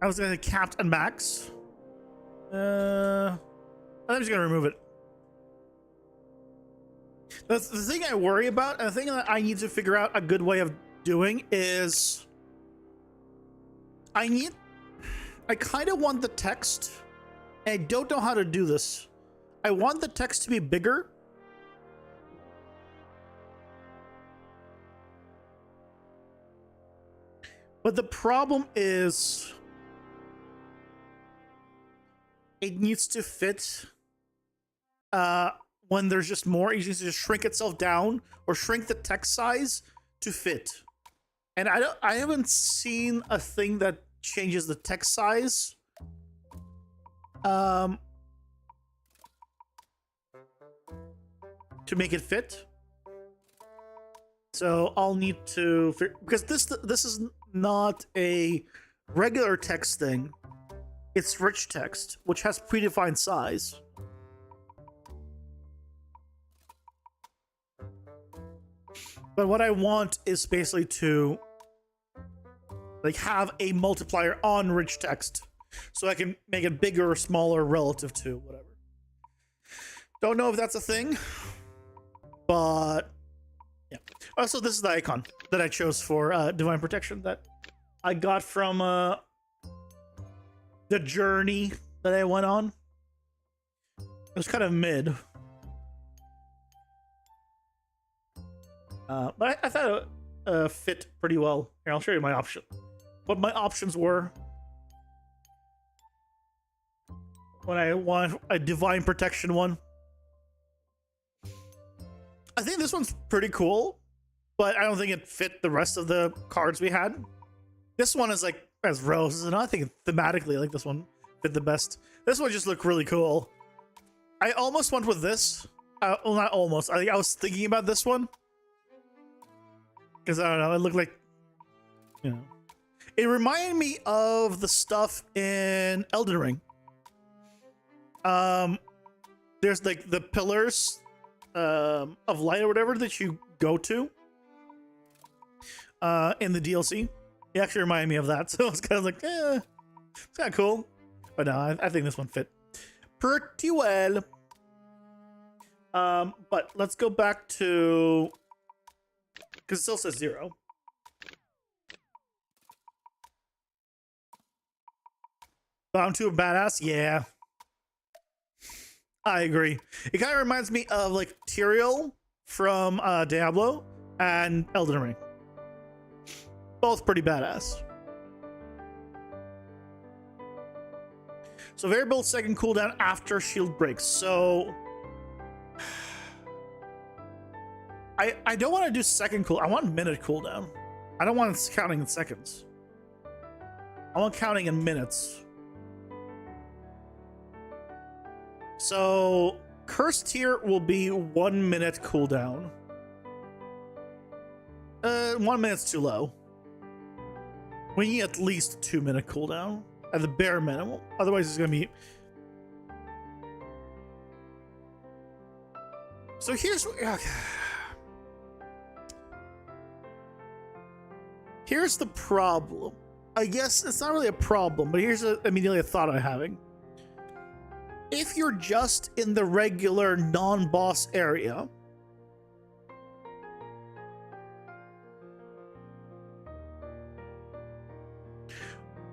was gonna capped and max. I'm just gonna remove it. The thing I worry about, and the thing that I need to figure out a good way of doing is I kind of want the text, and I don't know how to do this. I want the text to be bigger. But the problem is it needs to fit when there's just more. It needs to just shrink itself down or shrink the text size to fit. And I haven't seen a thing that changes the text size. To make it fit. So I'll need to, because this is not a regular text thing. It's rich text, which has predefined size. But what I want is basically to like have a multiplier on rich text, so I can make it bigger or smaller relative to whatever. Don't know if that's a thing, but yeah. Also, this is the icon that I chose for Divine Protection that I got from the journey that I went on. It was kind of mid. But I thought it fit pretty well. Here, I'll show you my option. What my options were when I want a Divine Protection one. I think this one's pretty cool, but I don't think it fit the rest of the cards we had. This one is like as roses, and I think thematically like this one fit the best. This one just looked really cool. I almost went with this. Well, not almost. I think I was thinking about this one. Because I don't know, it looked like, you know, it reminded me of the stuff in Elden Ring. There's like the pillars of light or whatever that you go to in the DLC. It actually reminded me of that, so it's kind of like, it's kind of cool. But no, I think this one fit pretty well. But let's go back to Because it still says 0. Bound to a badass? Yeah. I agree. It kind of reminds me of like Tyrael from Diablo and Elden Ring. Both pretty badass. So variable second cooldown after shield breaks. So I don't want to do second cool. I want minute cooldown. I don't want it counting in seconds. I want counting in minutes. So cursed tier will be 1 minute cooldown. 1 minute's too low. We need at least a 2 minute cooldown at the bare minimum. Otherwise, it's gonna be. So here's the problem. I guess it's not really a problem, but here's immediately a thought I'm having. If you're just in the regular non-boss area,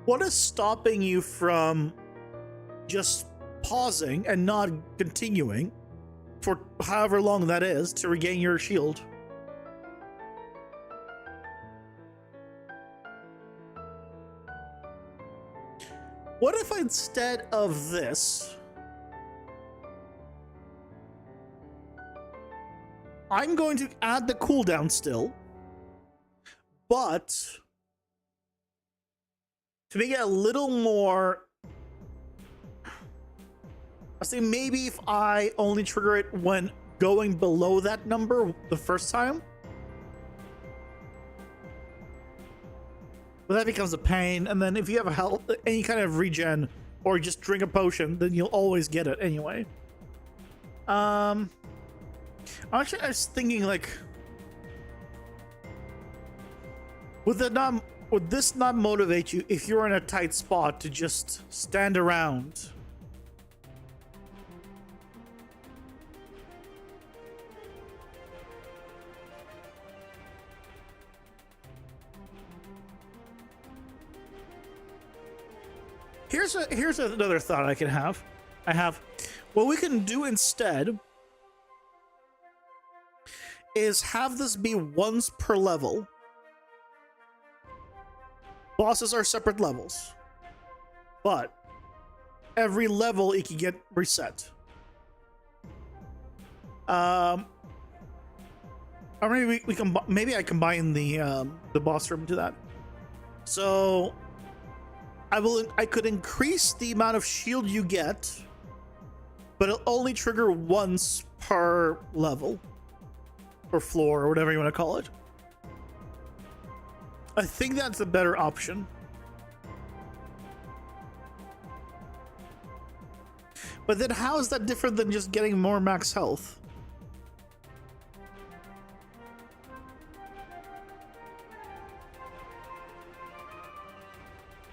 what is stopping you from just pausing and not continuing for however long that is to regain your shield? What if instead of this, I'm going to add the cooldown still, but to make it a little more, I say maybe if I only trigger it when going below that number the first time. But that becomes a pain, and then if you have a health, any kind of regen, or just drink a potion, then you'll always get it anyway. Actually, I was thinking, like, would this not motivate you if you're in a tight spot to just stand around? Here's another thought I can have. What we can do instead is have this be once per level. Bosses are separate levels, but every level it can get reset. Or maybe we can maybe I combine the boss room to that. So I could increase the amount of shield you get, but it'll only trigger once per level or floor or whatever you want to call it. I think that's a better option. But then how is that different than just getting more max health?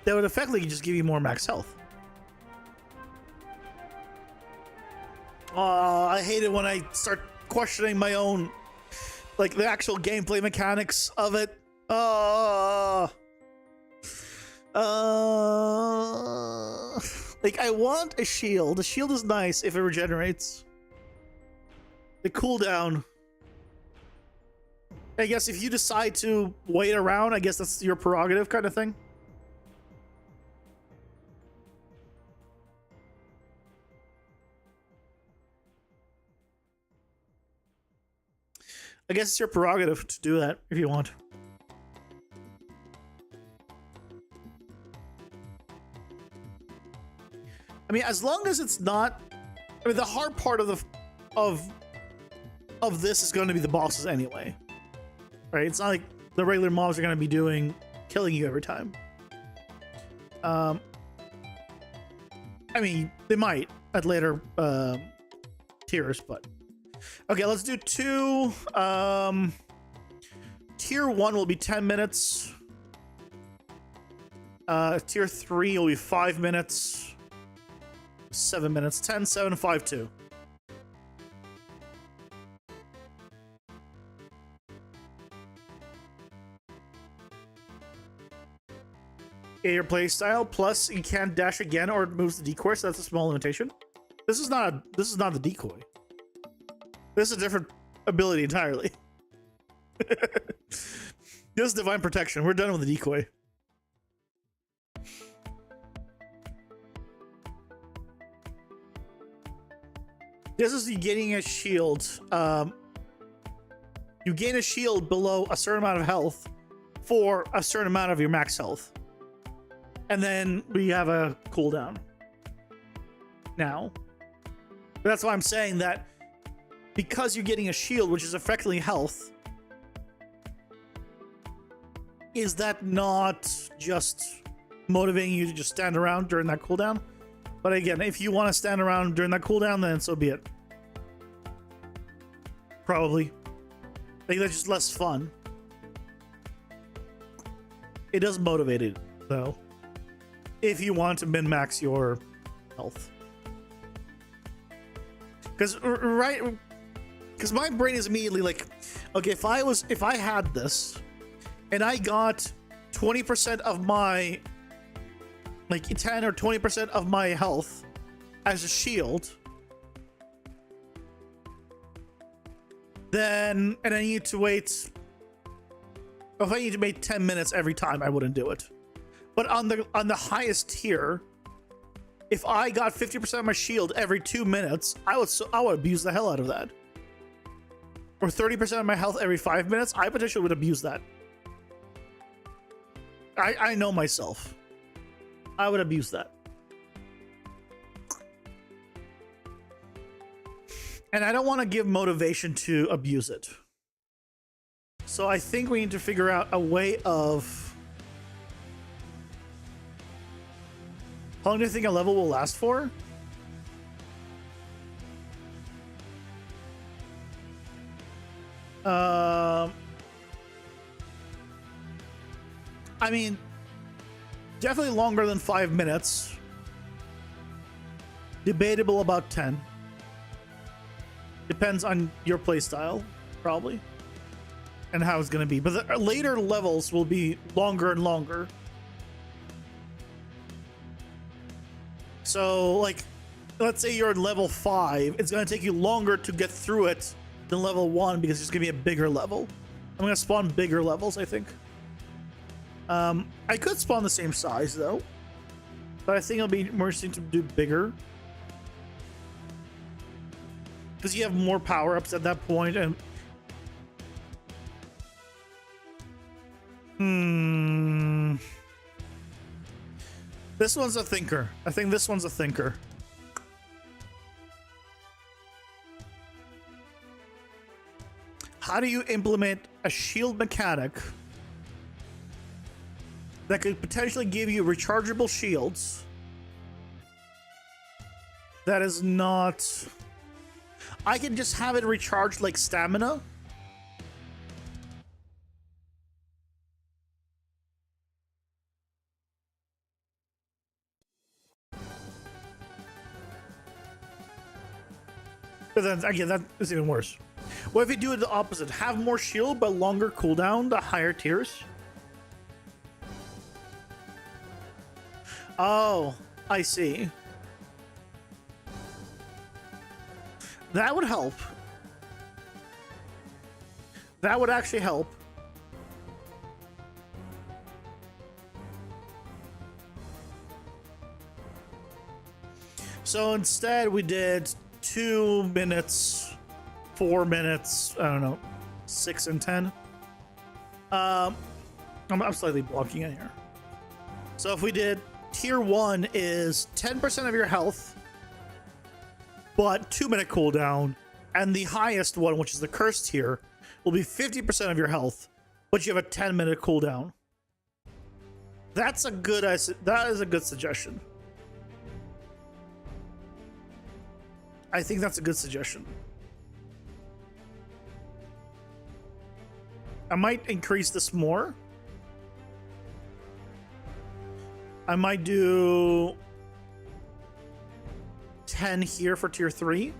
That would effectively just give you more max health. I hate it when I start questioning my own, like, the actual gameplay mechanics of it. Like, I want a shield. The shield is nice if it regenerates. The cooldown, I guess if you decide to wait around, I guess that's your prerogative kind of thing. I guess it's your prerogative to do that if you want. I mean, as long as it's not, I mean, the hard part of this is going to be the bosses anyway, right? It's not like the regular mobs are going to be killing you every time. I mean, they might at later tiers, but okay, let's do 2. Tier 1 will be 10 minutes. Tier 3 will be 5 minutes. 7 minutes. 10, 7, 5, 2. your play style. Plus, you can't dash again or it moves the decoy, so that's a small limitation. This is not the decoy. This is a different ability entirely. This is divine protection. We're done with the decoy. This is you getting a shield. You gain a shield below a certain amount of health for a certain amount of your max health. And then we have a cooldown. Now. That's why I'm saying that because you're getting a shield, which is effectively health, is that not just motivating you to just stand around during that cooldown? But again, if you want to stand around during that cooldown, then so be it. Probably. I think that's just less fun. It does motivate it, though. If you want to min-max your health. Because my brain is immediately like, okay, if I had this and I got 20% of my, like 10 or 20% of my health as a shield, then, and I need to wait, if I need to wait 10 minutes every time, I wouldn't do it. But on the highest tier, if I got 50% of my shield every 2 minutes, I would abuse the hell out of that. Or 30% of my health every 5 minutes, I potentially would abuse that. I know myself. I would abuse that. And I don't want to give motivation to abuse it. So I think we need to figure out a way of... How long do you think a level will last for? I mean, definitely longer than 5 minutes. Debatable about 10. Depends on your playstyle, probably, and how it's going to be. But the later levels will be longer and longer. So, like, let's say you're at level 5. It's going to take you longer to get through it than level 1 because it's going to be a bigger level. I'm going to spawn bigger levels, I think. I could spawn the same size, though. But I think it'll be more interesting to do bigger. Because you have more power-ups at that point, and... This one's a thinker. I think this one's a thinker. How do you implement a shield mechanic that could potentially give you rechargeable shields that is not... I can just have it recharged like stamina. But then again, that is even worse. What if you do it the opposite? Have more shield but longer cooldown, the higher tiers? Oh, I see. That would help. That would actually help. So instead we did 2 minutes, 4 minutes, I don't know, 6 and 10. I'm slightly blocking in here. So if we did tier 1 is 10% of your health, but 2-minute cooldown, and the highest one, which is the cursed tier, will be 50% of your health, but you have a 10-minute cooldown. That is a good suggestion. I think that's a good suggestion. I might increase this more. I might do 10 here for tier 3.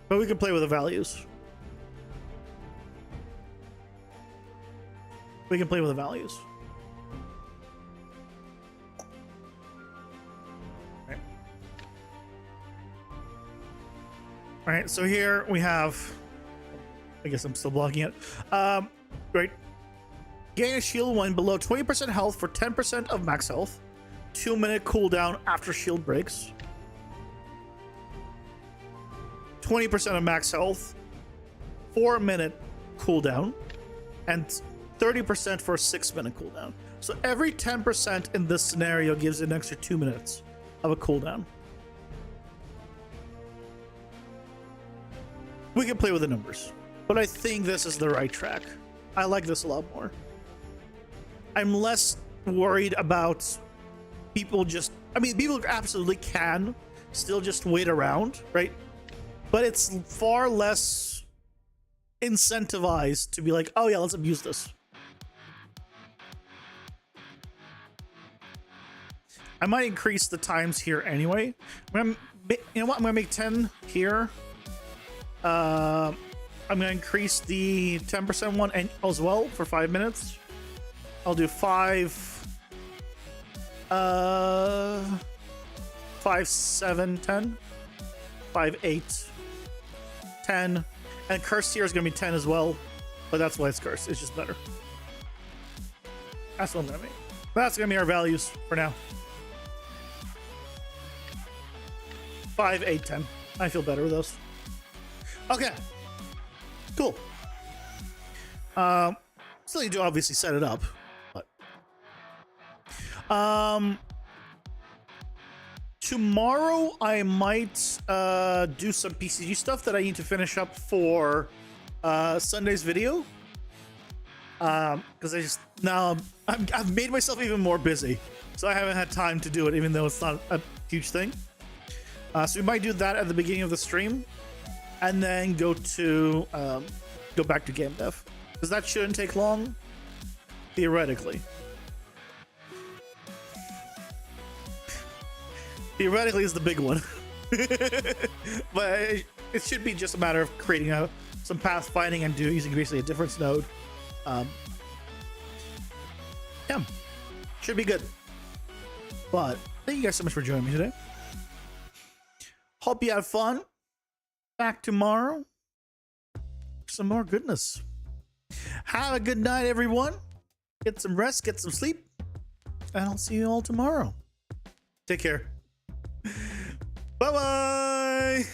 But we can play with the values. We can play with the values. All right, so here we have, I guess I'm still blocking it. Right. Gain a shield when below 20% health for 10% of max health. 2-minute cooldown after shield breaks. 20% of max health. 4-minute cooldown. And 30% for a 6-minute cooldown. So every 10% in this scenario gives an extra 2 minutes of a cooldown. We can play with the numbers, but I think this is the right track. I like this a lot more. I'm less worried about people just, I mean, people absolutely can still just wait around, right? But it's far less incentivized to be like, oh yeah, let's abuse this. I might increase the times here anyway. You know what? I'm gonna make 10 here. I'm gonna increase the 10% one as well for 5 minutes. I'll do 5, 5, 7, 10, 5, 8, 10, and cursed here is gonna be 10 as well, but that's why it's cursed. It's just better. That's what I'm gonna make. That's gonna be our values for now. 5, 8, 10. I feel better with those. Okay, cool. Still need to obviously set it up, but tomorrow I might do some PCG stuff that I need to finish up for Sunday's video. Because I just I've made myself even more busy, so I haven't had time to do it, even though it's not a huge thing. So we might do that at the beginning of the stream. And then go back to game dev, because that shouldn't take long, theoretically. Theoretically is the big one, but it should be just a matter of creating some pathfinding and using basically a difference node. Yeah, should be good. But thank you guys so much for joining me today. Hope you had fun. Back tomorrow for some more goodness. Have a good night, everyone. Get some rest, get some sleep, and I'll see you all tomorrow. Take care. Bye-bye.